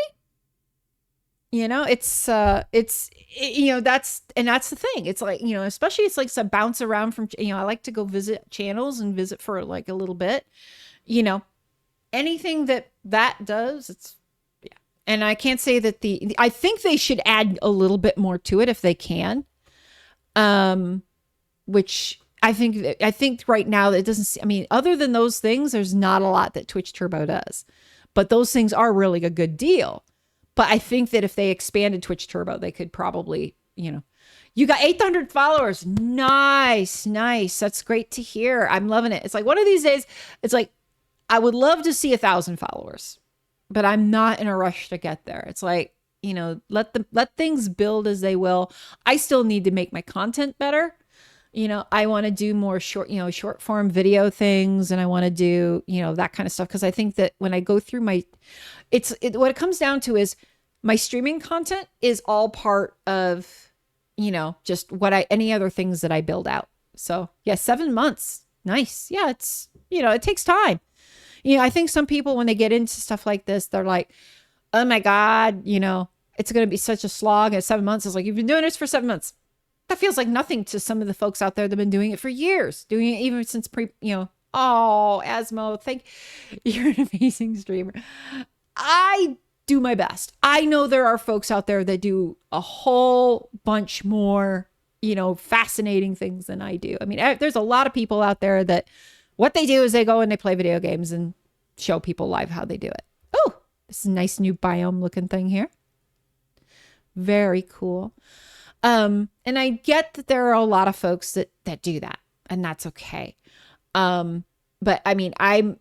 That's the thing. It's like, especially it's like some bounce around from, I like to go visit channels and visit for like a little bit, anything that does, it's, yeah. And I can't say that I think they should add a little bit more to it if they can. Which I think right now it doesn't, other than those things, there's not a lot that Twitch Turbo does, but those things are really a good deal. But I think that if they expanded Twitch Turbo, they could probably, you got 800 followers. Nice. That's great to hear. I'm loving it. It's like one of these days, it's like, I would love to see 1,000 followers, but I'm not in a rush to get there. It's like, let things build as they will. I still need to make my content better. I want to do more short form video things, and I want to do, that kind of stuff. Cause I think that when I go through what it comes down to is my streaming content is all part of, just any other things that I build out. So yeah, 7 months. Nice. Yeah. It's, it takes time. I think some people, when they get into stuff like this, they're like, oh my God, it's going to be such a slog. And 7 months is like, you've been doing this for 7 months. That feels like nothing to some of the folks out there that have been doing it for years, doing it even since oh, Asmo, you're an amazing streamer. I do my best. I know there are folks out there that do a whole bunch more, fascinating things than I do. There's a lot of people out there that what they do is they go and they play video games and show people live how they do it. Oh, this is a nice new biome looking thing here. Very cool. And I get that there are a lot of folks that do that, and that's okay. But I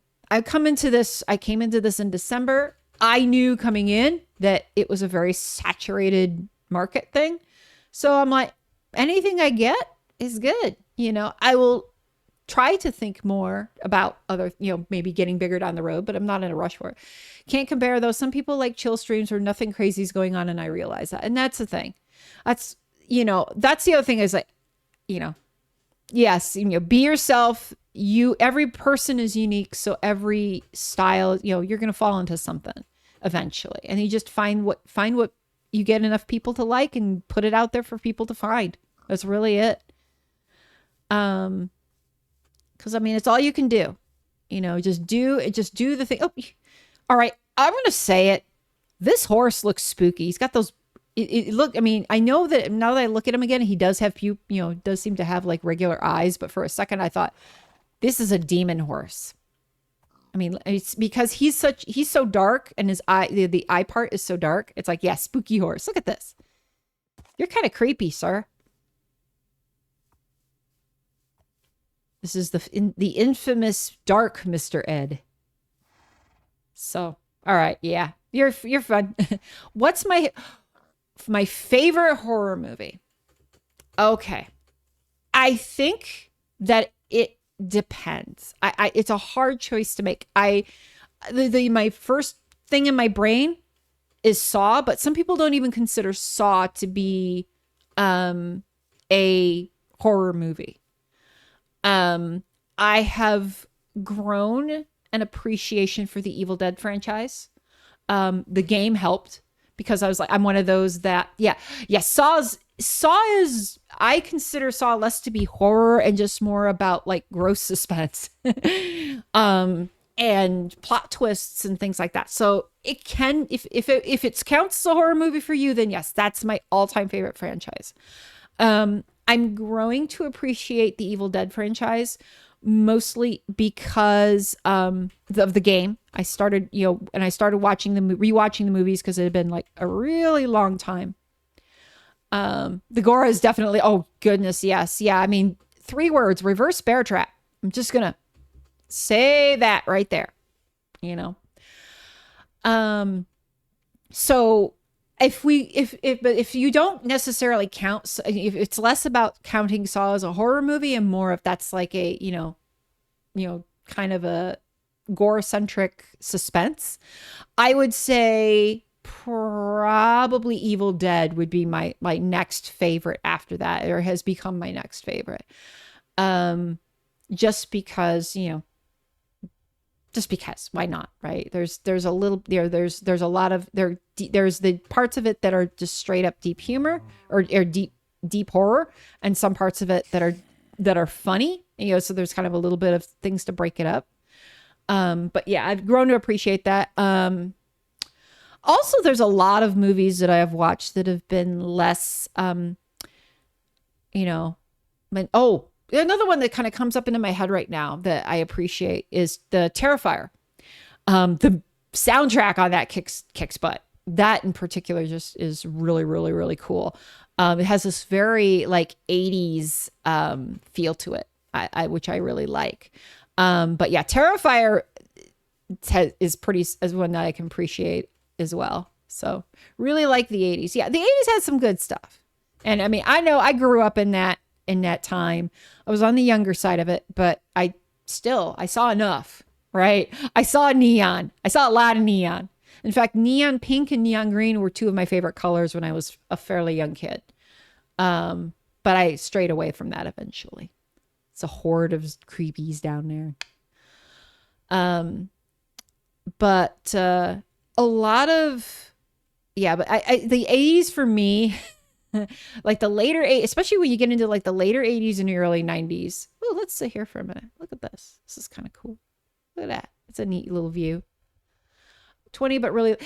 came into this in December. I knew coming in that it was a very saturated market thing. So I'm like, anything I get is good. I will try to think more about other, maybe getting bigger down the road, but I'm not in a rush for it. Can't compare though. Some people like chill streams where nothing crazy is going on, and I realize that. And that's the thing. That's the other thing is like, yes, be yourself. Every person is unique. So every style, you're going to fall into something eventually. And you just find what you get enough people to like and put it out there for people to find. That's really it. Because I mean, it's all you can do. Just do the thing. Oh, all right. I'm gonna say it. This horse looks spooky. He's got those. Look. I mean, I know that now that I look at him again, he does have does seem to have like regular eyes. But for a second, I thought this is a demon horse. I mean, it's because he's so dark, and his eye, the eye part is so dark. It's like, yeah, spooky horse. Look at this. You're kind of creepy, sir. This is the infamous dark Mr. Ed. So, all right, yeah, you're fun. What's my favorite horror movie? Okay, I think that it depends. It's a hard choice to make. My first thing in my brain is Saw, but some people don't even consider Saw to be a horror movie. I have grown an appreciation for the Evil Dead franchise. The game helped because I was like, I'm one of those that, yeah, Saw is, I consider Saw less to be horror and just more about like gross suspense, and plot twists and things like that. So it can, if it counts as a horror movie for you, then yes, that's my all-time favorite franchise. I'm growing to appreciate the Evil Dead franchise mostly because of the game. I started, and I started rewatching the movies because it had been like a really long time. The gore is definitely, oh goodness, yes. Yeah, I mean, 3 words, reverse bear trap. I'm just gonna say that right there, So if you don't necessarily count, if it's less about counting Saw as a horror movie and more if that's like a, kind of a gore-centric suspense, I would say probably Evil Dead would be my next favorite after that, or has become my next favorite. Just because, why not, right? There's a little there's a lot of there's the parts of it that are just straight up deep humor or deep horror, and some parts of it that are funny, so there's kind of a little bit of things to break it up. But yeah, I've grown to appreciate that. Also, there's a lot of movies that I have watched that have been less another one that kind of comes up into my head right now that I appreciate is the Terrifier. The soundtrack on that kicks butt. That in particular just is really, really, really cool. It has this very like 80s feel to it, which I really like. But yeah, Terrifier is one that I can appreciate as well. So really like the 80s. Yeah, the 80s had some good stuff. And I mean, I know I grew up in that time. I was on the younger side of it, but I saw enough, right? I saw neon. I saw a lot of neon. In fact, neon pink and neon green were 2 of my favorite colors when I was a fairly young kid. But I strayed away from that eventually. It's a horde of creepies down there. But a lot of, yeah, but the 80s for me, like the later, especially when you get into like the later 80s and the early 90s. Oh, let's sit here for a minute. Look at this. This is kind of cool. Look at that. It's a neat little view. 20, but really,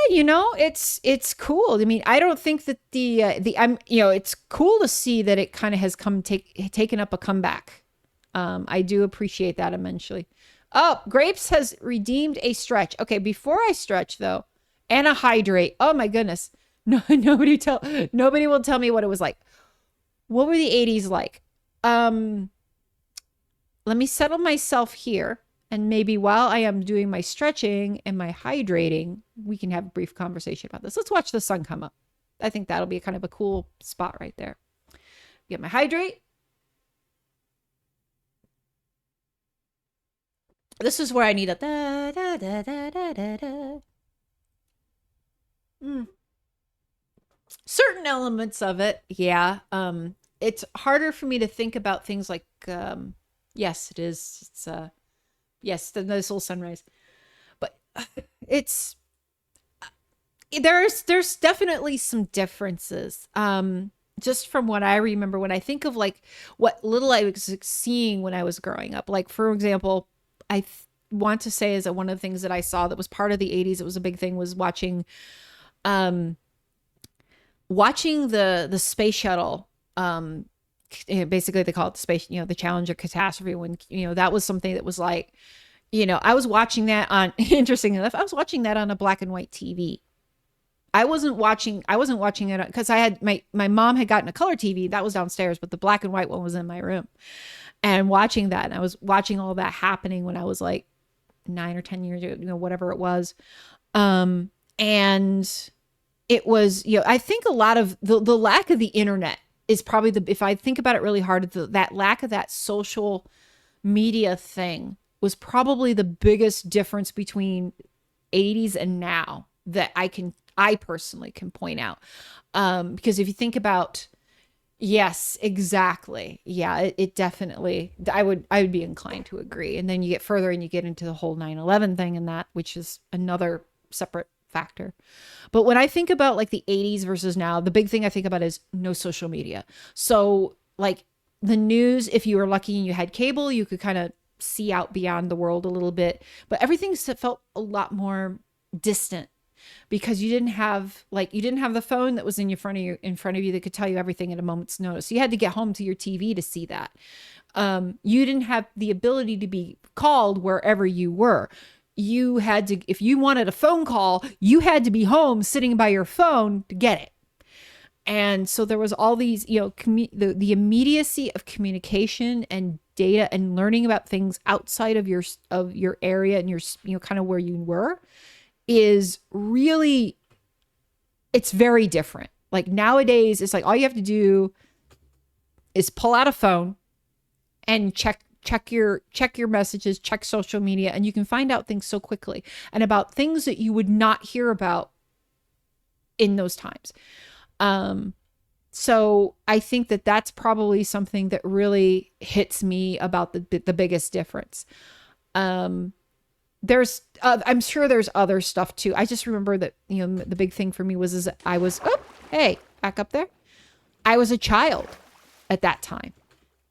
it's cool. I mean, I don't think that it's cool to see that it kind of has taken up a comeback. I do appreciate that immensely. Oh, Grapes has redeemed a stretch. Okay, before I stretch though, and a hydrate. Oh my goodness. No, nobody will tell me what it was like. What were the 80s like? Let me settle myself here, and maybe while I am doing my stretching and my hydrating, we can have a brief conversation about this. Let's watch the sun come up. I think that'll be kind of a cool spot right there. Get my hydrate. This is where I need a da da da da da da da. Certain elements of it, yeah. It's harder for me to think about things like, yes, it is. It's yes, the nice little sunrise, but there's definitely some differences. just from what I remember, when I think of like what little I was seeing when I was growing up, like for example, want to say is that one of the things that I saw that was part of the 80s, it was a big thing, was um, watching the space shuttle. Basically they call it the space, the Challenger catastrophe, when, that was something that was like, I was watching that on, interesting enough, I was watching that on a black and white TV. I wasn't watching it because I had my mom had gotten a color TV that was downstairs, but the black and white one was in my room, and watching that. And I was watching all that happening when I was like 9 or 10 years, whatever it was. And it was, I think a lot of the lack of the internet is probably if I think about it really hard, that lack of that social media thing was probably the biggest difference between 80s and now that I personally can point out. Because if you think about, yes, exactly. Yeah, it definitely, I would be inclined to agree. And then you get further and you get into the whole 9/11 thing and that, which is another separate factor. But when I think about like the 80s versus now, the big thing I think about is no social media. So like the news, if you were lucky and you had cable, you could kind of see out beyond the world a little bit, but everything felt a lot more distant, because you didn't have the phone that was in front of you that could tell you everything at a moment's notice. You had to get home to your TV to see that. You didn't have the ability to be called wherever you were. You had to, if you wanted a phone call, you had to be home sitting by your phone to get it. And so there was all these, the immediacy of communication and data and learning about things outside of your area and your, kind of where you were, is really, it's very different. Like nowadays, it's like all you have to do is pull out a phone and check your messages, check social media, and you can find out things so quickly, and about things that you would not hear about in those times. So I think that that's probably something that really hits me about the biggest difference. There's I'm sure there's other stuff too. I just remember that, the big thing for me was I was, hey, back up there. I was a child at that time.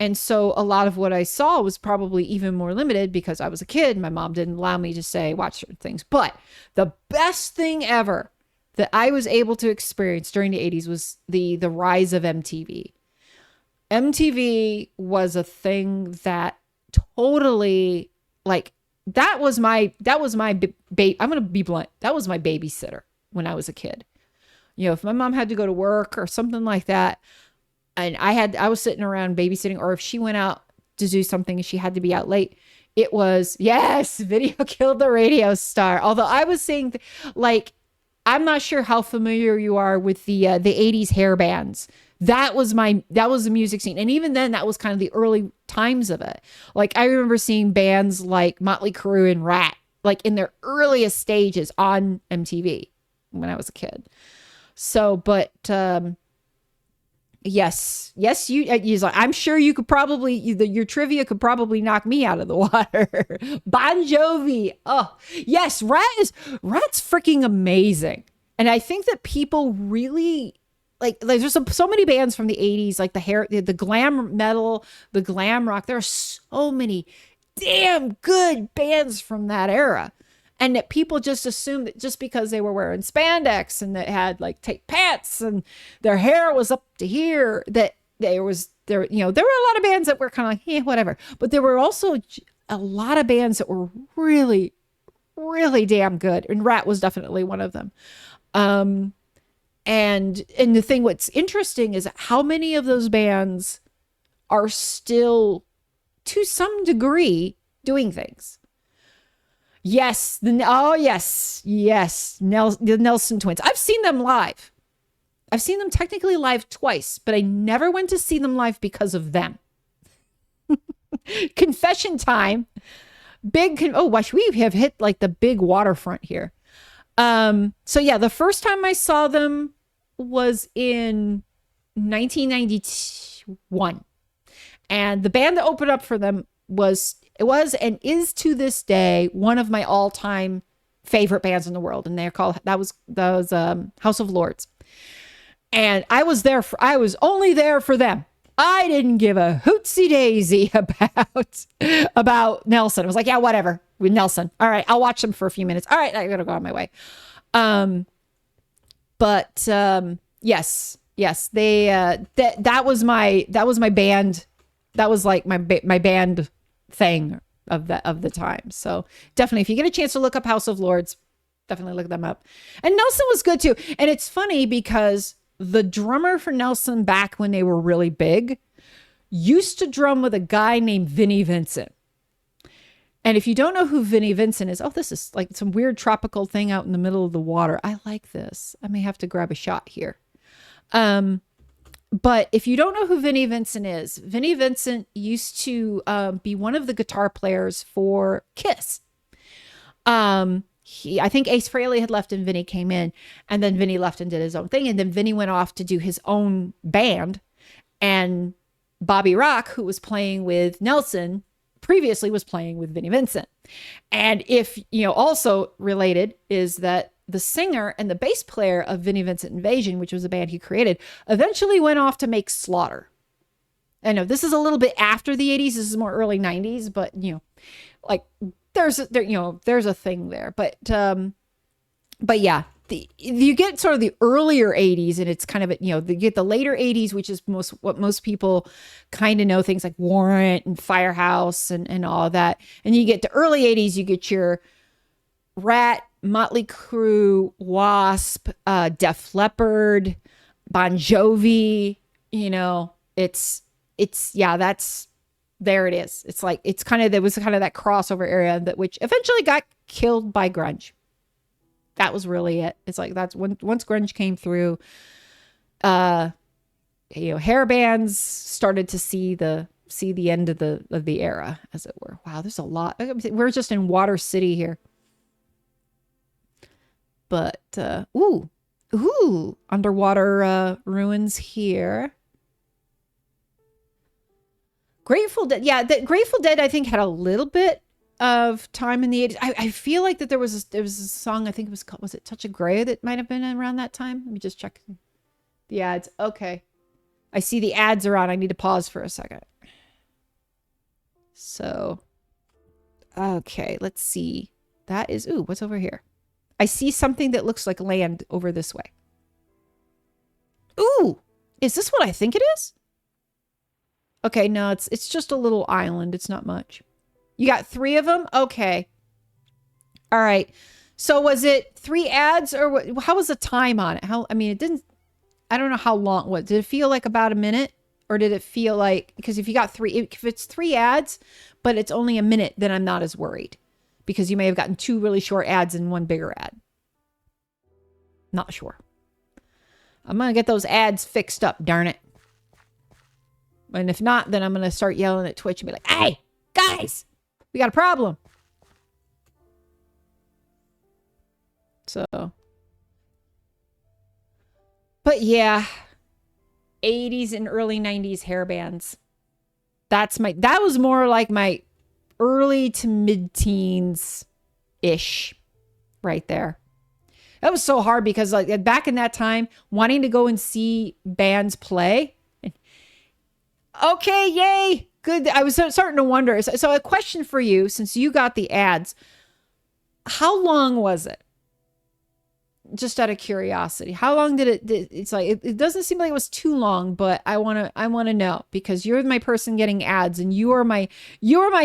And so a lot of what I saw was probably even more limited because I was a kid. My mom didn't allow me to watch certain things. But the best thing ever that I was able to experience during the 80s was the rise of MTV. MTV was a thing that totally, like, that was my I'm going to be blunt. That was my babysitter when I was a kid. If my mom had to go to work or something like that, and I was sitting around babysitting, or if she went out to do something and she had to be out late, it was, yes, video killed the radio star. Although I was saying, like, I'm not sure how familiar you are with the 80s hair bands. That was the music scene. And even then, that was kind of the early times of it. Like, I remember seeing bands like Motley Crue and Rat, like in their earliest stages on MTV when I was a kid. So, but, yes, he's like, I'm sure you could probably, your trivia could probably knock me out of the water. Bon Jovi. Oh, yes, Rat's freaking amazing. And I think that people really, like there's so many bands from the 80s, like the glam metal, the glam rock. There are so many damn good bands from that era. And that people just assumed that just because they were wearing spandex and that had like tight pants and their hair was up to here, that there were a lot of bands that were kind of like, yeah, whatever. But there were also a lot of bands that were really, really damn good. And Rat was definitely one of them. And the thing, what's interesting is how many of those bands are still to some degree doing things. Yes. The Nelson Twins. I've seen them live. I've seen them technically live twice, but I never went to see them live because of them. Confession time. Watch, we have hit like the big waterfront here. So yeah, the first time I saw them was in 1991. And the band that opened up for them was and is to this day one of my all-time favorite bands in the world, and they're called that was House of Lords. And I was only there for them. I didn't give a hootsie daisy about Nelson. I was like, yeah, whatever with Nelson. All right, I'll watch them for a few minutes. All right, I gotta go on my way. Yes, they that was my band. That was like my band thing of the time. So definitely, if you get a chance to look up House of Lords, definitely look them up. And Nelson was good too. And it's funny because the drummer for Nelson back when they were really big used to drum with a guy named Vinnie Vincent. And if you don't know who Vinnie Vincent is, this is like some weird tropical thing out in the middle of the water. I like this. I may have to grab a shot here. But if you don't know who Vinnie Vincent is, Vinnie Vincent used to be one of the guitar players for Kiss. I think Ace Frehley had left and Vinny came in, and then Vinny left and did his own thing. And then Vinny went off to do his own band, and Bobby Rock, who was playing with Nelson previously, was playing with Vinnie Vincent. And if, also related is that the singer and the bass player of Vinnie Vincent Invasion, which was a band he created, eventually went off to make Slaughter. I know this is a little bit after the 80s. This is more early 90s, but there's a thing there, but yeah, you get sort of the earlier 80s, and it's kind of you get the later 80s, which is what most people kind of know, things like Warrant and Firehouse and all of that. And you get to early 80s, you get your Rat, Motley Crue, Wasp, Def Leppard, Bon Jovi. There it is. It's like, there was kind of that crossover area which eventually got killed by grunge. That was really it. It's like, that's once grunge came through, hair bands started to see the end of the era, as it were. Wow, there's a lot. We're just in Water City here. But, underwater ruins here. Grateful Dead. Yeah, Grateful Dead, I think, had a little bit of time in the 80s. I feel like that there was a song, I think it was called, was it Touch of Grey, that might have been around that time? Let me just check the ads. Okay. I see the ads are on. I need to pause for a second. So, okay, let's see. That is, what's over here? I see something that looks like land over this way. Ooh, is this what I think it is? Okay, no, it's just a little island. It's not much. You got 3 of them? Okay. All right. So was it 3 ads, or what, how was the time on it? It didn't, I don't know how long, did it feel like about a minute? Or did it feel like, because if you got 3, if it's 3 ads, but it's only a minute, then I'm not as worried. Because you may have gotten 2 really short ads and 1 bigger ad. Not sure. I'm going to get those ads fixed up, darn it. And if not, then I'm going to start yelling at Twitch and be like, hey, guys, we got a problem. So. But yeah, 80s and early 90s hair bands. That was more like my early to mid-teens-ish right there. That was so hard because like back in that time, wanting to go and see bands play. Okay, yay. Good. I was starting to wonder. So a question for you, since you got the ads, how long was it? Just out of curiosity, how long did it's like, it doesn't seem like it was too long, but I want to know, because you're my person getting ads and you are my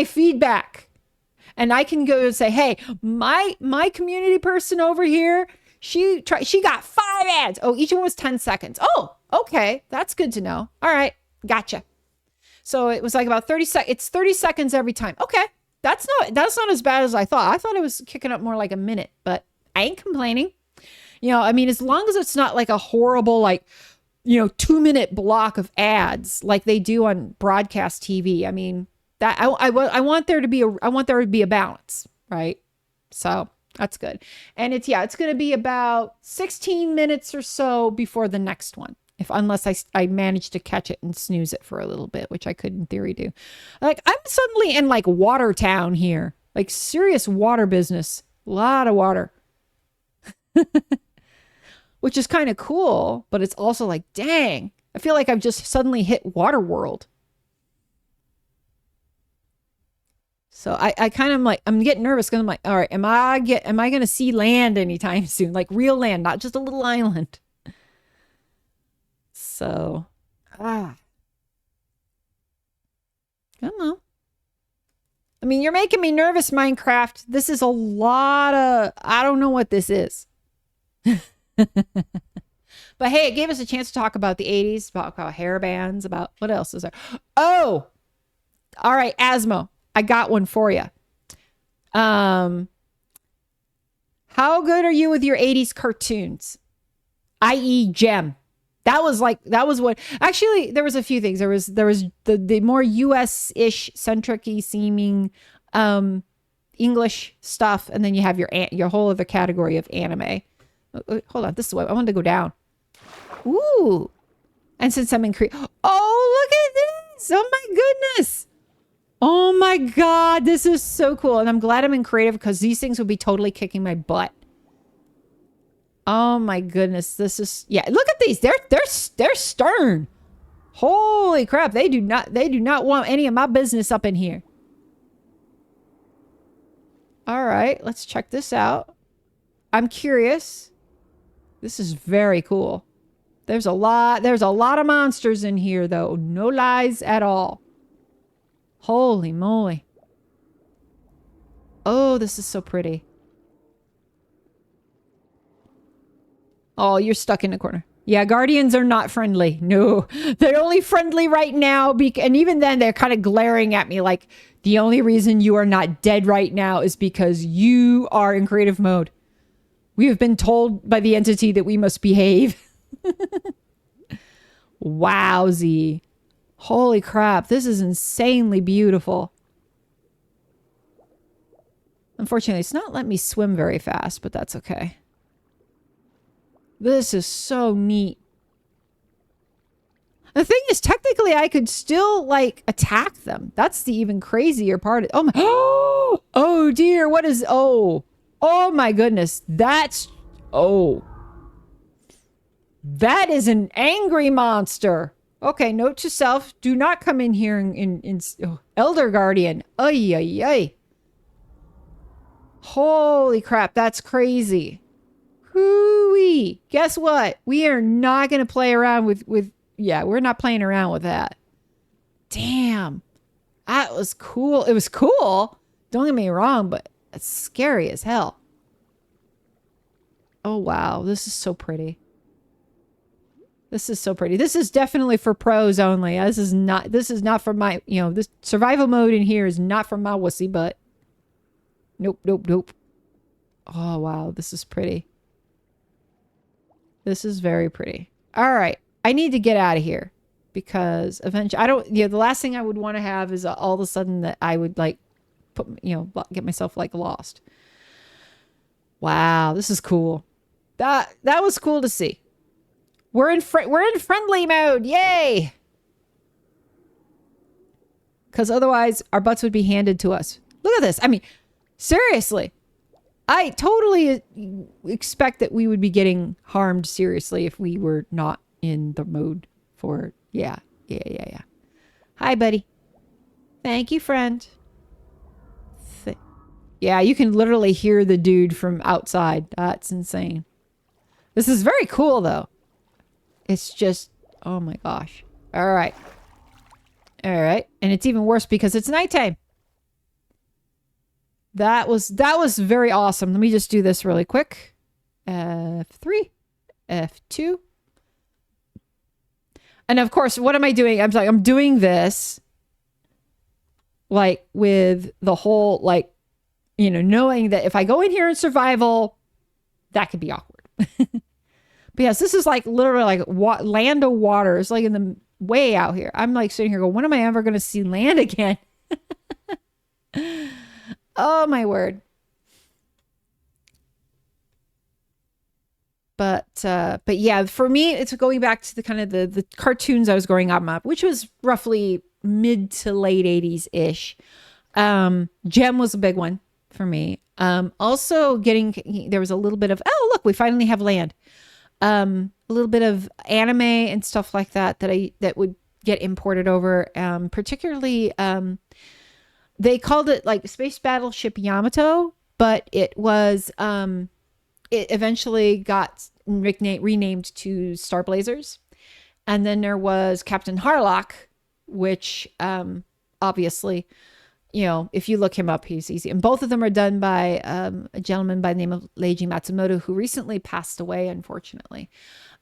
feedback. And I can go and say, hey, my community person over here, she got 5 ads. Oh, each one was 10 seconds. Oh, okay. That's good to know. All right. Gotcha. So it was like about 30 seconds. It's 30 seconds every time. Okay. That's not as bad as I thought. I thought it was kicking up more like a minute, but I ain't complaining. As long as it's not like a horrible, 2-minute block of ads like they do on broadcast TV. I mean, that I want there to be a balance, right? So that's good. And it's going to be about 16 minutes or so before the next one. Unless I manage to catch it and snooze it for a little bit, which I could in theory do. Like, I'm suddenly in like Watertown here, like serious water business, a lot of water. which is kind of cool, but it's also like, dang, I feel like I've just suddenly hit Waterworld. So I kind of like, I'm getting nervous because I'm like, all right, am I going to see land anytime soon? Like real land, not just a little island. So, I don't know. I mean, you're making me nervous, Minecraft. This is a lot of, I don't know what this is. But hey, it gave us a chance to talk about the 80s, about hair bands, about what else is there? Oh, all right, Asmo. I got one for you. How good are you with your 80s cartoons? I.e. Gem. That was what, actually, there was a few things. There was the more US-ish centric-y seeming English stuff. And then you have your whole other category of anime. Hold on. This is what I wanted to go down. Ooh. And since I'm in oh, look at this. Oh my goodness. Oh my God, this is so cool. And I'm glad I'm in creative because these things would be totally kicking my butt. Oh my goodness, this is, yeah, look at these. They're stern. Holy crap, they do not want any of my business up in here. All right, let's check this out. I'm curious. This is very cool. There's a lot of monsters in here though. No lies at all. Holy moly. Oh, this is so pretty. Oh, you're stuck in the corner. Yeah, guardians are not friendly. No, they're only friendly right now. And even then, they're kind of glaring at me like, the only reason you are not dead right now is because you are in creative mode. We have been told by the entity that we must behave. Wowzy. Holy crap, this is insanely beautiful. Unfortunately, it's not letting me swim very fast, but that's okay. This is so neat. The thing is, technically, I could still, like, attack them. That's the even crazier part. Oh, my. Oh, dear. What is... Oh. Oh, my goodness. That's... Oh. That is an angry monster. Okay, note to self. Do not come in here in Elder Guardian. Ay, ay, ay. Holy crap, that's crazy. Hooey. Guess what? We are not going to play around with... Yeah, we're not playing around with that. Damn. That was cool. It was cool. Don't get me wrong, but it's scary as hell. Oh, wow. This is so pretty. This is so pretty. This is definitely for pros only. This is not for my, this survival mode in here is not for my wussy butt. Nope, nope, nope. Oh, wow. This is pretty. This is very pretty. All right. I need to get out of here because eventually the last thing I would want to have is all of a sudden that I would like get myself like lost. Wow. This is cool. That was cool to see. We're in friendly mode. Yay. Because otherwise our butts would be handed to us. Look at this. I mean, seriously. I totally expect that we would be getting harmed seriously if we were not in the mode for... Yeah. Hi, buddy. Thank you, friend. Yeah, you can literally hear the dude from outside. That's insane. This is very cool, though. It's just... Oh, my gosh. All right. All right. And it's even worse because it's nighttime. That was very awesome. Let me just do this really quick. F3. F2. And of course, what am I doing? I'm doing this like with the whole, like, knowing that if I go in here in survival, that could be awkward. But yes, this is like literally like land of water. It's like in the way out here. I'm like sitting here going, when am I ever going to see land again? Oh, my word. But yeah, for me, it's going back to the kind of the cartoons I was growing up, which was roughly mid to late 80s-ish. Gem was a big one for me. Also there was a little bit of, oh, look, we finally have land. a little bit of anime and stuff like that that would get imported over. Particularly, they called it like Space Battleship Yamato, but it was it eventually got renamed to Star Blazers. And then there was Captain Harlock, which obviously, if you look him up, he's easy. And both of them are done by a gentleman by the name of Leiji Matsumoto, who recently passed away, unfortunately.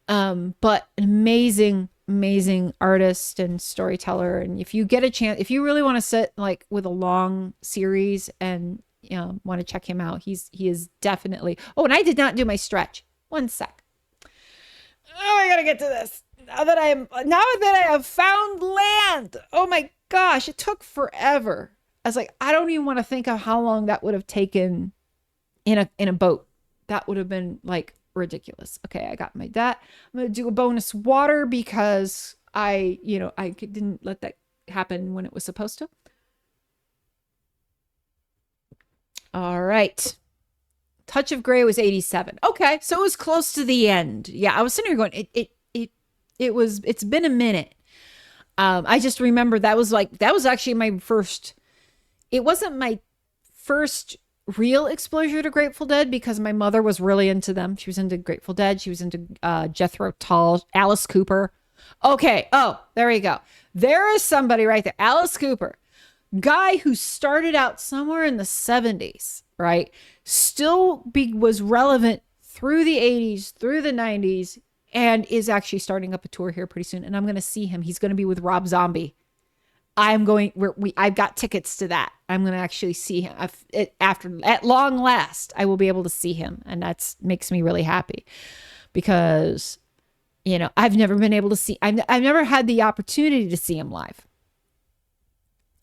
But an amazing artist and storyteller. And if you get a chance, if you really want to sit like with a long series and want to check him out, he is definitely. Oh, and I did not do my stretch. One sec. Oh, I gotta get to this. Now that I have found land. Oh my gosh, it took forever. I was like, I don't even want to think of how long that would have taken in a boat. That would have been like ridiculous. Okay, I got that. I'm gonna do a bonus water because I didn't let that happen when it was supposed to. All right. Touch of Gray was 87. Okay, so it was close to the end. Yeah, I was sitting here going, it's been a minute. I just remember that was actually my first. It wasn't my first real exposure to Grateful Dead because my mother was really into them. She was into Grateful Dead. She was into Jethro Tull, Alice Cooper. Okay. Oh, there you go. There is somebody right there. Alice Cooper, guy who started out somewhere in the 70s, right? Still was relevant through the 80s, through the 90s, and is actually starting up a tour here pretty soon. And I'm going to see him. He's going to be with Rob Zombie. I've got tickets to that. I'm going to actually see him at long last. I will be able to see him. And that makes me really happy because, I've never been able to see, I've never had the opportunity to see him live.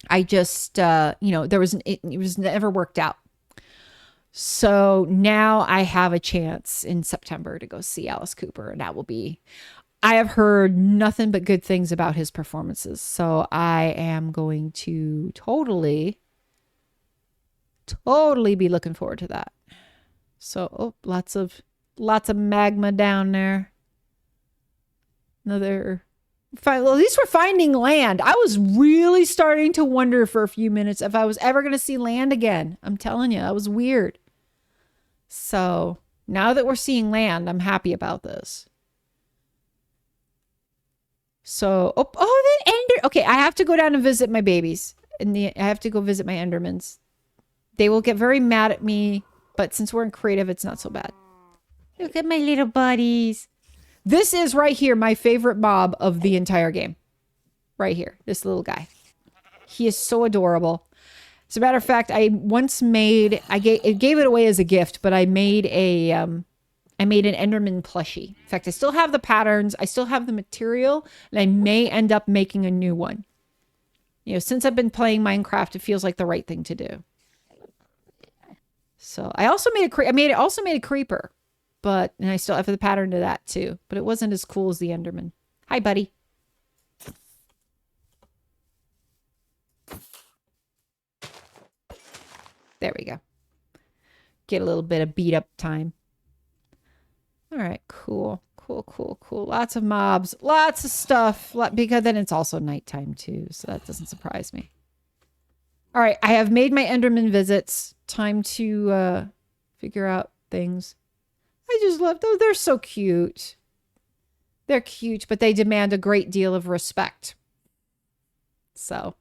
I just, it was never worked out. So now I have a chance in September to go see Alice Cooper, and that will be, I have heard nothing but good things about his performances. So I am going to totally be looking forward to that. So, lots of magma down there. At least we're finding land. I was really starting to wonder for a few minutes if I was ever going to see land again. I'm telling you, that was weird. So now that we're seeing land, I'm happy about this. So, the ender. Okay, I have to go down and visit my babies. I have to go visit my Endermans. They will get very mad at me, but since we're in creative, it's not so bad. Look at my little buddies. This is right here my favorite mob of the entire game. Right here, this little guy. He is so adorable. As a matter of fact, I once gave it away as a gift, but I made an Enderman plushie. In fact, I still have the patterns, I still have the material, and I may end up making a new one. Since I've been playing Minecraft, it feels like the right thing to do. So I also made a creeper. And I still have the pattern to that too. But it wasn't as cool as the Enderman. Hi, buddy. There we go. Get a little bit of beat up time. All right, cool. Lots of mobs, lots of stuff. Because then it's also nighttime too, so that doesn't surprise me. All right, I have made my Enderman visits. Time to figure out things. I just love those. They're so cute. They're cute, but they demand a great deal of respect. So.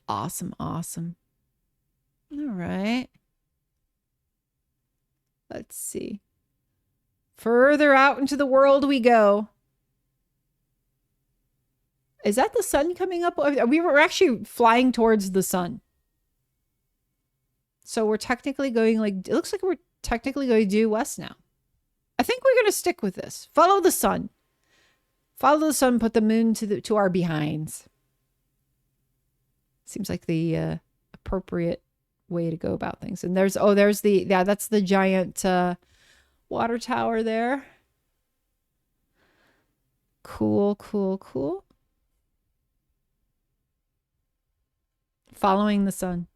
Awesome. All right. Let's see. Further out into the world we go. Is that the sun coming up? We were actually flying towards the sun. So we're technically going it looks like we're technically going due west now. I think we're going to stick with this. Follow the sun. Put the moon to our behinds. Seems like the appropriate way to go that's the giant water tower there. Cool. Following the sun.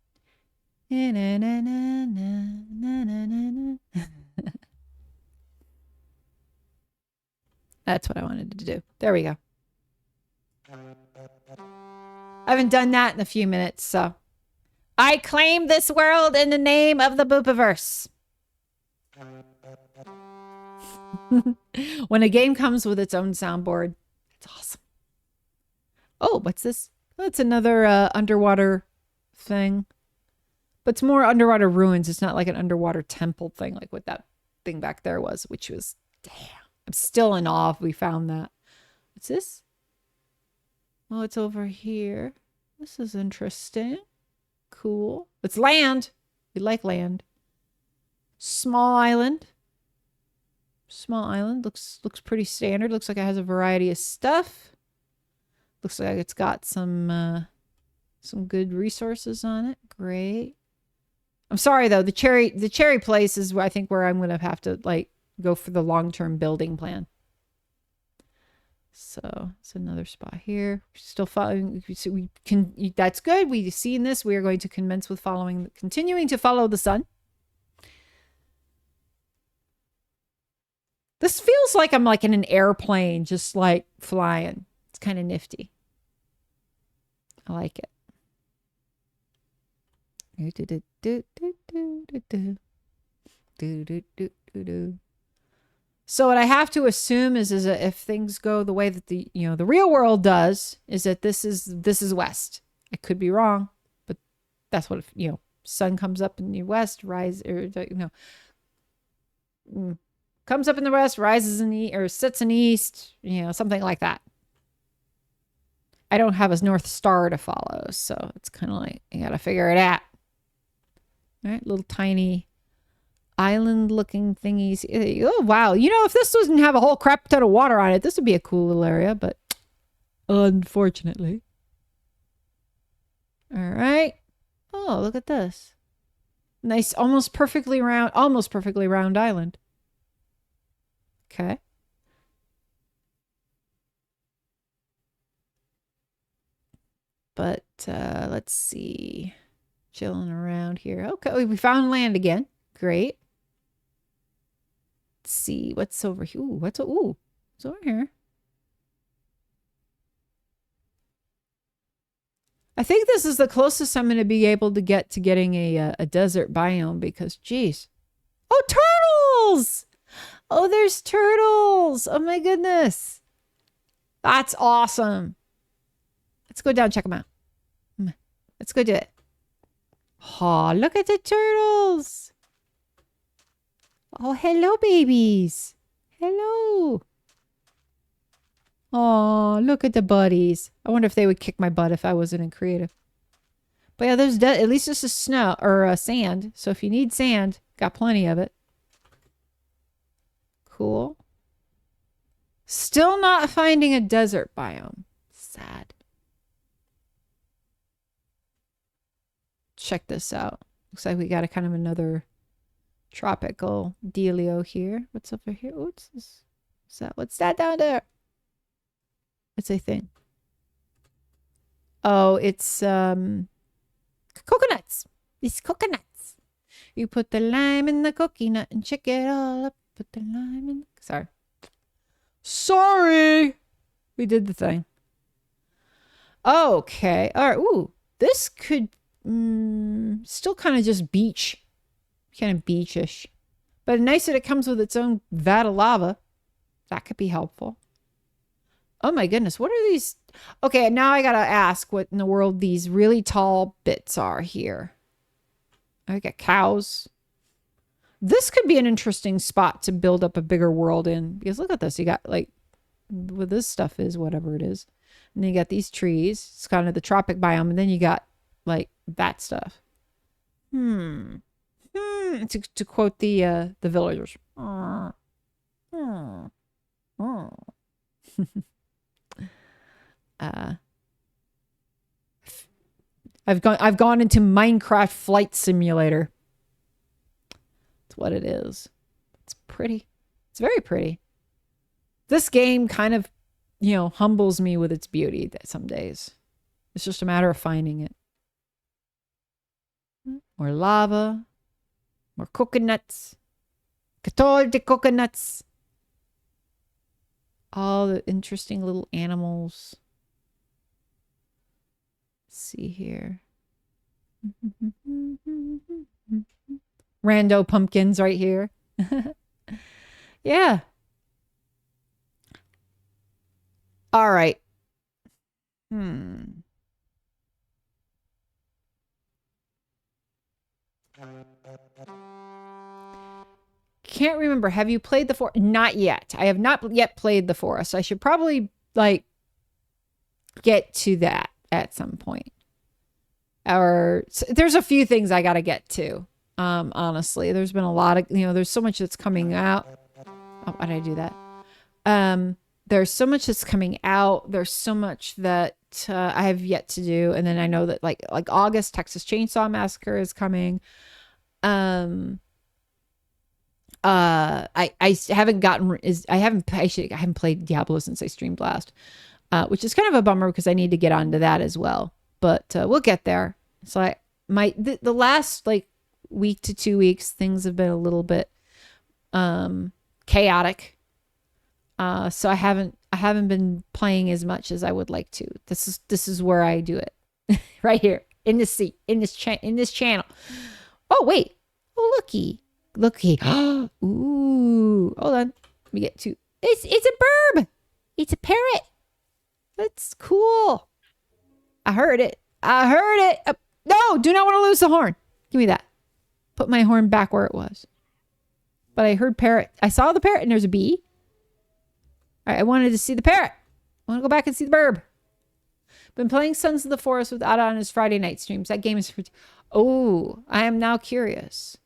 That's what I wanted to do. There we go. I haven't done that in a few minutes, so. I claim this world in the name of the Boopiverse. When a game comes with its own soundboard, it's awesome. Oh, what's this? Oh, it's another underwater thing. But it's more underwater ruins. It's not like an underwater temple thing like what that thing back there was, which was, damn. I'm still in awe if we found that. What's this? Oh, it's over here. This is interesting. Cool. It's land. We like land. Small island. Small island. Looks pretty standard. Looks like it has a variety of stuff. Looks like it's got some good resources on it. Great. I'm sorry though. The cherry place is I think where I'm gonna have to like go for the long-term building plan. So it's another spot here. Still following. So we can. That's good. We've seen this. We are going to commence with continuing to follow the sun. This feels like I'm like in an airplane, just like flying. It's kind of nifty. I like it. So what I have to assume is that if things go the way that the real world does, is that this is west. I could be wrong, but that's what sun comes up in the west, comes up in the west, rises in the or sits in the east, something like that. I don't have a North Star to follow, so it's kind of like you got to figure it out. All right, little tiny island-looking thingies. Oh, wow. If this doesn't have a whole crap ton of water on it, this would be a cool little area, but unfortunately. All right. Oh, look at this. Nice, almost perfectly round island. Okay. But let's see. Chilling around here. Okay, we found land again. Great. Let's see what's over here. Ooh, what's over here? I think this is the closest I'm going to be able to get to getting a desert biome because, geez. Oh, turtles! Oh, there's turtles. Oh, my goodness. That's awesome. Let's go down and check them out. Let's go do it. Oh, look at the turtles. Oh, hello, babies. Hello. Oh, look at the buddies. I wonder if they would kick my butt if I wasn't in creative. But yeah, there's at least this is snow or sand. So if you need sand, got plenty of it. Cool. Still not finding a desert biome. Sad. Check this out. Looks like we got a kind of another tropical dealio here. What's over here? Oh, what's this? What's that down there? It's a thing. Oh, it's coconuts. These coconuts. You put the lime in the coconut and check it all up. Put the lime in. Sorry. We did the thing. Okay. All right. Ooh, this could still kind of just beach. Kind of beachish. But nice that it comes with its own vat of lava. That could be helpful. Oh my goodness. What are these? Okay, now I gotta ask what in the world these really tall bits are here. I got cows. This could be an interesting spot to build up a bigger world in. Because look at this. You got like, what this stuff is, whatever it is. And then you got these trees. It's kind of the tropic biome. And then you got like that stuff. To quote the villagers. I've gone into Minecraft Flight Simulator. That's what it is. It's pretty. It's very pretty. This game kind of, humbles me with its beauty some days. It's just a matter of finding it. More lava. More coconuts. 14 coconuts. All the interesting little animals. Let's see here. Rando pumpkins right here. Yeah. All right. Can't remember. Have you played the forest? Not yet. I have not yet played the forest. I should probably like get to that at some point. Or there's a few things I got to get to. Honestly, there's been a lot of, there's so much that's coming out. Oh, why did I do that? There's so much that's coming out. There's so much that I have yet to do. And then I know that like August, Texas Chainsaw Massacre is coming. I haven't I haven't played Diablo since I streamed last, which is kind of a bummer because I need to get onto that as well. But we'll get there. So the last like week to 2 weeks, things have been a little bit chaotic. So I haven't been playing as much as I would like to. This is where I do it. Right here in this seat, in this channel. Oh wait. Oh looky. Ooh. Hold on. Let me get to it's a bird. It's a parrot. That's cool. I heard it. No, do not want to lose the horn. Give me that. Put my horn back where it was. But I heard parrot. I saw the parrot and there's a bee. All right, I wanted to see the parrot. I want to go back and see the burb. Been playing Sons of the Forest with Ada on his Friday night streams. That game is for... Oh, I am now curious.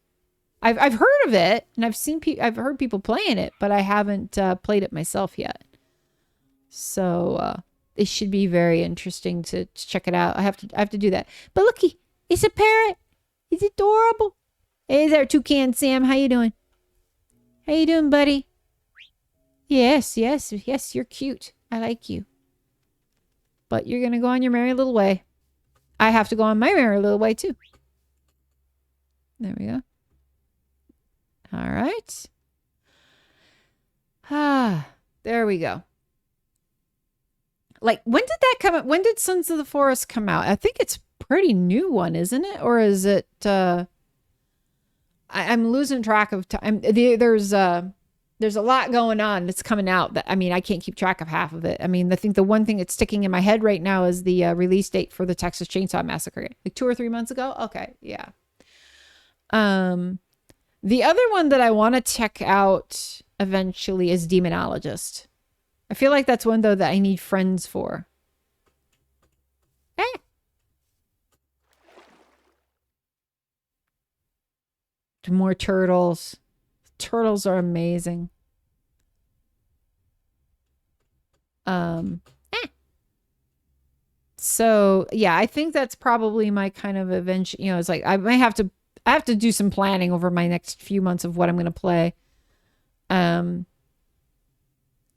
I've heard of it and I've heard people playing it, but I haven't played it myself yet. So it should be very interesting to check it out. I have to do that. But looky, it's a parrot. It's adorable. Hey there, Toucan Sam. How you doing? How you doing, buddy? Yes, you're cute. I like you. But you're going to go on your merry little way. I have to go on my merry little way, too. There we go. All right. There we go. Like, when did that come out? When did Sons of the Forest come out? I think it's a pretty new one, isn't it? Or is it... I'm losing track of time. There's a lot going on that's coming out that, I mean, I can't keep track of half of it. I mean, I think the one thing that's sticking in my head right now is the release date for the Texas Chainsaw Massacre. Like 2 or 3 months ago? Okay, yeah. The other one that I want to check out eventually is Demonologist. I feel like that's one, though, that I need friends for. More turtles. Turtles are amazing. So yeah, I think that's probably my kind of event. It's like I have to do some planning over my next few months of what I'm going to play. And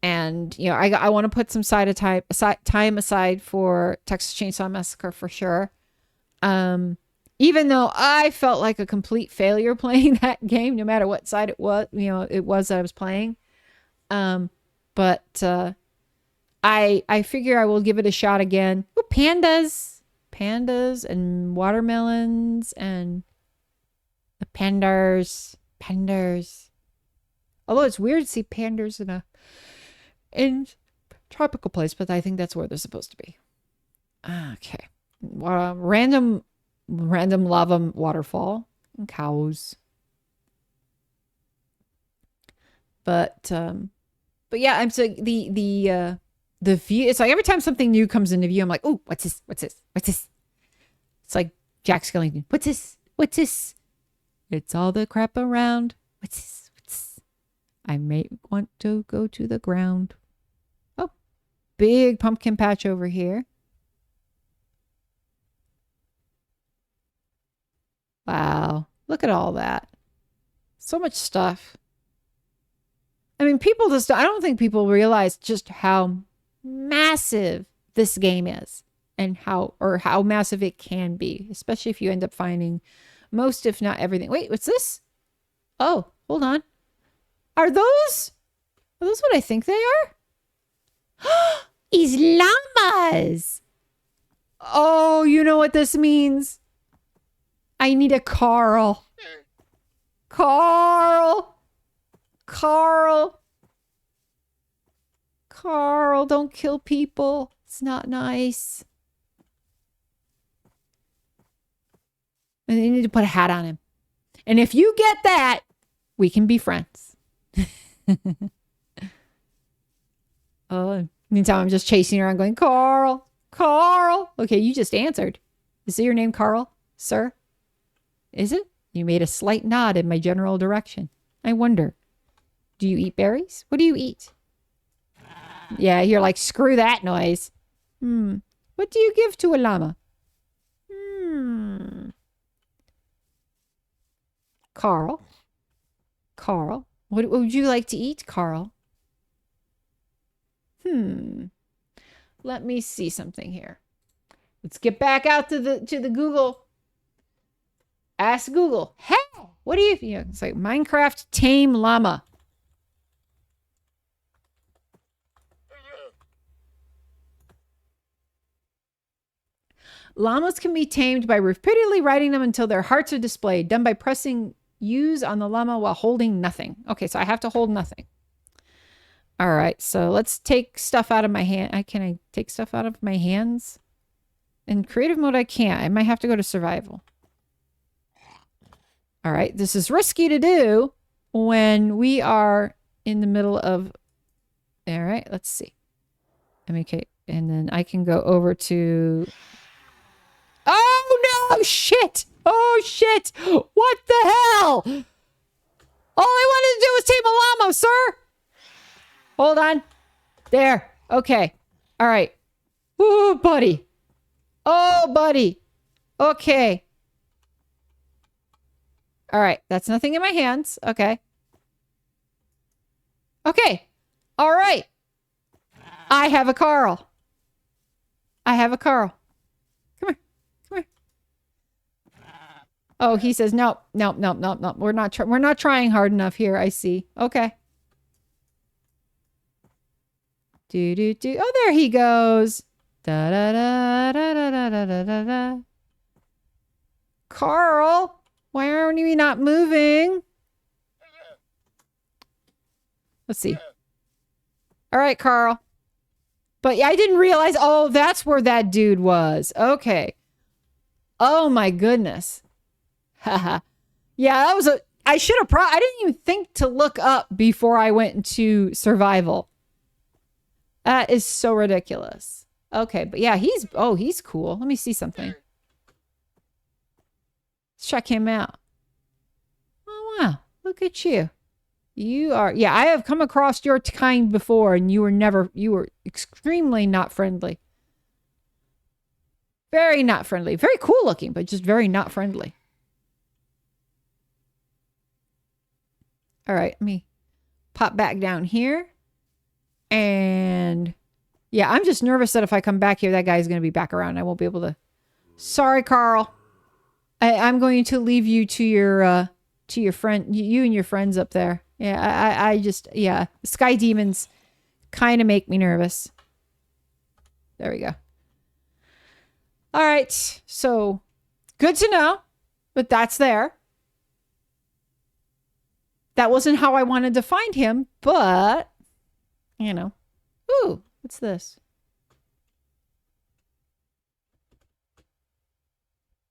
I want to put some time aside for Texas Chainsaw Massacre for sure. Even though I felt like a complete failure playing that game, no matter what side it was, that I was playing. But I figure I will give it a shot again. Ooh, pandas and watermelons and the pandas. Although it's weird to see pandas in tropical place, but I think that's where they're supposed to be. Okay. Random lava waterfall and cows. But yeah, I'm so the view. It's like every time something new comes into view, I'm like, oh, what's this? It's like Jack Skellington. What's this? It's all the crap around. What's this? I may want to go to the ground. Oh, big pumpkin patch over here. Wow. Look at all that. So much stuff. I mean, I don't think people realize just how massive this game is and how massive it can be, especially if you end up finding most, if not everything. Wait, what's this? Oh, hold on. Are those what I think they are? does. Oh, you know what this means? I need a Carl. Carl. Carl. Carl, don't kill people. It's not nice. And you need to put a hat on him. And if you get that, we can be friends. Oh, meantime, I'm just chasing around going, Carl, Carl. Okay, you just answered. Is it your name, Carl, sir? Is it? You made a slight nod in my general direction. I wonder, do you eat berries? What do you eat? Yeah, you're like, screw that noise. What do you give to a llama? Carl. Carl. What would you like to eat, Carl? Let me see something here. Let's get back out to the Google. Ask Google. Hey, what do you? Yeah, it's like Minecraft tame llama. Llamas can be tamed by repeatedly riding them until their hearts are displayed, done by pressing use on the llama while holding nothing. Okay, so I have to hold nothing. All right, so let's take stuff out of my hand. Can I take stuff out of my hands? In creative mode, I can't. I might have to go to survival. All right, this is risky to do when we are in the middle of... All right, let's see. Okay, and then I can go over to... Oh, no! Shit! Oh, shit! What the hell? All I wanted to do was tame a llama, sir! Hold on. There. Okay. All right. Ooh, buddy. Oh, buddy. Okay. All right. That's nothing in my hands. Okay. Okay. All right. I have a Carl. I have a Carl. Come here. Come here. Oh, he says, nope, nope, nope, nope, nope. We're not trying hard enough here. I see. Okay. Do, do, do. Oh, there he goes. Da, da, da, da, da, da, da, da, da. Carl, why aren't we not moving? Let's see. All right, Carl. But I didn't realize, oh, that's where that dude was. Okay. Oh, my goodness. Haha. Yeah, that was I should have I didn't even think to look up before I went into survival. That is so ridiculous. Okay, but yeah, he's cool. Let me see something. Let's check him out. Oh, wow. Look at you. You are, yeah, I have come across your kind before and you were extremely not friendly. Very not friendly. Very cool looking, but just very not friendly. All right, let me pop back down here. And yeah, I'm just nervous that if I come back here, that guy's going to be back around. I won't be able to. Sorry, Carl. I'm going to leave you to your friend, you and your friends up there. Yeah, I just, yeah. Sky demons kind of make me nervous. There we go. All right. So good to know, but that's there. That wasn't how I wanted to find him, but, you know. Ooh, what's this?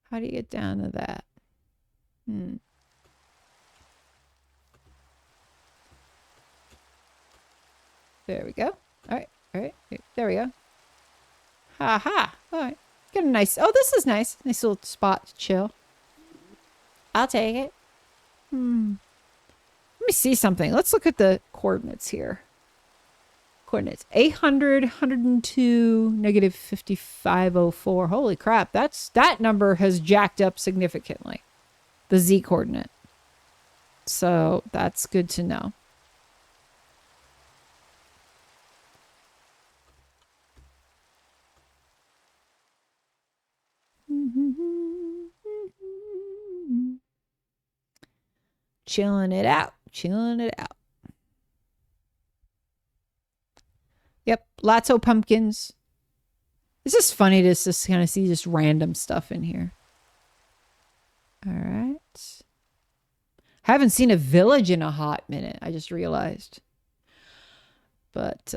How do you get down to that? There we go. All right. All right. There we go. Ha ha. All right. Get a nice... Oh, this is nice. Nice little spot to chill. I'll take it. Let me see something. Let's look at the coordinates here. Coordinates. 800, 102, negative 5504. Holy crap. That number has jacked up significantly. The Z coordinate. So that's good to know. Chilling it out. Chilling it out. Yep. Lots of pumpkins. It's just funny to just kind of see just random stuff in here. All right. Haven't seen a village in a hot minute. I just realized. But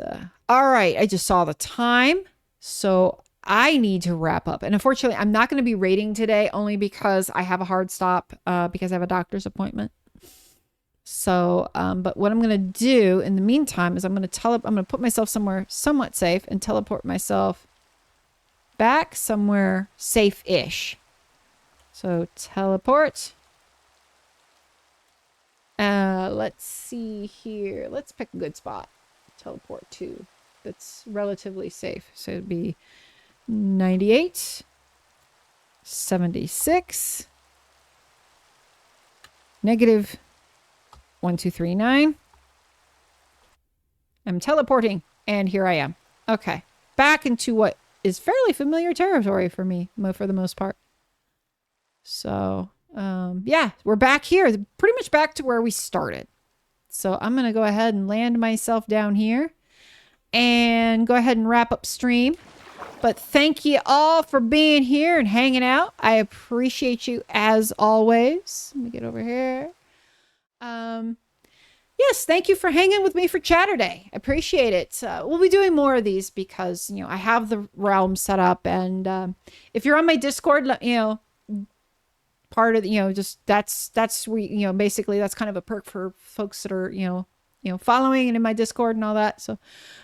all right, I just saw the time. So I need to wrap up. And unfortunately, I'm not going to be rating today only because I have a hard stop because I have a doctor's appointment. So, but what I'm going to do in the meantime is I'm going to put myself somewhere somewhat safe and teleport myself back somewhere safe-ish. So teleport. Let's see here. Let's pick a good spot. Teleport to that's relatively safe. So it'd be 98, 76, negative 1239. I'm teleporting, and here I am. Okay, back into what is fairly familiar territory for me, for the most part. So, yeah, we're back here, pretty much back to where we started. So I'm going to go ahead and land myself down here and go ahead and wrap up stream. But thank you all for being here and hanging out. I appreciate you as always. Let me get over here. Yes, thank you for hanging with me for Chatterday. I appreciate it. We'll be doing more of these because, you know, I have the realm set up. And if you're on my Discord, you know, part of the, you know, just that's you know, basically that's kind of a perk for folks that are, you know, following and in my Discord and all that. So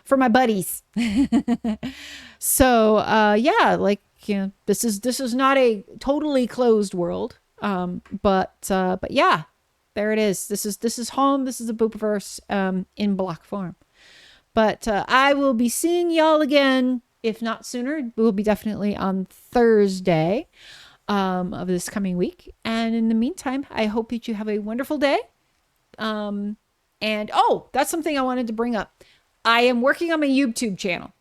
for my buddies. So yeah, like, you know, this is not a totally closed world. But yeah, there it is. This is home. This is a Boopiverse in block form. But I will be seeing y'all again, if not sooner. We'll be definitely on Thursday of this coming week. And in the meantime, I hope that you have a wonderful day. And oh, that's something I wanted to bring up. I am working on my YouTube channel.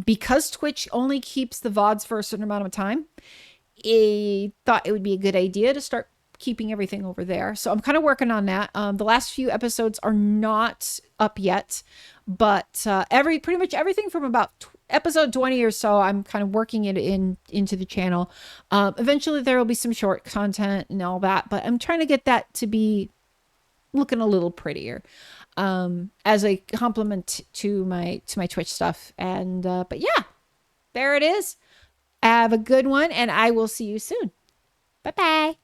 Because Twitch only keeps the VODs for a certain amount of time, I thought it would be a good idea to start keeping everything over there. So I'm kind of working on that. The last few episodes are not up yet, but pretty much everything from about episode 20 or so, I'm kind of working it into the channel. Eventually there will be some short content and all that, but I'm trying to get that to be looking a little prettier as a compliment to my Twitch stuff. And but yeah, there it is. Have a good one, and I will see you soon. Bye bye.